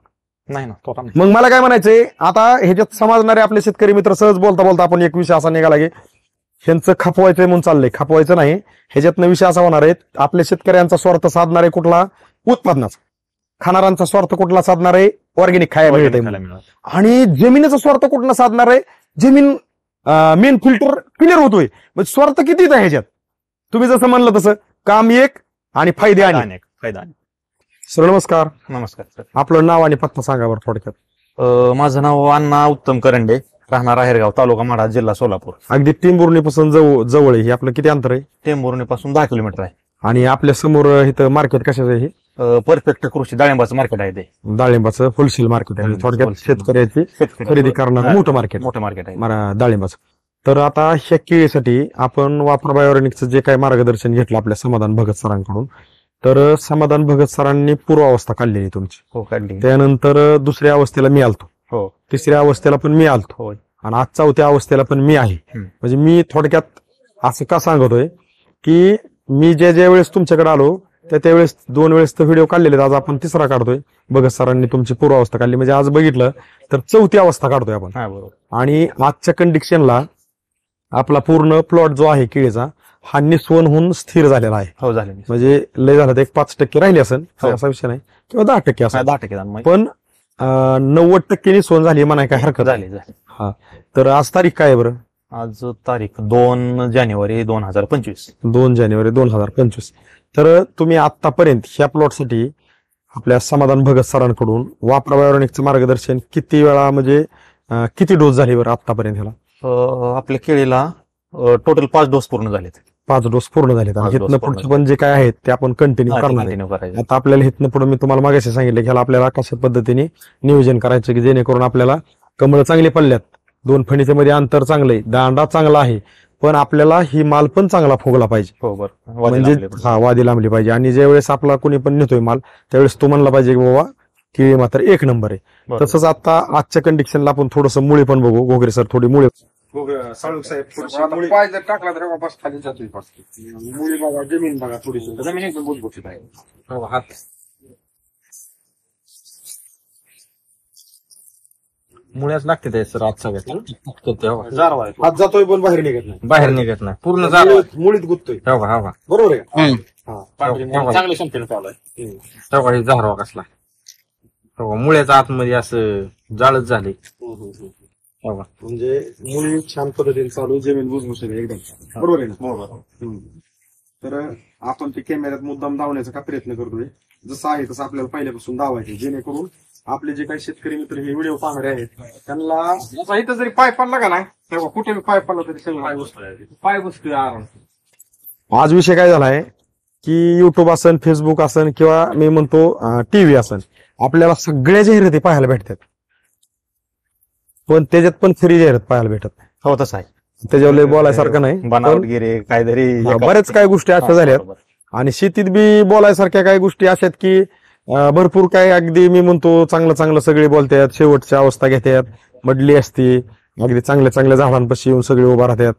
नाही ना, तोटा नाही. मग मला काय म्हणायचंय, आता ह्याच्यात समजणारे आपले शेतकरी मित्र सहज बोलता बोलता आपण एक विषय असा निघाला की ह्यांचं खपवायचंय म्हणून चाललंय. खपवायचं नाही, ह्याच्यातनं विषय असा होणार आहे, आपल्या शेतकऱ्यांचा स्वार्थ साधणार आहे कुठला? उत्पादनाचा. खाणाऱ्यांचा स्वार्थ कुठला साधणार आहे? ऑर्गॅनिक खायला मिळत. आणि जमिनीचा स्वार्थ कुठला साधणार आहे? जमीन मेन फिल्टर क्लिअर होतोय. म्हणजे स्वार्थ किती आहे ह्याच्यात? तुम्ही जसं म्हणलं तसं काम एक आणि फायदे अनेक. फायदा. सर नमस्कार. नमस्कार सर. आपलं नाव आणि पत्ता सांगा बरं थोडक्यात. माझं नाव अण्णा उत्तम करंडे, राहणार आहेरगाव, तालुका माढा, जिल्हा सोलापूर. अगदी टेंभुर्णीपासून जवळ आहे. हे आपलं किती अंतर आहे? टेंभुर्णीपासून 10 किलोमीटर आहे. आणि आपल्या समोर इथं मार्केट कशाचं आहे? परफेक्ट कृषी डाळिंबाचं मार्केट आहे ते. डाळिंबाचं होलसेल मार्केट आहे, थोडक्यात शेतकऱ्याची खरेदी करणार मोठं मार्केट आहे डाळिंबाचं. तर आता ह्या केळीसाठी आपण वापरा बायोऑर्गॅनिकचं जे काही मार्गदर्शन घेतलं आपल्या समाधान भगत सरांकडून, तर समाधान भगत सरांनी पूर्वावस्था काढलेली तुमची. हो, काढली. त्यानंतर दुसऱ्या अवस्थेला मी आलतो, हो, तिसऱ्या अवस्थेला पण मी आलतो, आणि आज 4थ्या अवस्थेला पण मी आहे. म्हणजे मी थोडक्यात असं का सांगतोय की मी ज्या वेळेस तुमच्याकडे आलो त्यावेळेस 2 वेळेस तर व्हिडिओ काढलेले, आज आपण 3रा काढतोय. भगत सरांनी तुमची पूर्वावस्था काढली, म्हणजे आज बघितलं तर 4थी अवस्था काढतोय आपण. आणि आजच्या कंडिशनला आपला पूर्ण प्लॉट जो आहे केळीचा हा निस्वन होऊन स्थिर झालेला आहे. हो, झाले. म्हणजे लय झालं तर 5% राहिले असेल, असा विषय नाही, किंवा 10% असेल, 10%, पण 90% निस्वन झाली म्हणाय काय हरकत झाली. हा, तर आज तारीख काय आहे बरं? आज तारीख 2 जानेवारी 2025. 2 जानेवारी 2025. तर तुम्ही आतापर्यंत ह्या प्लॉटसाठी आपल्या समाधान भगत सरांकडून वापरा बायोऑर्गॅनिकचं मार्गदर्शन किती वेळा, म्हणजे किती डोस झाले बरं आतापर्यंत? ह्याला आपल्या केळीला टोटल 5 डोस पूर्ण झालेत. 5 डोस पूर्ण झालेत. आणि इथनं पुढचे पण जे काय आहेत ते आपण कंटिन्यू करणार आहे. आता आपल्याला इथनं पुढे मी तुम्हाला मागाशी सांगितलं की ह्याला आपल्याला कशा पद्धतीने नियोजन करायचं की जेणेकरून आपल्याला कमळ चांगले पडल्यात, 2 फणीच्या मध्ये अंतर चांगलंय, दांडा चांगला आहे, पण आपल्याला ही माल पण चांगला फुगला पाहिजे. हो, बरं. म्हणजे वादी लांबली पाहिजे. आणि ज्यावेळेस आपला कोणी पण नेतोय माल त्यावेळेस तो म्हणला पाहिजे की बाबा केळी मात्र 1 नंबर आहे. तसंच आता आजच्या कंडिशनला आपण थोडंसं मुळे पण बघू. घोगरे सर थोडी मुळे साळुंखे साहेब आता पाय जर टाकला तर बस खाली जातोय मुळी बघा जमीन बघा थोडीशी जमीन एकदम बुजबुजीत आहे हात मुळ्याच लागते ते सर आज सगळ्यात जारवा आहे. हात जातोय पण बाहेर निघत नाही, बाहेर निघत नाही पूर्ण जागा मुळीत गुततोय. बरोबर आहे का? चांगले संपेल चालू आहे. तेव्हा हे झारवा कसला तेव्हा मुळ्याच्या आतमध्ये असं जाळच झाले. म्हणजे मुळी छान पद्धतीने चालू, जमीन भुसभुशीत आहे एकदम. बरोबर आहे ना? तर आपण ते कॅमेऱ्यात मुद्दाम दावण्याचा का प्रयत्न करतोय, जसं आहे तसं आपल्याला पहिल्यापासून दावायचे, जेणेकरून आपले जे काही शेतकरी मित्र हे व्हिडिओ पाहणारे आहेत त्यांना इथं जरी पाय पडला का नाही तेव्हा कुठे पाय पडला तरी सगळं पाय बसतोय आराम. आज विषय काय झालाय की युट्यूब असन, फेसबुक असन किंवा मी म्हणतो टीव्ही असन, आपल्याला सगळ्या जाहिराती पाहायला भेटतात, पण त्याच्यात पण फ्री जाहिरात पाहायला भेटत नाही. हो तसं आहे. त्याच्यावर लय बोलायसारखं नाही, बनावट गिरे काहीतरी बरेच काही गोष्टी अशा झाल्यात. आणि शेतीत बी बोलायसारख्या काही गोष्टी अशा आहेत की भरपूर काय अगदी मी म्हणतो चांगलं चांगलं सगळे बोलतात, शेवटची अवस्था घेतात, मडली असते, अगदी चांगल्या चांगल्या झाडांपाशी येऊन सगळे उभा राहतात.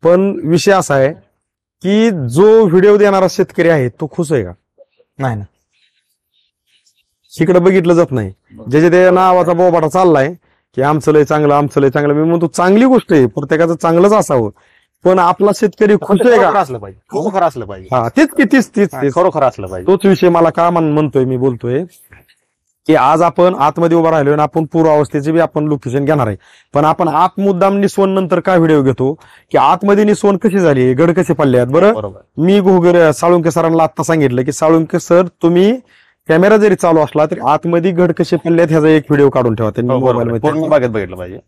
पण विषय असा आहे की जो व्हिडिओ देणारा शेतकरी आहे तो खुश आहे का? नाही ना, इकडे बघितलं जात नाही. ज्याच्या त्या नावाचा बोबाटा चाललाय की आमचं लय चांगलं, आमचं लय चांगलं. मी म्हणतो चांगली गोष्ट आहे, प्रत्येकाचं चांगलंच असावं, पण आपला शेतकरी खुश आहे का? असलं पाहिजे, खरोखर असलं पाहिजे. हा तीच खरोखर असलं पाहिजे. तोच विषय मला का म्हणतोय, मी बोलतोय की आज आपण आतमध्ये उभा राहिलो आणि आपण पूर्व अवस्थेचे बी आपण लोकेशन घेणार आहे, पण आपण आत मुद्दाम निस्वन नंतर काय व्हिडिओ घेतो की आतमध्ये निस्वन कशी झाली, गड कसे पडले आहेत. बरं, मी घोगर साळुंखे सरांना आता सांगितलं की साळुंखे सर तुम्ही कॅमेरा जरी चालू असला तरी आतमध्ये गड कसे पडले ह्याचा एक व्हिडिओ काढून ठेवा त्यांनी मोबाईल बागेत बघितलं पाहिजे.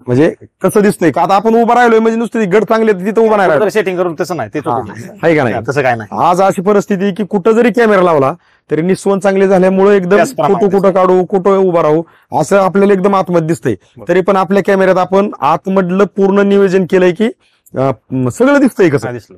म्हणजे कसं दिसतंय का आता आपण उभं राहिलोय म्हणजे नुसतं गड चांगले तिथं उभं नाही राहिलं, सेटिंग करून तसं नाही, ते आहे का नाही? तसं काय नाही. आज अशी परिस्थिती की कुठं जरी कॅमेरा लावला तरी निस्वन चांगले झाल्यामुळे एकदम कुठं काढू, कुठं उभं राहू असं आपल्याला एकदम आतमध्ये दिसतंय. तरी पण आपल्या कॅमेऱ्यात आपण आतमधलं पूर्ण नियोजन केलंय की सगळं दिसतंय कसं दिसलं.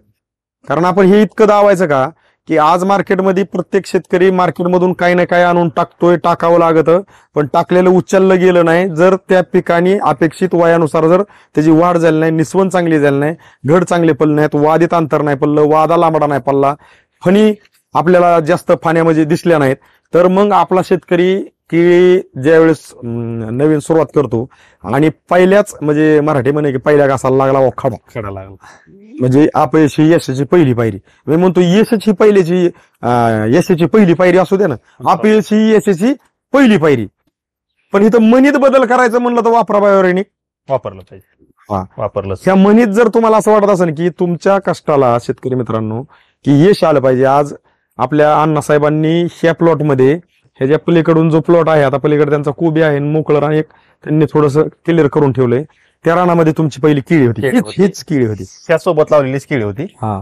कारण आपण हे इतकं दावायचं का की आज मार्केटमध्ये प्रत्येक शेतकरी मार्केटमधून काही ना काही आणून टाकतोय, टाकावं लागतं, पण टाकलेलं उचललं गेलं नाही. जर त्या पिकाने अपेक्षित वयानुसार जर त्याची वाढ झाली नाही, निस्वन चांगली झाली नाही, घड चांगले पडले नाहीत, वादित अंतर नाही पडलं, वादा लांबडा नाही पडला, फणी आपल्याला जास्त फाण्यामध्ये दिसल्या नाहीत, तर मग आपला शेतकरी की ज्यावेळेस नवीन सुरुवात करतो आणि पहिल्याच म्हणजे मराठी म्हणे की पहिल्या घासाला लागला खडा लागला, म्हणजे अपयश ही यशाची पहिली पायरी. मी म्हणतो यशाची पहिली पायरी असू दे ना, अपयश ही यशाची पहिली पायरी. पण इथं मनीत बदल करायचं म्हणलं तर वापरा बायोरेनिक वापरलं पाहिजे. वापरलं. ह्या मनीत जर तुम्हाला असं वाटत असेल की तुमच्या कष्टाला शेतकरी मित्रांनो की यश आलं पाहिजे, आज आपल्या अण्णासाहेबांनी ह्या प्लॉटमध्ये ह्याच्या पलीकडून जो प्लॉट आहे, आता पलीकडे त्यांचा कोबी आहे, मोकळं रान एक त्यांनी थोडस क्लिअर करून ठेवलंय. त्या रानामध्ये तुमची पहिली केळी होती, हीच केळी होती, त्यासोबत लावलेलीच केळी होती. हा,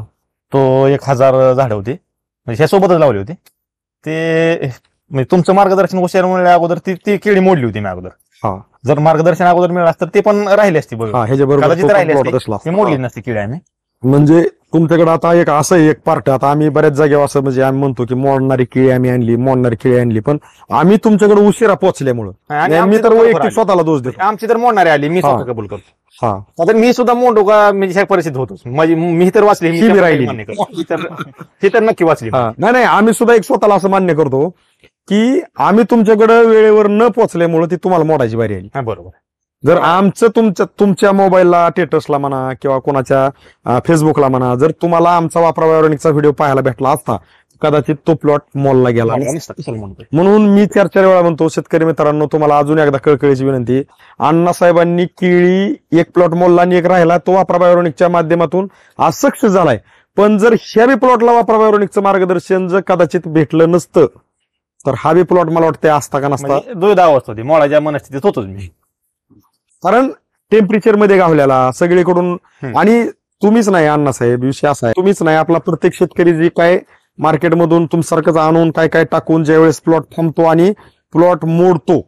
तो 1000 झाडं होती, म्हणजे ह्यासोबतच लावली होती. ते म्हणजे तुमचं मार्गदर्शन हुशार मिळाल्या अगोदर ती केळी मोडली होती मी अगोदर. हा, जर मार्गदर्शन अगोदर मिळालं असतं ते पण राहिली असती बघ, ह्याच्याबरोबर मोडली नसती केळी आम्ही. म्हणजे तुमच्याकडे आता एक असं एक पार्ट, आता आम्ही बऱ्याच जागेवर असं म्हणजे आम्ही म्हणतो की मोडणारी केळी आम्ही आणली, मोडणारी केळी आणली, पण आम्ही तुमच्याकडे उशिरा पोहोचल्यामुळं मी तर वैयक्तिक स्वतःला दोष देतो. आमची तर मोडणारी आली, मी स्वतः कबूल करतो. आता मी सुद्धा मोडू का म्हणजे ह्या परिस्थिती होतोच, माझी मी तर वाचली, ही राहिली, ही तर नक्की वाचली. नाही आम्ही सुद्धा एक स्वतःला असं मान्य करतो की आम्ही तुमच्याकडे वेळेवर न पोहोचल्यामुळे ती तुम्हाला मोडायची बारी आली. बरोबर. जर आमचं तुमच्या मोबाईलला, स्टेटसला म्हणा किंवा कोणाच्या फेसबुकला म्हणा, जर तुम्हाला आमचा वापरा बायोरेनिकचा व्हिडिओ पाहायला भेटला असता कदाचित तो प्लॉट मॉलला गेला. म्हणून मी 4-4 वेळा म्हणतो शेतकरी मित्रांनो, तुम्हाला अजून एकदा कळकळीची विनंती, अण्णासाहेबांनी केळी एक प्लॉट मॉलला आणि एक राहिला, तो वापरा बायोरेनिकच्या माध्यमातून आज सक्सेस झालाय. पण जर ह्या बी प्लॉटला वापरा बायोरेनिकचं मार्गदर्शन जर कदाचित भेटलं नसतं तर हा बी प्लॉट मला वाटतं असता का नसता, दुविधा अवस्था होती, मोळाच्या मनस्थितीत होतोच मी. कारण टेम्परेचर मध्ये गावल्याला सगळीकडून, आणि तुम्हीच नाही अण्णासाहेब, विषय असा आहे, तुम्हीच नाही आपला प्रत्येक शेतकरी जे काय मार्केटमधून तुमच्यासारखंच आणून काय काय टाकून ज्यावेळेस प्लॉट थांबतो आणि प्लॉट मोडतो,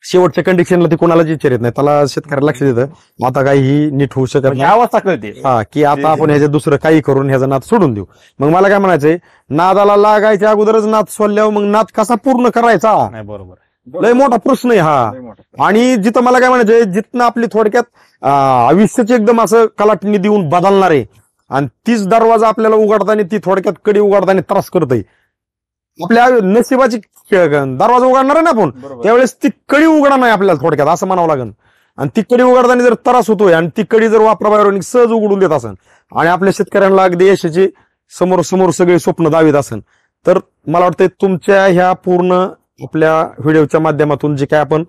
शेवटच्या कंडिशनला ते कोणालाच विचार येत नाही, त्याला शेतकऱ्याला लक्ष देतं आता काही ही नीट होऊ शकत नाही, अवस्था कळते की आता आपण ह्याच्यात दुसरं काही करून ह्याचा नाद सोडून देऊ. मग मला काय म्हणायचंय, नादाला लागायच्या अगोदरच नाद सोडल्यावर मग नाद कसा पूर्ण करायचा. बरोबर. लय मोठा प्रश्न आहे हा. लय मोठा. आणि जिथं मला काय म्हणायचंय, जिथनं आपली थोडक्यात आयुष्याची एकदम असं कलाटणी देऊन बदलणार आहे आणि तीच दरवाजा आपल्याला उघडताना, ती थोडक्यात कडी उघडताना त्रास करतय. आपल्या नशिबाची दरवाजा उघडणार आहे ना आपण, बरोबर. त्यावेळेस ती कडी उघडा नाही आपल्याला, थोडक्यात असं म्हणावं लागेल. आणि ती कडी उघडताना जर त्रास होतोय आणि ती कडी जर वापराबाहेर सहज उघडून देत असेल आणि आपल्या शेतकऱ्यांना अगदी यशाची समोर समोर सगळे स्वप्न दावीत असेल, तर मला वाटतं तुमच्या ह्या पूर्ण आपल्या व्हिडिओच्या माध्यमातून जे काय आपण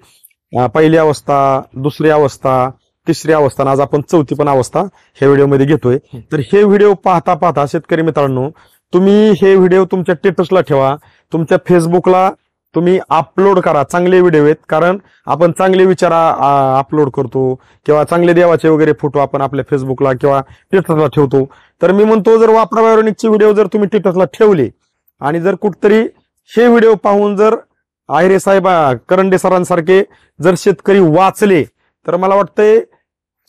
पहिली अवस्था, दुसरी अवस्था, तिसरी अवस्था, आज आपण चौथी पण अवस्था ह्या व्हिडिओमध्ये घेतोय. तर हे व्हिडिओ पाहता पाहता शेतकरी मित्रांनो, तुम्ही हे व्हिडिओ तुमच्या स्टेटसला ठेवा, तुमच्या फेसबुकला तुम्ही अपलोड करा. चांगले व्हिडिओ आहेत, कारण आपण चांगले विचार अपलोड करतो किंवा चांगले देवाचे वगैरे फोटो आपण आपल्या फेसबुकला किंवा स्टेटसला ठेवतो. तर मी म्हणतो, जर वापराबायोनिकचे व्हिडिओ जर तुम्ही स्टेटसला ठेवले आणि जर कुठतरी हे व्हिडिओ पाहून जर आहिरे साहेब, करंडे सरांसारखे जर शेतकरी वाचले, तर मला वाटतंय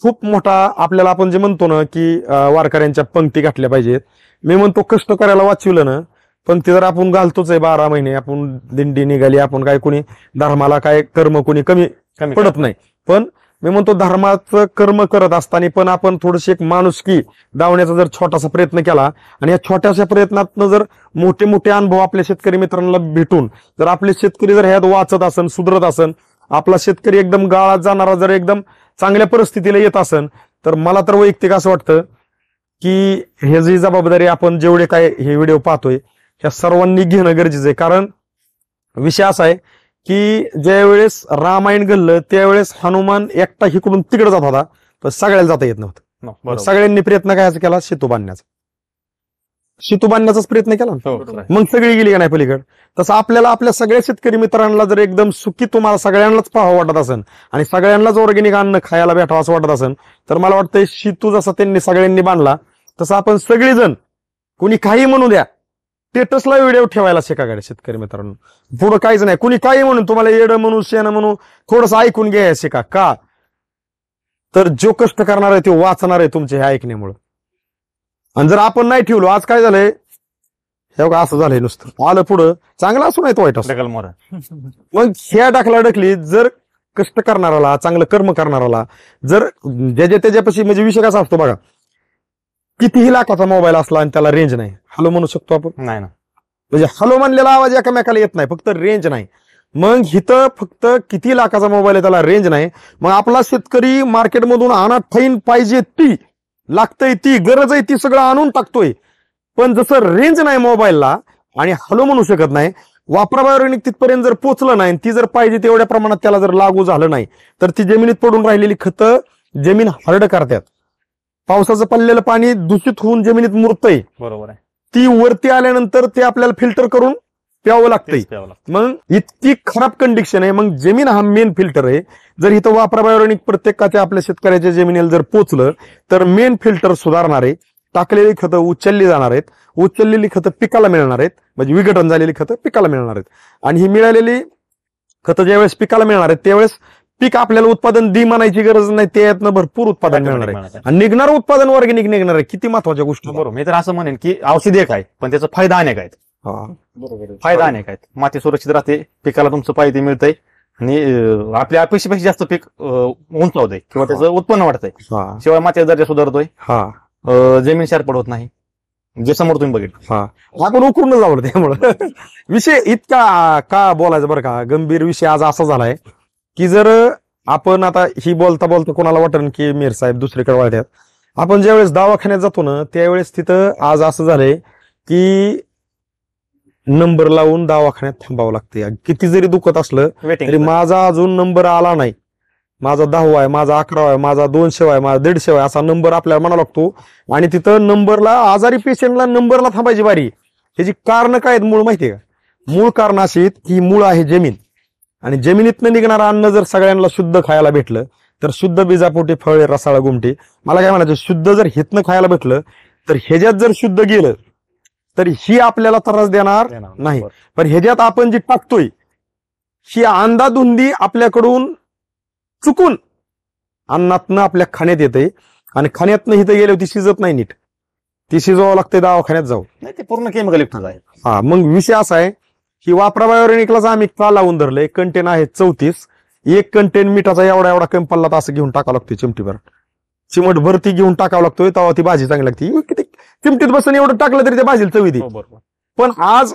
खूप मोठा आपल्याला, आपण जे म्हणतो ना की वारकऱ्यांच्या पंक्ती गाठल्या पाहिजेत. मी म्हणतो कष्ट करायला वाचवलं ना, पण ते जर आपण घालतोच आहे 12 महिने, आपण दिंडी निघाली, आपण काय कोणी धर्माला काय कर्म कोणी कमी पडत नाही. पण मी म्हणतो धर्माचं कर्म करत असताना पण आपण थोडीशी एक माणुसकी दावण्याचा जर छोटासा प्रयत्न केला आणि या छोट्याशा प्रयत्नातनं जर मोठे मोठे अनुभव आपल्या शेतकरी मित्रांना भेटून जर आपले शेतकरी जर ह्यात वाचत असन, सुधरत असन, आपला शेतकरी एकदम गाळात जाणारा जर एकदम चांगल्या परिस्थितीला येत असन, तर मला तर वैयक्तिक असं वाटतं की हे जी जबाबदारी आपण जेवढे काय हे व्हिडिओ पाहतोय ह्या सर्वांनी घेणं गरजेचं आहे. कारण विषय असा आहे की ज्या वेळेस रामायण घडलं त्यावेळेस हनुमान एकटा इकडून तिकडे जात होता, पण सगळ्याला जाता येत नव्हतं. सगळ्यांनी प्रयत्न करायचा केला, सेतू बांधण्याचाच प्रयत्न केला, मग सगळी गेली का नाही पलीकडे. तसं आपल्याला आपल्या सगळ्या शेतकरी मित्रांना जर एकदम सुखी तुम्हाला सगळ्यांनाच पाहावं वाटत असेल आणि सगळ्यांनाच ऑर्गॅनिक अन्न खायला भेटावं असं वाटत असेल, तर मला वाटतं सेतू जसा त्यांनी सगळ्यांनी बांधला तसं आपण सगळेजण, कुणी काही म्हणू द्या, स्टेटसला व्हिडिओ ठेवायला शिकाकडे शेतकरी मित्रांनो. पुढं काहीच नाही, कुणी काही म्हणून तुम्हाला येडं म्हणू, शेणं म्हणू, थोडंसं ऐकून घ्यायला शिका. का तर जो कष्ट करणार आहे तो वाचणार आहे तुमच्या ह्या ऐकण्यामुळे. आणि जर आपण नाही ठेवलो, आज काय झालंय हे बघा, असं झालंय, नुसतं आलं पुढं, चांगलं असू नाही तो वाईट असं. मग ह्या ढकली जर कष्ट करणाराला, चांगलं कर्म करणाराला जर ज्याच्या त्याच्यापाशी, म्हणजे विषय कसा असतो बघा, कितीही लाखाचा मोबाईल असला आणि त्याला रेंज नाही, हॅलो म्हणू शकतो आपण? नाही ना. म्हणजे हॅलो म्हणलेला आवाज एकमेकाला येत नाही, फक्त रेंज नाही. मग इथं फक्त किती लाखाचा मोबाईल आहे त्याला रेंज नाही. मग आपला शेतकरी मार्केटमधून आणा ठैन पाहिजे ती, लागतंय ती, गरज आहे ती, सगळं आणून टाकतोय. पण जसं रेंज नाही मोबाईलला आणि हॅलो म्हणू शकत नाही, वापराबायोनिक तिथपर्यंत जर पोचलं नाही, ती जर पाहिजे तेवढ्या प्रमाणात त्याला जर लागू झालं नाही, तर ती जमिनीत पडून राहिलेली खतं जमीन हार्ड करतात. पावसाचं पडलेलं पाणी दूषित होऊन जमिनीत मुरतंय, बरोबर आहे. ती वरती आल्यानंतर ते आपल्याला फिल्टर करून प्यावं लागतंय. मग इतकी खराब कंडिशन आहे. मग जमीन हा मेन फिल्टर आहे. जर इथं वापराबायोनिक प्रत्येकाच्या आपल्या शेतकऱ्याच्या जमिनीला जर पोचलं तर मेन फिल्टर सुधारणार आहे. टाकलेली खतं उचलली जाणार आहेत, उचललेली खतं पिकाला मिळणार आहेत, म्हणजे विघटन झालेली खतं पिकाला मिळणार आहेत. आणि ही मिळालेली खतं ज्यावेळेस पिकाला मिळणार आहेत त्यावेळेस पीक आपल्याला उत्पादन दी म्हणायची गरज नाही, त्यातनं भरपूर उत्पादन मिळणार आहे. आणि निघणारं उत्पादन ऑर्गॅनिक निघणार आहे. किती महत्वाच्या गोष्टी. बरोबर. मी तर असं म्हणेन की औषध एक आहे पण त्याचा फायदा अनेक आहेत. फायदा अनेक आहेत. माती सुरक्षित राहते, पिकाला तुमचं पाहिजे मिळतंय आणि आपल्या अपेक्षेपेक्षा जास्त पीक उंचावतंय किंवा त्याचं उत्पन्न वाढतंय. शिवाय मातीचा दर्जा सुधारतोय, जमीन शारपड होत नाही, जे समोर तुम्ही बघितलं. आपण उकरून जावं त्यामुळं विषय इतका का बोलायचं बरं का, गंभीर विषय आज असा झालाय की जर आपण आता ही बोलता बोलता कोणाला वाटेल की मीर साहेब दुसरीकडे वळतात, आपण ज्यावेळेस दवाखान्यात जातो ना त्यावेळेस तिथं आज असं झालंय की नंबर लावून दवाखान्यात थांबावं लागतंय. किती जरी दुखत असलं तरी माझा अजून नंबर आला नाही, माझा 10वा आहे, माझा 11वा आहे, माझा 200 आहे, माझा 150 आहे, असा नंबर आपल्याला म्हणावा लागतो. आणि तिथं नंबरला, आजारी पेशंटला नंबरला थांबायची बारी. ह्याची कारण काय आहेत मूळ माहितीये का? मूळ कारण अशी आहेत की मूळ आहे जमीन, आणि जमिनीतनं निघणारं अन्न जर सगळ्यांना शुद्ध खायला भेटलं तर शुद्ध बीजापोटी फळे रसाळ गुमटी, मला काय म्हणायचं, शुद्ध जर हितनं खायला भेटलं तर ह्याच्यात जर शुद्ध गेलं तर ही आपल्याला त्रास देणार नाही. पण ह्याच्यात आपण जी टाकतोय ही अंधाधुंदी आपल्याकडून चुकून अन्नातनं आपल्या खाण्यात येते आणि खाण्यातनं इथं गेल्यावर ती शिजत नाही नीट, ती शिजवावं लागते दवाखान्यात जाऊ. नाही, ते पूर्ण केमिकल युक्त आहे. मग विषय असा आहे ही वापरा बायोरेनिकलाच आम्ही का लावून धरलंय. कंटेन आहे 34. एक कंटेन मिठाचा एवढा एवढा कमी पडला तर असं घेऊन टाकावं लागतोय चिमटीभर. चिमट भरती घेऊन टाकावं लागतोय तेव्हा ती भाजी चांगली लागते. किती चिमटीत बसून एवढं टाकलं तरी त्या भाजीला चव येते. पण आज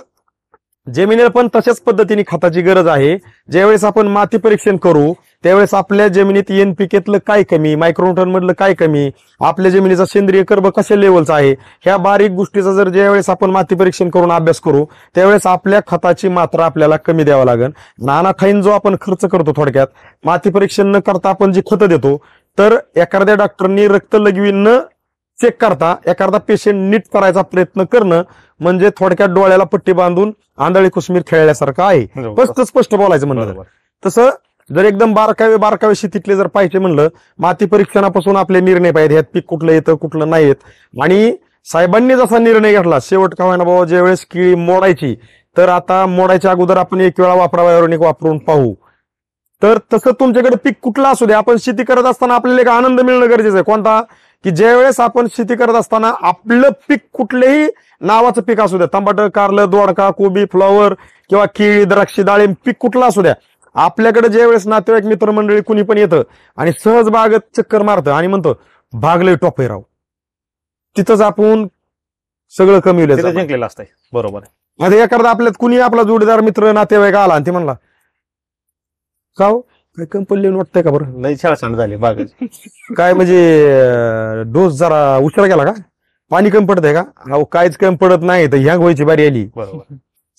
जमिनीला पण तशाच पद्धतीने खताची गरज आहे. ज्यावेळेस आपण माती परीक्षण करू त्यावेळेस आपल्या जमिनीत NPKतलं काय कमी, मायक्रोन्यूटन मधलं काय कमी, आपल्या जमिनीचा सेंद्रिय कर्ब कशा लेवलचा आहे, ह्या बारीक गोष्टीचा जर ज्यावेळेस आपण माती परीक्षण करून अभ्यास करू त्यावेळेस आपल्या खताची मात्रा आपल्याला कमी द्यावा लागेल. नानाठाईन जो आपण खर्च करतो थोडक्यात माती परीक्षण न करता आपण जी खतं देतो तर एखाद्या डॉक्टरनी रक्त लगवी न चेक करता एखादा पेशंट नीट करायचा प्रयत्न करणं म्हणजे थोडक्यात डोळ्याला पट्टी बांधून आंधळी कुसमीर खेळल्यासारखं आहे. स्पष्ट बोलायचं म्हणलं तसं जर एकदम बारकावे शेतीतले जर पाहिजे म्हणलं माती परीक्षणापासून आपले निर्णय पाहिजे ह्यात पीक कुठलं येतं कुठलं नाही येत. आणि साहेबांनी जसा निर्णय घेतला शेवट का होईना बाबा ज्यावेळेस केळी मोडायची तर आता मोडायच्या अगोदर आपण एक वेळा वापरावयावर वापरून पाहू. तर तसं तुमच्याकडे पीक कुठलं असू दे आपण शेती करत असताना आपल्याला एक आनंद मिळणं गरजेचं आहे. कोणता की ज्यावेळेस आपण शेती करत असताना आपलं पीक कुठलेही नावाचं पीक असू द्या टमाटर कारलं दोडका कोबी फ्लॉवर किंवा केळी द्राक्षी डाळिंब पीक कुठलं असू द्या आपल्याकडे ज्यावेळेस नातेवाईक मित्रमंडळी कुणी पण येतं आणि सहज बागत चक्कर मारतं आणि म्हणतो भागलंय टॉप आहे राव तिथंच आपण सगळं कमी जिंकलेलं असतंय. बरोबर आहे. आता एखादा आपल्यात कुणी आपला जोडीदार मित्र नातेवाईक आला आणि ते म्हणला का काय कंपनी लिहून वाटतंय का बरं लई छान झाली बाग काय म्हणजे डोस जरा उशिरा गेला का पाणी कमी पडतंय का अहो काहीच कमी पडत नाही तर ह्या व्हायची बारी आली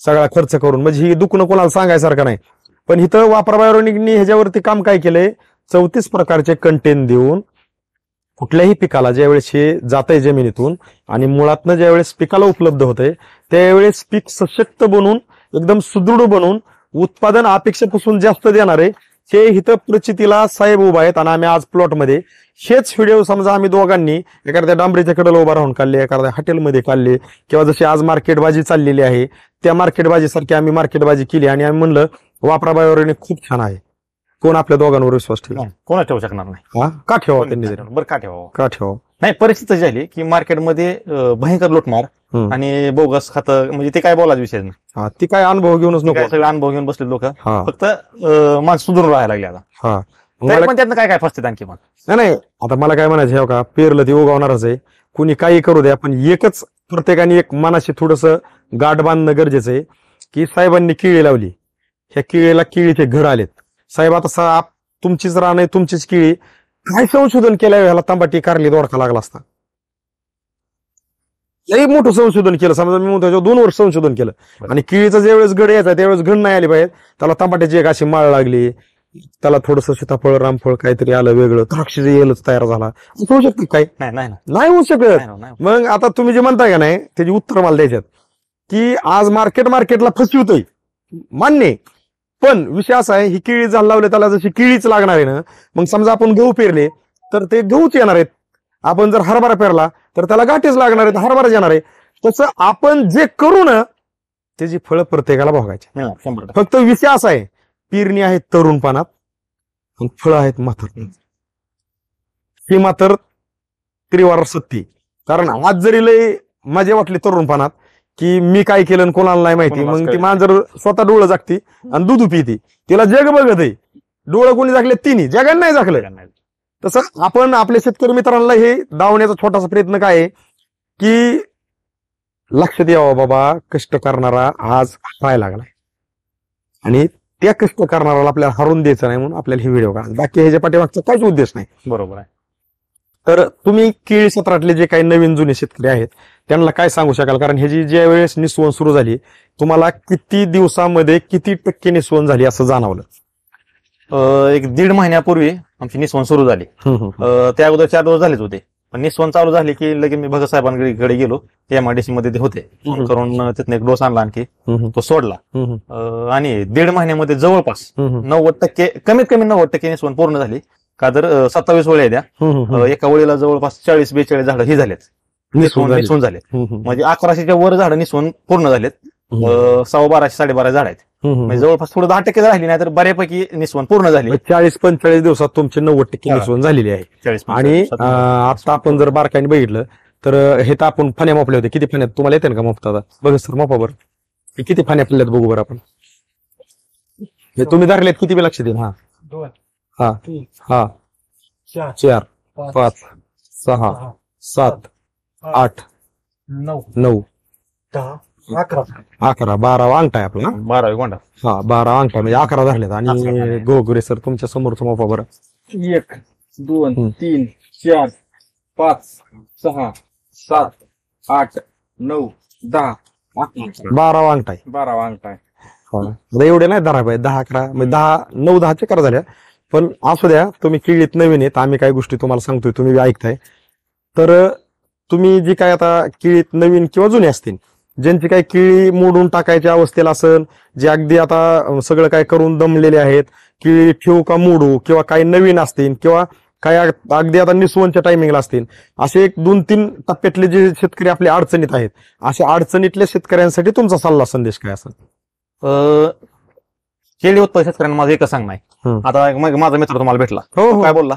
सगळा खर्च करून म्हणजे ही दुखणं कोणाला सांगायसारखं नाही. पण इथं वापरा बायोरेनिकनी ह्याच्यावरती काम काय केलंय 34 प्रकारचे कंटेन देऊन कुठल्याही पिकाला ज्यावेळेस हे जातंय जमिनीतून आणि मुळातनं ज्यावेळेस पिकाला उपलब्ध होतंय त्यावेळेस पीक सशक्त बनून एकदम सुदृढ बनून उत्पादन अपेक्षेपासून जास्त देणारे हे इथं प्रचितीला साहेब उभा आहेत. आणि आम्ही आज प्लॉटमध्ये हेच व्हिडिओ समजा आम्ही दोघांनी एखाद्या डांबरीच्या कडेला उभा राहून काढले एखाद्या हॉटेलमध्ये काढले किंवा जशी आज मार्केटबाजी चाललेली आहे त्या मार्केटबाजीसारखी आम्ही मार्केटबाजी केली आणि आम्ही म्हणलं वापरा बायोरेनिक खूप छान आहे. कोण आपल्या दोघांवर विश्वास ठेवला कोणा ठेवू शकणार नाही. का ठेवावं त्यांनी बरं का ठेवावं नाही परिस्थिती झाली की मार्केटमध्ये भयंकर लुटमार आणि बोगस खातं म्हणजे ते काय बोलायचं विषय नाही. ती काय अनुभव घेऊनच नको सगळे अनुभव घेऊन बसले लोक फक्त माणसं सुधारून राहायला लागले आता. पण त्यातनं काय फसते आणखी मग नाही आता मला काय म्हणायचं हे का पेरलं ते उगवणारच आहे कुणी काही करू द्या पण एकच प्रत्येकाने एक मनाशी थोडस गाठ बांधणं गरजेचं आहे की साहेबांनी केळी लावली ह्या केळीला केळीचे घर आलेत. साहेब आता तुमचीच रान आहे तुमचीच केळी काय संशोधन केलं ह्याला तांबाटी कारली दोडका लागला असता लई मोठं संशोधन केलं समजा मी म्हणतो 2 वर्ष संशोधन केलं आणि केळीचा ज्यावेळेस गड यायचा त्यावेळेस घड नाही आली पाहिजे त्याला तांबाट्याची एक अशी माळ लागली त्याला थोडस सीताफळ रामफळ काहीतरी आलं वेगळं द्राक्ष येलच तयार झाला होऊ शकत काय नाही होऊ शकत. मग आता तुम्ही जे म्हणताय का नाही त्याची उत्तर मला द्यायच्यात की आज मार्केटला फसवतोय मान्य पण विषय असा आहे ही केळी झाड लावले त्याला जशी केळीच लागणार आहे ना मग समजा आपण गहू पेरले तर ते गहूच येणार आहेत. आपण जर हरभरा पेरला तर त्याला गाठीच लागणार आहेत हरभराच येणार आहे. तसं आपण जे करू ना त्याची फळं प्रत्येकाला भोगायची. फक्त विषय असा आहे पेरणी आहे तरुणपणात फळं आहेत म्हातारपणात ही मात्र त्रिवार सत्य. कारण आज जरी लय मजा वाटली तरुणपणात की मी काय केलं कोणाला नाही माहिती मग ती मांजर स्वतः डोळं जागती आणि दूध पिती तिला जग बघत आहे डोळं कोणी जागले तिन्ही जगात नाही जागलं. तसं आपण आपल्या शेतकरी मित्रांना हे दावण्याचा छोटासा प्रयत्न काय आहे की लक्षात यावं बाबा कष्ट करणारा आज राहायला लागलाय आणि त्या कष्ट करणाऱ्याला आपल्याला हरून द्यायचं नाही म्हणून आपल्याला हे व्हिडिओ करा बाकी ह्याच्या पाठीमागचा काहीच उद्देश नाही. बरोबर आहे. तर तुम्ही केळी क्षेत्रातले जे काही नवीन जुने शेतकरी आहेत त्यांना काय सांगू शकाल कारण ह्याची ज्या वेळेस निसवण सुरू झाली तुम्हाला किती दिवसामध्ये किती टक्के निसवण झाली असं जाणवलं? 1-1.5 महिन्यापूर्वी आमची निसवण सुरू झाली. त्या अगोदर 4 दिवस झालेच होते पण निसवण चालू झाली की लगेच मी भगत साहेबांकडे गेलो MIDC मध्ये ते होते करून तिथनं एक डोस आणला आणखी तो सोडला आणि 1.5 महिन्यामध्ये जवळपास 90% कमीत कमी 90% निसवण पूर्ण झाली. का तर 27 वळ्या द्या एका वळीला जवळपास 40-42 झाडं ही झालेत निसवून झालेत म्हणजे 1100च्या वर झाडं निसवून पूर्ण झालेत. 1200-1250 झाड आहेत म्हणजे जवळपास थोडं 10% राहिली नाही तर बऱ्यापैकी निसवण पूर्ण झाली. 40-45 दिवसात तुमचे 90% निसवण झालेली आहे. आणि आता आपण जर बारकाईने बघितलं तर हे तर आपण फण्या मोपले होते किती फण्यात तुम्हाला येते का मोपता बघ सर मोपा बरं हे किती फाण्या पडल्यात बघू बरं आपण. हे तुम्ही धरलेत किती बी लक्ष देईल. हा 2 हा 3 हा 4 4 5 5 6 7 8 9 9 10 11 11 12 अंगठा आहे आपला ना. 12 गोंडा. हा 12 अंगठा म्हणजे 11 धरलेत. आणि गोगुरे सर तुमच्या समोरचं मोपा बरं. 1 2 3 4 5 6 7 8 9 10 12 अंगठा आहे. 12 अंगठा आहे. आता एवढे नाही धरा पाहिजे 10 11 म्हणजे 10 9 10 चक्कर झाल्या. पण असू द्या तुम्ही किळीत नवीन आहेत आम्ही काही गोष्टी तुम्हाला सांगतोय तुम्ही ऐकताय. तर तुम्ही जी काय आता किळीत नवीन किंवा जुने असतील ज्यांची काही किळी मोडून टाकायच्या अवस्थेला असेल जे अगदी आता सगळं काय करून दमलेले आहेत किळी ठेवू का मोडू किंवा काही नवीन असतील किंवा काही अगदी आता निसवणच्या टायमिंगला असतील असे 1-2-3 टप्प्यातले जे शेतकरी आपले अडचणीत आहेत अशा अडचणीतल्या शेतकऱ्यांसाठी तुमचा सल्ला संदेश काय असेल. केळी उत्पादक शेतकऱ्यांना माझं एकच सांगणं आहे. आता माझा मित्र तुम्हाला भेटला काय बोलला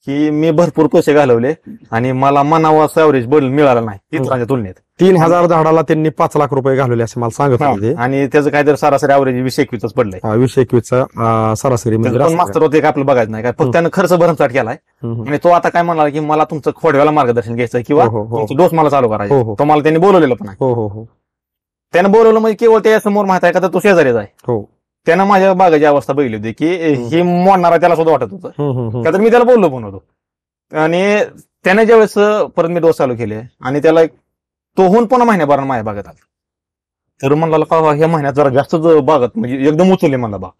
की मी भरपूर पैसे घालवले आणि मला मनावा ॲव्हरेज बदल मिळाला नाही इतरांच्या तुलनेत. 3000 झाडाला त्यांनी 5 लाख रुपये घालवले असे मला सांगत होते. आणि त्याचं काहीतरी सरासरी ॲव्हरेज 20-21 पडलंय. 20-21 सरासरी म्हणजे मास्तर होते आपलं बघायचं नाही काय फक्त त्यानं खर्च भरमसाठ केलाय. आणि तो आता काय म्हणाला की मला तुमचं खोडव्याला मार्गदर्शन घ्यायचं किंवा तुमचं डोस मला चालू करायचं. तो मला त्यांनी बोलवलेलं पण आहे. त्यानं बोलवलं म्हणजे केवळ त्याच्यासमोर माहिती आहे का तर तो शेजारीच आहे. त्यानं माझ्या बागाची अवस्था बघितली होती की हे मोडणारा त्याला सुद्धा वाटत होतं का तर मी त्याला बोललो पण होतो. आणि त्याने ज्यावेळेस परत मी डोस चालू केले आणि त्याला तो होऊन पुन्हा महिन्याभर माझ्या बागेत आला तर म्हणलं का ह्या महिन्यात जरा जास्तच बागत म्हणजे एकदम उचलले मला बाग.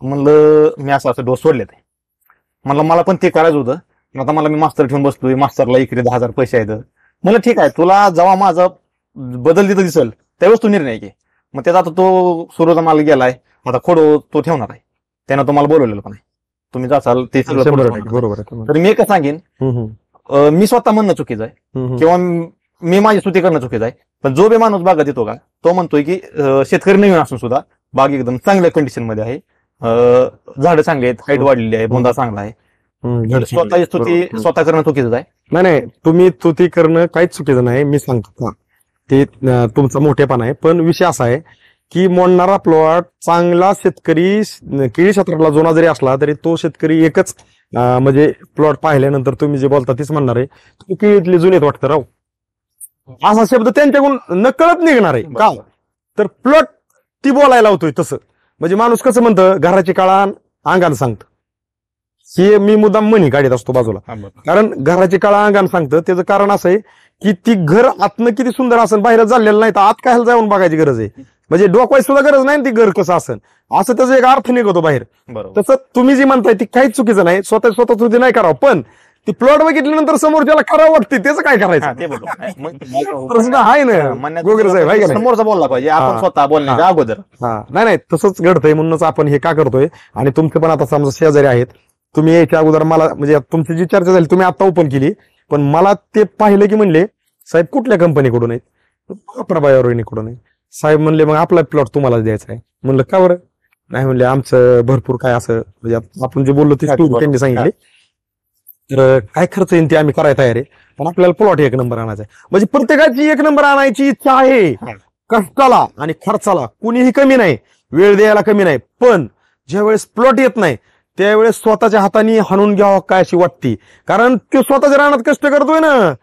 म्हणलं मी असं डोस सोडले ते म्हणलं मला पण ते करायचं होतं. आता मला मी मास्तर ठेवून बसतोय मास्तरला इकडे 10,000 पैसे आहेत. म्हणलं ठीक आहे तुला जेव्हा माझा बदल तिथं दिसेल त्यावेळेस तू निर्णय घे. मग त्याचा आता तो सुरूचा माल गेलाय आता खोडो तो ठेवणार आहे त्यानं तुम्हाला बोलवलेलं पण आहे तुम्ही जाचाल ते सगळं बरोबर. तर मी एकच सांगेन मी स्वतः म्हणणं चुकीचं आहे किंवा मी माझी स्तुती करणं चुकीचं आहे. पण जो बी माणूस बागात येतो का तो म्हणतोय की शेतकरी नवीन असून सुद्धा बाग एकदम चांगल्या कंडिशन मध्ये आहे. झाडं चांगली आहेत हाईट वाढलेली आहे बोंदा चांगला आहे. स्वतःची स्तुती स्वतः करणं चुकीचं आहे. नाही तुम्ही स्तुती करणं काहीच चुकीचं नाही मी सांगतो ते तुमचा मोठेपणा आहे. पण विषय असा आहे की मोडणारा प्लॉट चांगला शेतकरी केळी क्षेत्रातला जुना जरी असला तरी तो शेतकरी एकच म्हणजे प्लॉट पाहिल्यानंतर तुम्ही जे बोलता तेच म्हणणार आहे तुम्ही केळीतले जुनेत वाटतं राव असा शब्द त्यांच्याकडून नकळत निघणार आहे का तर प्लॉट ती बोलायला होतोय तसं. म्हणजे माणूस कसं म्हणतं घराची काळा अंगानं सांगतं हे मी मुद्दाम म्हणी काढीत असतो बाजूला कारण घराची काळा अंगानं सांगतं त्याचं कारण असं आहे की ती घर आतनं किती सुंदर असेल बाहेर झालेलं नाही तर आत काय जाऊन बघायची गरज आहे. म्हणजे डोकवाय सुद्धा गरज नाही ती घर कसं असेल असं त्याचा एक अर्थ निघतो बाहेर. तसं तुम्ही जी म्हणताय ती काहीच चुकीचं नाही स्वतः तुझी नाही करावं पण ती प्लॉट बघितल्यानंतर समोर ज्याला करावं वाटते त्याचं काय करायचं प्रश्न आहे ना गोगरे साहेब समोरचा बोलला पाहिजे आपण स्वतः बोलण्याच्या अगोदर. नाही तसंच घडतंय म्हणूनच आपण हे का करतोय. आणि तुमचे पण आता समजा शेजारी आहेत तुम्ही याच्या अगोदर मला म्हणजे तुमची जी चर्चा झाली तुम्ही आता ओपन केली पण मला ते पाहिलं की म्हणले साहेब कुठल्या कंपनीकडून आहेत प्रभायावरणीकडून आहे साहेब म्हणले मग आपला प्लॉट तुम्हाला द्यायचा आहे. म्हणलं का बरं नाही म्हणले आमचं भरपूर काय असं म्हणजे आपण जे बोललो ते त्यांनी सांगितले तर काय खर्च येईल ते आम्ही करायला तयार आहे पण आपल्याला प्लॉट 1 नंबर आणायचा आहे. म्हणजे प्रत्येकाची 1 नंबर आणायची इच्छा आहे कष्टाला आणि खर्चाला कुणीही कमी नाही वेळ द्यायला कमी नाही. पण ज्यावेळेस प्लॉट येत नाही त्यावेळेस स्वतःच्या हाताने हाणून घ्यावं काय अशी वाटते कारण तो स्वतःच्या रानात कष्ट करतोय ना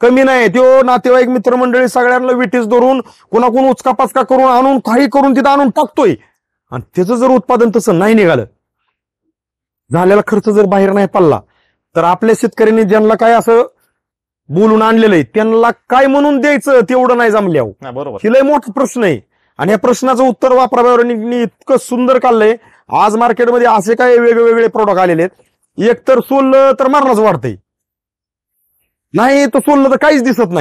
कमी नाही. तो नातेवाईक मित्रमंडळी सगळ्यांना विटीस धरून कोणाकोण उचका पाचका करून आणून काही करून तिथं आणून टाकतोय आणि त्याचं जर उत्पादन तसं नाही निघालं झालेला खर्च जर बाहेर नाही पडला तर आपल्या शेतकऱ्यांनी ज्यांना काय असं बोलून आणलेलं आहे त्यांना काय म्हणून द्यायचं तेवढं नाही जमल्यावर बरोबर. ही लय मोठा प्रश्न आहे आणि या प्रश्नाचं उत्तर वापराव्यावरणी इतकं सुंदर काढलंय. आज मार्केटमध्ये असे काय वेगवेगळे प्रोडक्ट आलेले आहेत एक तर सोललं तर मरणाच वाढतंय नाही तर सोललं तर काहीच दिसत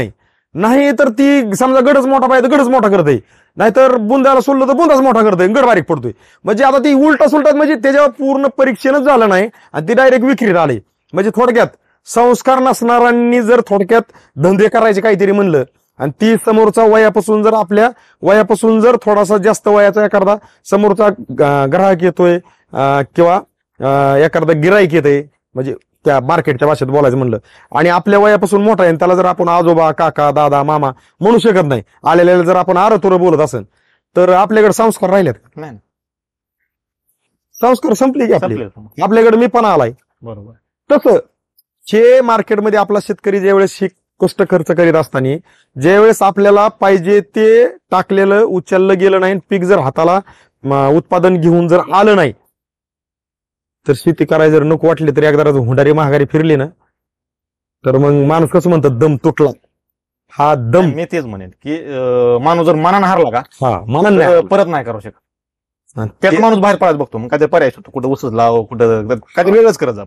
नाही तर ती समजा गडच मोठा पाहिजे गडच मोठा करते नाहीतर बुंदाला सोललं तर बुंदाच मोठा करतोय गड बारीक पडतोय. म्हणजे आता ती उलटा सुलटात म्हणजे त्याच्यावर पूर्ण परीक्षणच झालं नाही आणि ती डायरेक्ट विक्रीत आली. म्हणजे थोडक्यात संस्कार नसणाऱ्यांनी जर थोडक्यात धंदे करायचे काहीतरी म्हणलं आणि ती समोरचा वयापासून जर आपल्या वयापासून जर थोडासा जास्त वयाचा एखादा समोरचा ग्राहक येतोय किंवा एखादा गिराईक येतोय म्हणजे त्या मार्केटच्या भाषेत बोलायचं म्हणलं आणि आपल्या वयापासून मोठा आहे त्याला जर आपण आजोबा काका दादा मामा म्हणू शकत नाही आलेल्याला जर आपण आरतुरं बोलत असेल तर आपल्याकडे संस्कार राहिलेत. नाही संस्कार संपले की आपले. संपले. आपल्याकडे मी पण आलाय. बरोबर. तसं हे मार्केटमध्ये आपला शेतकरी ज्यावेळेस हे कष्ट खर्च करीत असताना ज्यावेळेस आपल्याला पाहिजे ते टाकलेलं उचललं गेलं नाही, पीक जर हाताला उत्पादन घेऊन जर आलं नाही, तर शेती करायला जर नको वाटली तर एकदा हुंडारी महागारी फिरली ना, तर मग माणूस कसं म्हणतात दम तुटला. हा दम मी तेच म्हणेन की माणूस जर मनानं हारला का हा मनानं तर नाही. परत नाही करू शकत. त्यात ते- माणूस बाहेर पळत बघतो, मग काय पर्याय होतो, कुठं उसच लाव, कुठं काय वेगळंच करत जा.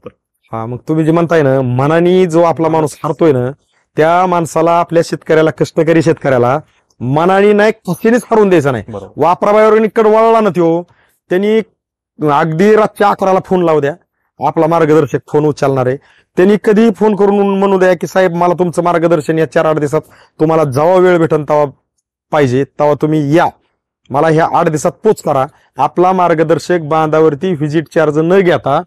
हा मग तुम्ही जे म्हणताय ना, मनाने जो आपला माणूस हारतोय ना, त्या माणसाला, आपल्या शेतकऱ्याला, कष्टकरी शेतकऱ्याला मनाने नाही कशानेच हरवून द्यायचं नाही. बरोबर. वापराबाहेर वळला ना त्यो, त्यांनी अगदी रातच्या 11ला फोन लावू द्या, आपला मार्गदर्शक फोन उचलणार आहे. त्यांनी कधी फोन करून म्हणू द्या की साहेब मला तुमचं मार्गदर्शन या 4-8 दिवसात, तुम्हाला जेव्हा वेळ भेटेल तेव्हा पाहिजे तेव्हा तुम्ही या, मला ह्या 8 दिवसात पोच करा. आपला मार्गदर्शक बांधावरती व्हिजिट चार्ज न घेता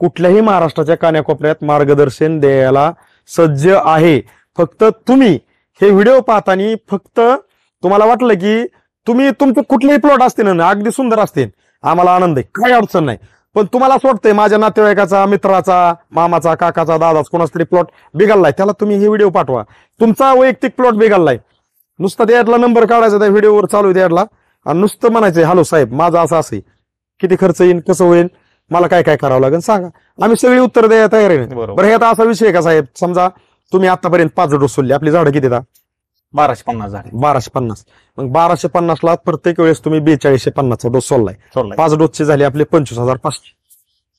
कुठल्याही महाराष्ट्राच्या कानाकोपऱ्यात मार्गदर्शन द्यायला सज्ज आहे. फक्त तुम्ही हे व्हिडिओ पाहताना फक्त तुम्हाला वाटलं की तुम्ही तुमचे कुठलेही प्लॉट असतील ना अगदी सुंदर असतील, आम्हाला आनंद आहे, काही अडचण नाही, पण तुम्हाला असं वाटतंय माझ्या नातेवाईकाचा, मित्राचा, मामाचा, काकाचा, दादाचा कोणाचा तरी प्लॉट बिघडलाय, त्याला तुम्ही हे व्हिडिओ पाठवा. तुमचा वैयक्तिक प्लॉट बिघडलाय, नुसता त्या नंबर काढायचा त्या व्हिडिओवर चालू द्यायला आणि नुसतं म्हणायचंय हॅलो साहेब माझा असं असेल, किती खर्च येईल, कसं होईल, मला काय काय करावं लागेल सांगा, आम्ही सगळी उत्तर द्यायला तयार आहे. बरोबर. बरं हे आता असा विषय आहे का साहेब, समजा तुम्ही आतापर्यंत 5 डोस सोडले, आपली झाडं किती येतात? 1250 झाले. 1250. मग 1250 ला प्रत्येक वेळेस तुम्ही 4250चा डोस सोडलाय. सोडलाय. 5 डोसचे झाले आपले 25,500.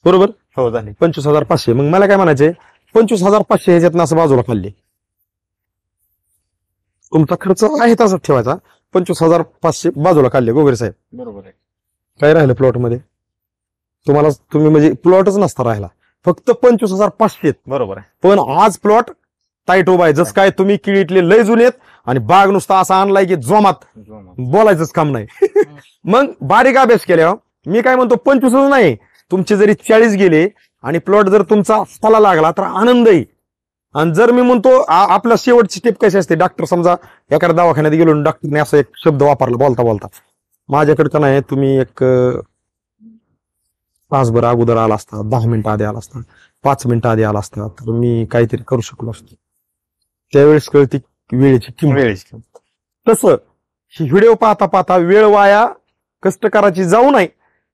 बरोबर, हो झाले. 25,500. मग मला काय म्हणायचे, 25,500 ह्याच्यातनं असं बाजूला खाल्ले, तुमचा खर्च आहे तसाच ठेवायचा, 25,500 बाजूला काढले गोगरे साहेब. बरोबर आहे. काय राहिलं प्लॉट मध्ये तुम्ही म्हणजे प्लॉटच नसता राहिला, फक्त 25,500. बरोबर आहे. पण आज प्लॉट टाईट उभा आहे, जसं काय तुम्ही किडीतले लय जुनेत आणि बाग नुसता असा आणलाय की जोमात बोलायचंच काम नाही. मग बारीक अभ्यास केल्यावर मी काय म्हणतो 25 नाही, तुमचे जरी 40 गेले आणि प्लॉट जर तुमचा फला लागला तर आनंद आहे. आणि जर मी म्हणतो आपला शेवटची स्टेप कशी असते, डॉक्टर समजा एखाद्या दवाखान्यात गेलो, डॉक्टरने असा एक शब्द वापरला बोलता बोलता, माझ्याकडे का नाही तुम्ही एक तासभर अगोदर आला असता, 10 मिनिटं आधी आला असता, 5 मिनिटं आधी आला असता, तर मी काहीतरी करू शकलो असतो. त्यावेळेस कळती वेळेची किंमत. तसं ही व्हिडिओ पाहता पाहता वेळ वाया कष्ट करायची जाऊ नये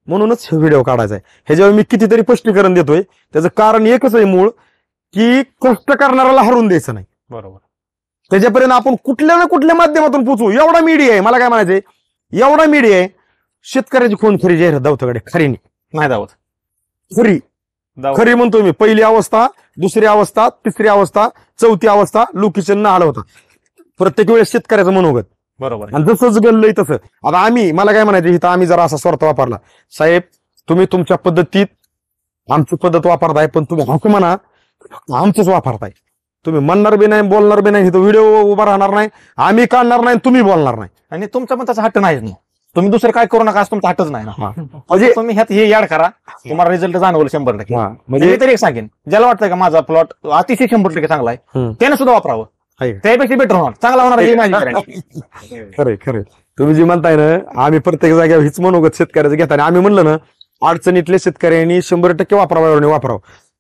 म्हणूनच हे व्हिडिओ काढायचा आहे. ह्याच्यावर मी कितीतरी स्पष्टीकरण देतोय, त्याचं कारण एकच आहे मूळ, की कष्ट करणाऱ्याला हरवून द्यायचं नाही. बरोबर. त्याच्यापर्यंत आपण कुठल्या ना कुठल्या माध्यमातून पोचू. एवढा मीडिया आहे, मला काय म्हणायचंय, एवढा मीडिया आहे, शेतकऱ्याची कोण खरी जाहिरात दावताकडे खरी नाही दावत. खरी खरी म्हणतो मी. पहिली अवस्था, दुसरी अवस्था, तिसरी अवस्था, चौथी अवस्था लोकेशन न आलं होतं प्रत्येक वेळेस शेतकऱ्याचं मनोगत. बरोबर. आणि जसंच घडलंय तसं आता आम्ही, मला काय म्हणायचं इथं आम्ही जरा असा स्वार्थ वापरला, साहेब तुम्ही तुमच्या पद्धतीत आमची पद्धत वापरताय, पण तुम्ही असं म्हणा आमचंच वापरताय, तुम्ही म्हणणार बी नाही, बोलणार बी नाही, इथं व्हिडिओ उभा राहणार नाही, आम्ही काढणार नाही, तुम्ही बोलणार नाही. आणि तुमचा पण तसा हट्ट नाहीच ना, तुम्ही दुसरं काय करू नका, तुमचा हट्टच नाही ना. म्हणजे तुम्ही ह्यात हे याड करा, तुम्हाला रिझल्ट जाणवलं 100%. म्हणजे मी तरी एक सांगेन, ज्याला वाटतंय का माझा प्लॉट अतिशय 100% चांगला आहे, त्याने सुद्धा वापरावं, आहे. त्यापेक्षा बेटर होणार, चांगला होणार ही माझी guarantee. खरे खरे तुम्ही जे म्हणताय ना, आम्ही प्रत्येक जागेवर हीच मनोगत शेतकऱ्याचं घेताना आम्ही म्हणलं ना, अडचणीतले शेतकऱ्यांनी 100% वापरावं.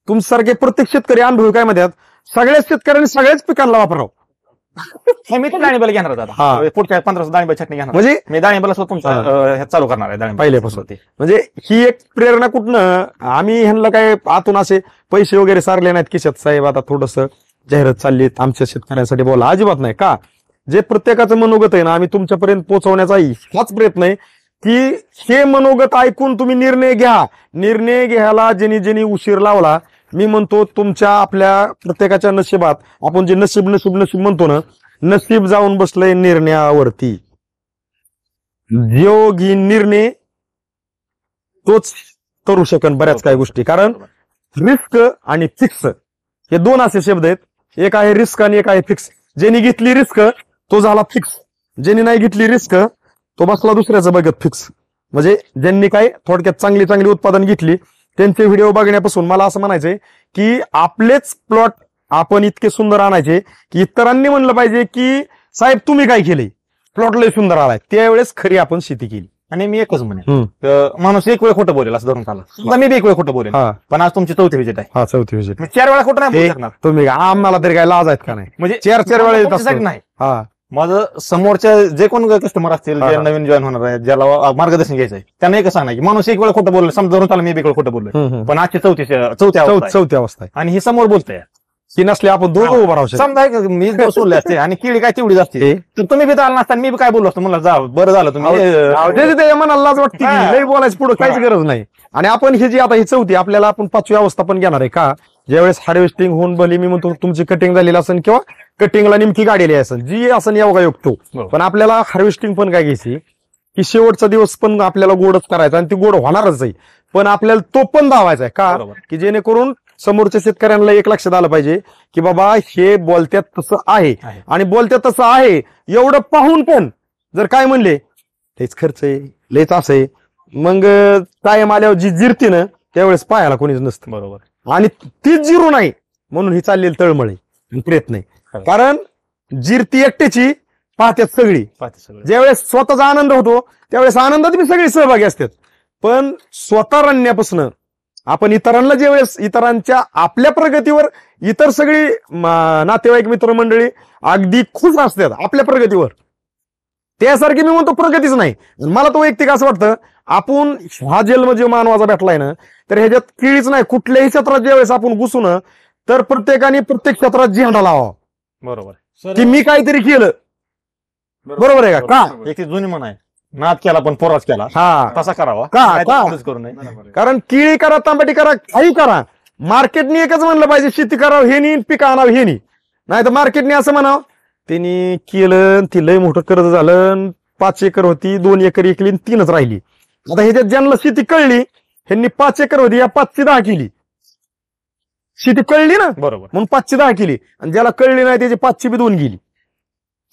तुमच्यासारखे प्रत्येक शेतकरी अनुभवी काय म्हणतात, सगळ्याच शेतकऱ्यांनी सगळ्याच पिकांना वापरावं. मी तर दाणेबल घेणार आता, हा. पुढच्या 15 दाणेबल छटणी घेणार, म्हणजे मी दाणेबल तुमचा ह्यात चालू करणार आहे दाणेबल पहिल्यापासून. म्हणजे ही एक प्रेरणा कुठनं, आम्ही ह्यांना काय आतून असे पैसे वगैरे सारले नाहीत खिशात, साहेब आता थोडस जाहिरात चालली आमच्या शेतकऱ्यांसाठी बोला, अजिबात नाही. का जे प्रत्येकाचं मनोगत आहे ना, आम्ही तुमच्यापर्यंत पोहोचवण्याचा हाच प्रयत्न आहे की हे मनोगत ऐकून तुम्ही निर्णय घ्या. निर्णय घ्यायला ज्यांनी उशीर लावला, मी म्हणतो तुमच्या आपल्या प्रत्येकाच्या नशिबात, आपण जे नशीब नशीब नशीब म्हणतो ना, नशीब जाऊन बसलंय निर्णयावरती. जो घेईन निर्णय तोच करू शकन बऱ्याच काही गोष्टी. कारण रिस्क आणि फिक्स हे दोन असे शब्द आहेत, एक आहे रिस्क आणि एक आहे फिक्स. ज्यांनी घेतली रिस्क तो झाला फिक्स, ज्यांनी नाही घेतली रिस्क तो बसला दुसऱ्याचं बघत फिक्स. म्हणजे ज्यांनी काय थोडक्यात चांगली चांगली उत्पादन घेतली त्यांचे व्हिडिओ बघण्यापासून मला असं म्हणायचंय की आपलेच प्लॉट आपण इतके सुंदर आणायचे की इतरांनी म्हणलं पाहिजे की साहेब तुम्ही काय केले, प्लॉट लय सुंदर आलाय, त्यावेळेस खरी आपण शेती केली. आणि मी एकच म्हणेन, माणूस एक वेळ खोटं बोलेल असं धरून चाला. समजा मी बी एक वेळ खोटं बोलेल, हा पण आज तुमची 4थी विजिट आहे. हा 4थी विजिट. मी 4 वेळा खोटं नाही बोलू शकणार. तुम्ही आम्हाला तरी काय लाज आहेत का नाही? म्हणजे 4 वेळा येत असतो. नाही. हा माझं समोरच्या जे कोण कस्टमर असतील, जे नवीन जॉईन होणार आहे, ज्याला मार्गदर्शन घ्यायचं आहे, त्यांना एकच सांगणार की माणूस एक वेळ खोटं बोललो, समजा धरून चाला मी एक वेळ खोटं बोललोय, पण आजची 4थी अवस्था आहे. आणि ही समोर बोलतोय की नसले आपण दोघं उभं राहू शकतो. समजा मी सोडले असते आणि केळी काय तेवढीच असते, तर तुम्ही बी आला नसता, मी बी काय बोललो असतो, मला जा बरं झालं तुम्ही. मनाला लाज वाटते, लई बोलायचं पुढे काहीच गरज नाही. आणि आपण हे जी आता ही 4थी, आपल्याला आपण 5वी अवस्था पण घेणार आहे का? ज्यावेळेस हार्वेस्टिंग होऊन भली मी म्हणतो तुमची कटिंग झालेली असेल किंवा कटिंगला नेमकी गाडीली असेल, जी असं योगा योगतो, पण आपल्याला हार्वेस्टिंग पण काय घ्यायची की शेवटचा दिवस पण आपल्याला गोडच करायचा आणि ती गोड होणारच आहे, पण आपल्याला तो पण धावायचा आहे का? की जेणेकरून समोरच्या शेतकऱ्यांना एक लक्षात आलं पाहिजे की बाबा हे बोलत्यात तसं आहे, आणि बोलत्यात तसं आहे एवढं पाहून पण जर काय म्हणले तेच खर्च आहे, लयच असं आहे, मग कायम आल्यावर जी जिरती ना त्यावेळेस पाहायला कोणीच नसतं. बरोबर. आणि तीच जिरू नाही म्हणून ही चाललेली तळमळे प्रयत्न आहे. कारण जिरती एकट्याची पाहत्यात सगळी. ज्यावेळेस स्वतःचा आनंद होतो त्यावेळेस आनंदात मी सगळी सहभागी असतात, पण स्वतः रडण्यापासून आपण इतरांना ज्यावेळेस इतरांच्या आपल्या प्रगतीवर इतर सगळी नातेवाईक मित्रमंडळी अगदी खुश असतात आपल्या प्रगतीवर, त्यासारखी मी म्हणतो प्रगतीच नाही. मला तो वैयक्तिक असं वाटतं, आपण हा जन्म जे मानवाचा भेटलाय ना, तर ह्याच्यात किळीच नाही. कुठल्याही क्षेत्रात ज्यावेळेस आपण घुसू ना, तर प्रत्येकाने प्रत्येक क्षेत्रात झेंडा लावा. बरोबर. की मी काहीतरी केलं. बरोबर आहे का? एक जुनी म्हण आहे, नाद केला पण पोराच केला, हा तसा करावा करू नये. कारण केळी करा, तांबटी करा, काही करा, मार्केटने एकच म्हणलं पाहिजे, शेती करावं हे नाही, पिकं आणावं हे नाही तर मार्केटने असं म्हणावं त्यांनी केलं, ती लय मोठं कर्ज झालं, 5 एकर होती 2 एकर एकली 3च राहिली. आता ह्याच्यात ज्यांना शेती कळली ह्यांनी 5 एकर होती या 5ची 10 केली. शेती कळली ना, बरोबर, म्हणून 5ची 10 केली, आणि ज्याला कळली नाही त्याची 5ची बी 2 गेली.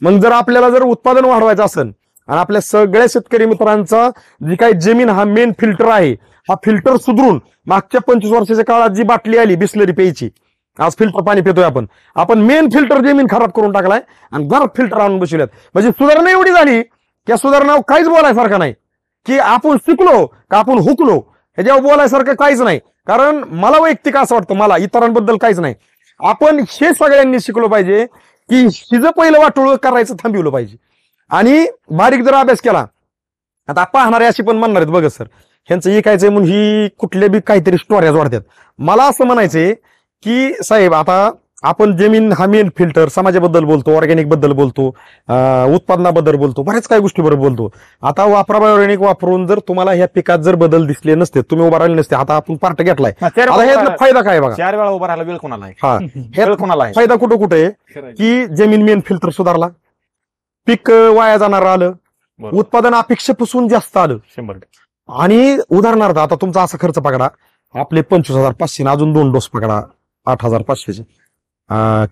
मग जर आपल्याला जर उत्पादन वाढवायचं असेल आणि आपल्या सगळ्या शेतकरी मित्रांचा जी काही जमीन हा मेन फिल्टर आहे, हा फिल्टर सुधरून मागच्या 25 वर्षाच्या काळात जी बाटली आली बिस्लरी प्यायची, आज फिल्टर पाणी पितोय आपण मेन फिल्टर जमीन खराब करून टाकलाय आणि घरात फिल्टर आणून बसवल्यात. म्हणजे सुधारणा एवढी झाली की सुधारणा काहीच बोलायसारखं नाही, की आपण शिकलो का आपण हुकलो ह्याच्यावर बोलायसारखं काहीच नाही. कारण मला वैयक्तिक असं वाटतं, मला इतरांबद्दल काहीच नाही, आपण हे सगळ्यांनी शिकलो पाहिजे की हिचं पहिलं वाटोळ करायचं थांबवलं पाहिजे. आणि बारीक जर अभ्यास केला, आता पाहणारे अशी पण म्हणणार आहेत बघा सर ह्यांचं ऐकायचंय म्हणून ही कुठल्या बी काहीतरी स्टोऱ्या वाढतात. मला असं म्हणायचंय की साहेब, आता आपण जमीन हा मेन फिल्टर, समाजाबद्दल बोलतो, ऑर्गॅनिक बद्दल बोलतो, उत्पादनाबद्दल बोलतो, बऱ्याच काही गोष्टीबरोबर बोलतो. आता वापरा ऑर्गॅनिक वापरून जर तुम्हाला ह्या पिकात जर बदल दिसले नसते, तुम्ही उभा राहिले नसते, आता आपण पार्ट घेतलाय, फायदा काय बघा? 4 वेळा उभा राहायला वेळ कोणाला आहे? हा, वेळ कोणाला आहे? फायदा कुठे आहे की जमीन मेन फिल्टर सुधारला, पीक वाया जाणार आलं, उत्पादन अपेक्षेपासून जास्त आलं 100%. आणि उदाहरणार्थ आता तुमचा असा खर्च पकडा, आपले 25,500 अजून 2 डोस पकडा 8,500चे,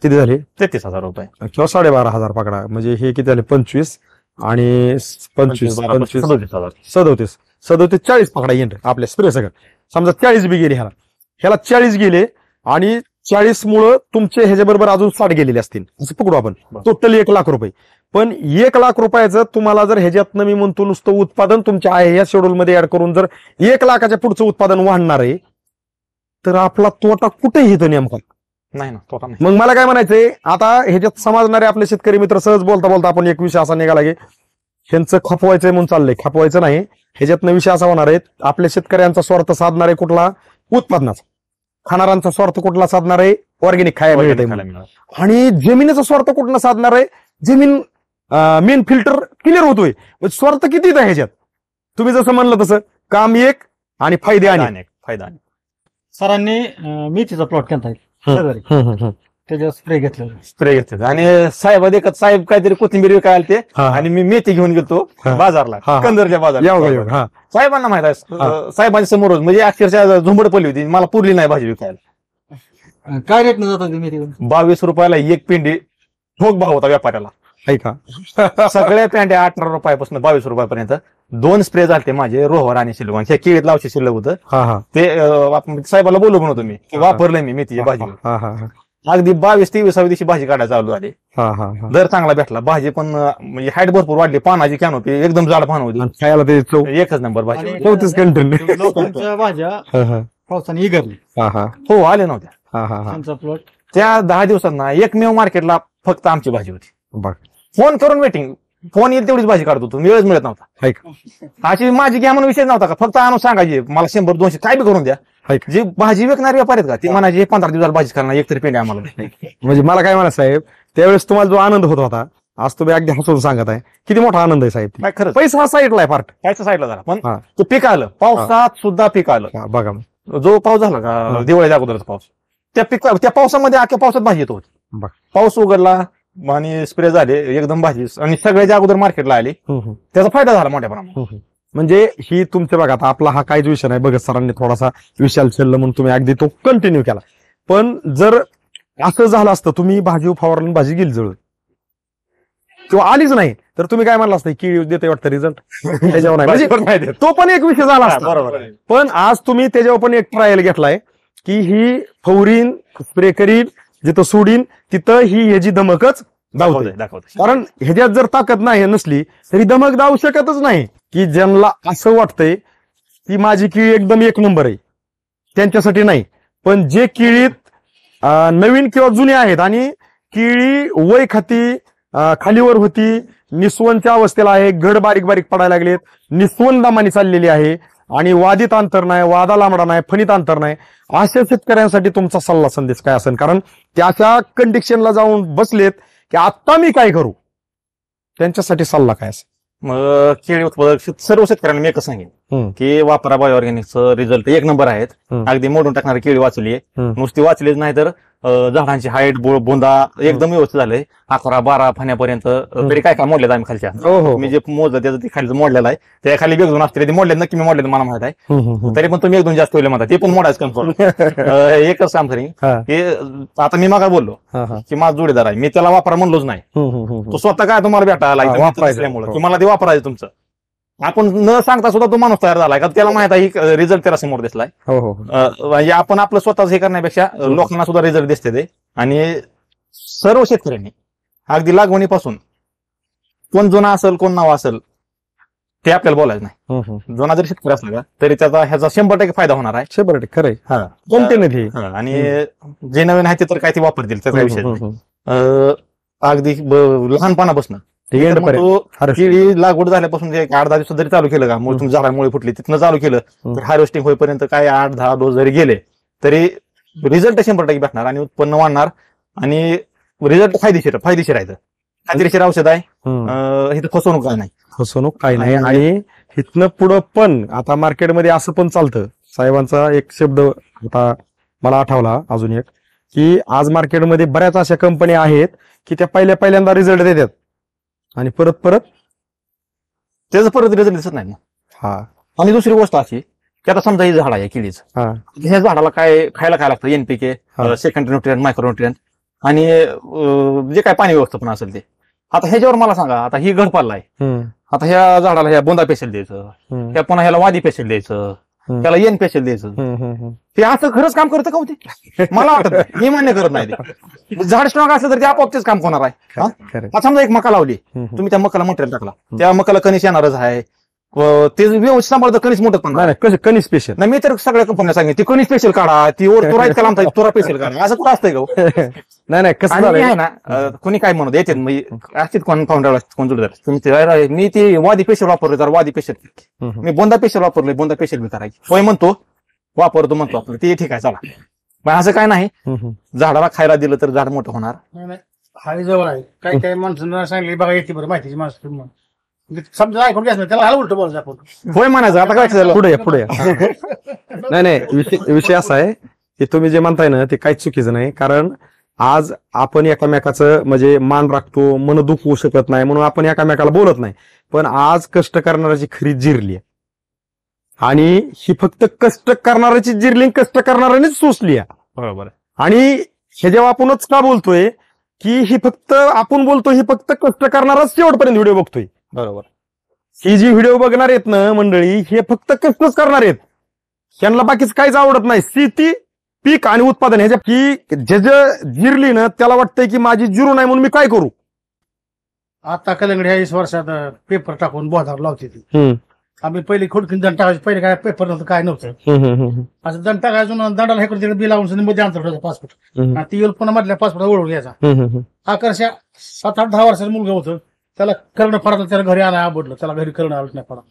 किती झाले? 33,000 रुपये किंवा 12,500 पकडा, म्हणजे हे किती झाले? 25 आणि 25 37 40 पकडा येणार आपल्या स्प्रे सगळं. समजा 40 बी गेले, ह्याला 40 गेले आणि 40 मुळे तुमचे ह्याच्याबरोबर अजून 60 गेलेले असतील असं पकडू आपण, टोटल 1 लाख रुपये. पण 1 लाख रुपयाचं तुम्हाला जर ह्याच्यातनं मी म्हणतो नुसतं उत्पादन तुमच्या आहे या शेड्यूलमध्ये ऍड करून जर 1 लाखाच्या पुढचं उत्पादन वाढणार आहे, तर आपला तोटा कुठेही येतो नेमका नाही ना, तोटा नाही. मग मला काय म्हणायचंय, आता ह्याच्यात समजणारे आपले शेतकरी मित्र सहज बोलता बोलता आपण एक विषय असा निघाला की ह्यांचं खपवायचंय म्हणून चाललंय. खपवायचं नाही, ह्याच्यातनं विषय असा होणार आहे, आपल्या शेतकऱ्यांचा स्वार्थ साधणार आहे कुठला? उत्पादनाचा. खाणाऱ्यांचा स्वार्थ कुठला साधणार आहे? ऑर्गॅनिक खायला मिळत. आणि जमिनीचा स्वार्थ कुठला साधणार आहे? जमीन मेन फिल्टर क्लिअर होतोय. स्वार्थ किती आहे ह्याच्यात? तुम्ही जसं म्हणलं तसं काम एक आणि फायदे अनेक. फायदा सरांनी मेथीचा प्लॉट केला शेजारी, त्याच्यावर स्प्रे घेतलं आणि साहेब काहीतरी कोथिंबीर विकायला ते, आणि मी मेथी घेऊन गेलो बाजारला, कंदरच्या बाजारला. साहेबांना माहित आहे, साहेबांच्या समोर म्हणजे अक्षरशः झुंबड पडली होती, मला पुरली नाही भाजी विकायला. काय रेट न जातात मेथी? 22 रुपयाला 1 पेंडी, ठोक भाव होता व्यापाऱ्याला. सगळ्या पेंड्या 18 रुपयापासून 22 रुपयापर्यंत. 2 स्प्रे झाले माझे, रोहर आणि शिल्लक, हे केळीत लावशे शिल्लक होतं ते. साहेबाला बोलू म्हणतो मी, वापरलंय मी मेथीची भाजी. अगदी 22-23 दिवशी भाजी काढायला चालू झाली. हा हा हा. दर चांगला भेटला. भाजी पण म्हणजे हाईट भरपूर वाढली. पानाची कॅनोपी एकदम जाड पान होती. आणि खायला ते चव एकच नंबर भाजी. आणि 34 कंटेंट. लोकांच्या भाज्या हा हा पावसाने इगरली. हा हा हो आले नव्हत्या. हा हा हा. त्यांचा प्लॉट त्या 10 दिवसांना एकमेव मार्केटला फक्त आमची भाजी होती. बघ फोन करून वेटिंग. फोन येईल तेवढीच भाजी काढत होतो. वेळच मिळत नव्हता. हाय का अशी माझी घ्या म्हणून विषय नव्हता का. फक्त आणून सांगायची मला 100-200 काय बी करून द्या. हाय का. जे भाजी विकणारे व्यापारी आहेत का ती म्हणायचे 15 दिवसाला भाजी करणार एकतरी पेंड आम्हाला. म्हणजे मला काय म्हणा साहेब, त्यावेळेस तुम्हाला जो आनंद होत होता आज तुम्ही अगदी हसून सांगत आहे, किती मोठा आनंद आहे साहेब. काय खरंच पैसा हा साईडला आहे पार्ट. कायच्या साईडला झाला पण हा. ते पीक आलं. पावसात सुद्धा पीक आलं. बघा मग. जो पाऊस झाला का दिवाळीच्या अगोदरचा पाऊस त्या पावसामध्ये अख्ख्या पावसात भाजी येत होती. बघ. पाऊस उघडला आणि स्प्रे झाले एकदम भाजी आणि सगळ्याच्या अगोदर मार्केटला आली. हम्म. त्याचा फायदा झाला मोठ्या प्रमाणात. म्हणजे ही तुमचे बघा आता आपला हा काहीच विषय नाही. भगत सरांनी थोडासा विशाल छल्ल म्हणून तुम्ही अगदी तो कंटिन्यू केला. पण जर असं झालं असतं तुम्ही भाजी फवारली भाजी गेली जळून किंवा आलीच नाही तर तुम्ही काय म्हणला असतं की देते वाटतं रिझल्ट त्याच्यावर नाही. म्हणजे तो पण एक विषय झाला असता. बरोबर. पण आज तुम्ही त्याच्यावर पण एक ट्रायल घेतलाय की ही फौरीन स्प्रे करीन जिथं सोडीन तिथं ही ह्याची धमकच दाखवते. दाखवते. कारण ह्याच्यात जर ताकद नाही नसली तरी धमक दावू शकतच नाही. की ज्यांना असं वाटतंय की माझी केळी एकदम एक नंबर आहे त्यांच्यासाठी नाही. पण जे केळीत नवीन किंवा जुने आहेत आणि केळी वय खाती खालीवर होती, निस्वनच्या अवस्थेला आहे, घड बारीक बारीक पडायला लागलेत, निस्वन दामानी चाललेली आहे आणि वादीत अंतर नाही, वादा लांबडा नाही, फणीत अंतर नाही, अशा शेतकऱ्यांसाठी तुमचा सल्ला संदेश काय असेल? कारण त्याच्या कंडिशनला जाऊन बसलेत की आता मी काय करू, त्यांच्यासाठी सल्ला काय असेल? मग केळी उत्पादक सर्व शेतकऱ्यांना मी एकच सांगेन की वापरा बायो ऑर्गॅनिकचं रिझल्ट एक नंबर आहेत. अगदी मोडून टाकणारी केळी वाचली आहे. नुसती वाचलीच नाही तर झाडांची हाईट बोंदा एकदम व्यवस्थित झालंय. 11-12 फाण्यापर्यंत तरी काय काय मोडलेत आम्ही खालच्या. मी जे मोजलं त्याचं ते खाली मोडलेलं आहे. त्या खाली बेगून असते ते मोडले नक्की मी मोडले मला माहित आहे. तरी पण तुम्ही 1-2 जास्त होईल म्हणता ते पण मोडायचं कन्फर्म. एकच काम करीन की आता मी मागा बोललो की माझा जोडीदार आहे मी त्याला वापरा म्हणलोच नाही. तो स्वतः काय तुम्हाला भेटायला वापरायचं की मला ते वापरायचं तुमचं. आपण न सांगता सुद्धा तो माणूस तयार झालाय का त्याला माहित आहे रिझल्ट त्याला समोर दिसलाय. म्हणजे आपण आपलं स्वतःच हे करण्यापेक्षा लोकांना सुद्धा रिझल्ट दिसते ते. आणि सर्व शेतकऱ्यांनी अगदी लागवणीपासून कोण जुना असेल कोण नाव असेल ते आपल्याला बोलायचं नाही. जुना जरी शेतकरी असला का तरी त्याचा ह्याचा 100% फायदा होणार आहे. 100% खरंय. कोणते नाही. आणि जे नवीन आहे ते तर काय ते वापरतील त्याचा विषय नाही. अगदी लहानपणापासून केळी लागवड झाल्यापासून 8-10 दिवसात जरी चालू केलं का मुळे झाडामुळे फुटली तिथनं चालू केलं तर हार्वेस्टिंग होईपर्यंत काय 8-10 डोस जरी गेले तरी रिझल्ट 100% भेटणार आणि उत्पन्न वाढणार आणि रिझल्ट फायदेशीर आहे. खात्रीशीर औषध आहे. इथं फसवणूक काय नाही. फसवणूक काही नाही. आणि इथनं पुढं पण आता मार्केटमध्ये असं पण चालतं. साहेबांचा एक शब्द आता मला आठवला अजून एक की आज मार्केटमध्ये बऱ्याच अशा कंपन्या आहेत की त्या पहिल्यांदा रिझल्ट देतात आणि परत त्याचं परत रिझल्ट दिसत नाही ना. आणि दुसरी गोष्ट अशी की आता समजा ही झाड आहे केळीचं. ह्या झाडाला काय खायला लागतं NPK secondary nutrient micro nutrient आणि जे काय पाणी व्यवस्थापन असेल ते. आता ह्याच्यावर मला सांगा आता ही घड पाडला आहे. आता ह्या झाडाला ह्या बोंदा पेशल द्यायचं, ह्या पुन्हा ह्याला वादी पेशल द्यायचं, त्याला एन पेशल द्यायचं. ते असं खरंच काम करतं का होते मला वाटत मी मान्य करत नाही. ते झाड स्ट्रॉंग असलं तर ते आपोआपच काम होणार आहे. आता समजा एक मका लावली तुम्ही त्या मकाला मटेरियल टाकला त्या मकाला कणीस येणारच आहे. ते व्यवस्थित सांभाळतं कणीस मोठं पण कणी स्पेशल नाही. मी तर सगळ्या कंपन्या सांगेन ती कणी स्पेशल काढा ती तुरा इतका लांब तुरा स्पेशल काढा असं कुठं असतंय का? नाही कसं आहे ना कोणी काय म्हणत येते असतील कोण फाउंडर कोण जोडदार तुम्ही मी ती वादी पेशल वापरले तर वादी पेशल मी बोंदा पेशल वापरले बोंदा पेशल मी करायची होय म्हणतो वापरतो म्हणतो आपलं ते ठीक आहे चला. पण असं काय नाही झाडाला खायला दिलं तर झाड मोठं होणार. हाय जवळ आहे काही काही माणसांना सांगितले बघा येते बरं माहितीची माणसं समजा ऐकून घ्यायचं त्याला उलट बोलायचं आपण होय म्हणायचं. आता काय झालं पुढे नाही विषय असा आहे की तुम्ही जे म्हणताय ना ते काहीच चुकीचं नाही. कारण आज आपण एकामेकाचं म्हणजे मान राखतो मन दुखवू शकत नाही म्हणून आपण एकामेकाला बोलत नाही. पण आज कष्ट करणाऱ्याची खरी जिरली आहे आणि ही फक्त कष्ट करणाऱ्याची जिरली कष्ट करणाऱ्यानेच सोसली आहे. बरोबर. आणि हे जेव्हा आपणच का बोलतोय की ही फक्त आपण बोलतोय ही फक्त कष्ट करणाराच शेवटपर्यंत व्हिडिओ बघतोय. बरोबर. ही जी व्हिडिओ बघणार आहेत ना मंडळी हे फक्त कष्टच करणार आहेत. त्यांना बाकीच काहीच आवडत नाही. शेती पीक आणि उत्पादन ह्याच्या की जे जिरली ना त्याला वाटतंय की माझी जिरू नाही म्हणून मी काय करू. आता कलंगडी 20 वर्षात पेपर टाकून बोधार लावते ती. आम्ही पहिले खुडकीन दंड टाकायचे, पहिले काय पेपर नव्हतं काय नव्हतं. असं दंड टाकायचं दंडाला हे तिकडे बी लावून मध्ये अंतर ठेवायचं 5 फूट. ती येऊन पुन्हा मधल्या 5 फुटात ओळखून घ्यायचा. आकर्षा 7-8-10 वर्षाचं मुलगा होतं, त्याला करणं पडलं, त्याला घरी आला आवडलं, त्याला घरी करणं आलं नाही पडा.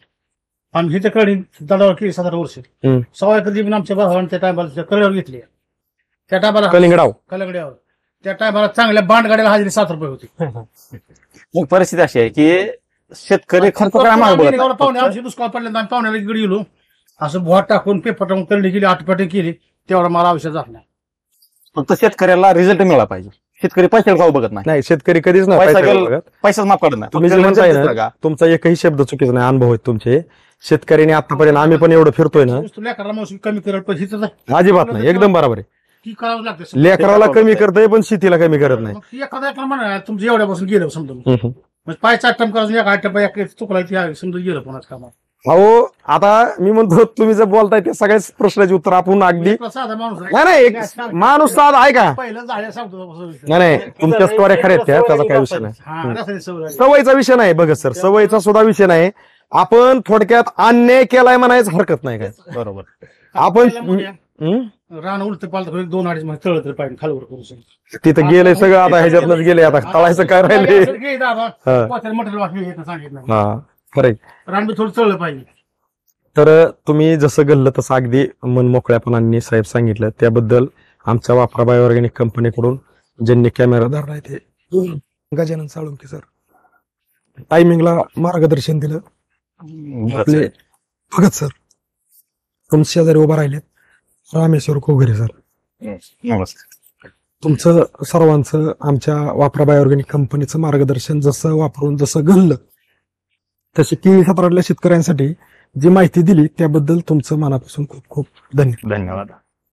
आणि ही तर कळणी दंडावर केली 7-8 वर्ष. 100 एकर जमीन आमच्या भावाने त्या टायमाला कळ्यावर घेतली. त्या टायमाला कलंगड्यावर त्या टायमाला चांगल्या बांडगाड्याला हजेरी 7 रुपये होती. मग परिस्थिती अशी आहे की शेतकरी खर्च करायला पाहुणे आमची दुष्काळ पडल्यानंतर आम्ही पाहुण्याला इकडे गेलो, असं भोट टाकून पेपर टाकून करणी केली, 8 पेटी केली, तेवढा मला आयुष्यात जात नाही. फक्त शेतकऱ्याला रिझल्ट मिळाला पाहिजे. शेतकरी पैशाला भाव बघत नाही. शेतकरी कधीच पैसाच माफ करत नाही. तुम्ही जे म्हणताय ना तुमचा एकही शब्द चुकीचा नाही. अनुभव आहेत तुमचे. शेतकऱ्यांनी आतापर्यंत आम्ही पण एवढं फिरतोय ना, कमी करत अजिबात नाही. एकदम बरोबर आहे. ती करावं लागतं. लेकराला कमी करतोय पण शेतीला कमी करत नाही. एखादा एकला म्हणा तुमचं एवढ्यापासून गेलं समजून पाय 4 टम करायचं, एक 8 टम चुकला ती समजून गेलं कोणाच कामात. अहो आता मी म्हणतो तुम्ही जर बोलताय ते सगळ्याच प्रश्नाचे उत्तर आपण अगदी साधा माणूस नाही एक माणूस साधा आहे का. पहिलं झाल्या सांगतो नाही तुमच्या स्टोऱ्या खऱ्या त्या, त्याचा काही विषय नाही. सवयीचा विषय नाही बघत सर, सवयीचा सुद्धा विषय नाही. आपण थोडक्यात अन्याय केलाय म्हणायच हरकत नाही काय. बरोबर. आपण रान उलट पालत 2-2.5 महिने तळ तर पाहिजे खालवर करू. तिथं गेलंय सगळं, आता ह्याच्यातनच गेले, आता तळायचं काय राहिले. हा खरंय. रान बी थोडं चळलं पाहिजे. तर तुम्ही जसं घडलं तसं अगदी मन मोकळ्यापणाने साहेब सांगितलं, त्याबद्दल आमच्या वापरा बायो ऑर्गॅनिक कंपनीकडून ज्यांनी कॅमेरादार आहे ते गजानन साळुंके सर, टायमिंगला मार्गदर्शन दिलं. आपले भगत सर तुमच्या शेजारी उभा राहिलेत, रामेश्वर कोगरे सर, नमस्कार. तुमचं सर्वांचं आमच्या वापरा बायो ऑर्गॅनिक कंपनीचं मार्गदर्शन जसं वापरून जसं घडलं तशी केळी क्षेत्रातल्या शेतकऱ्यांसाठी जी माहिती दिली त्याबद्दल तुमचं मनापासून खूप खूप धन्यवाद. धन्यवाद.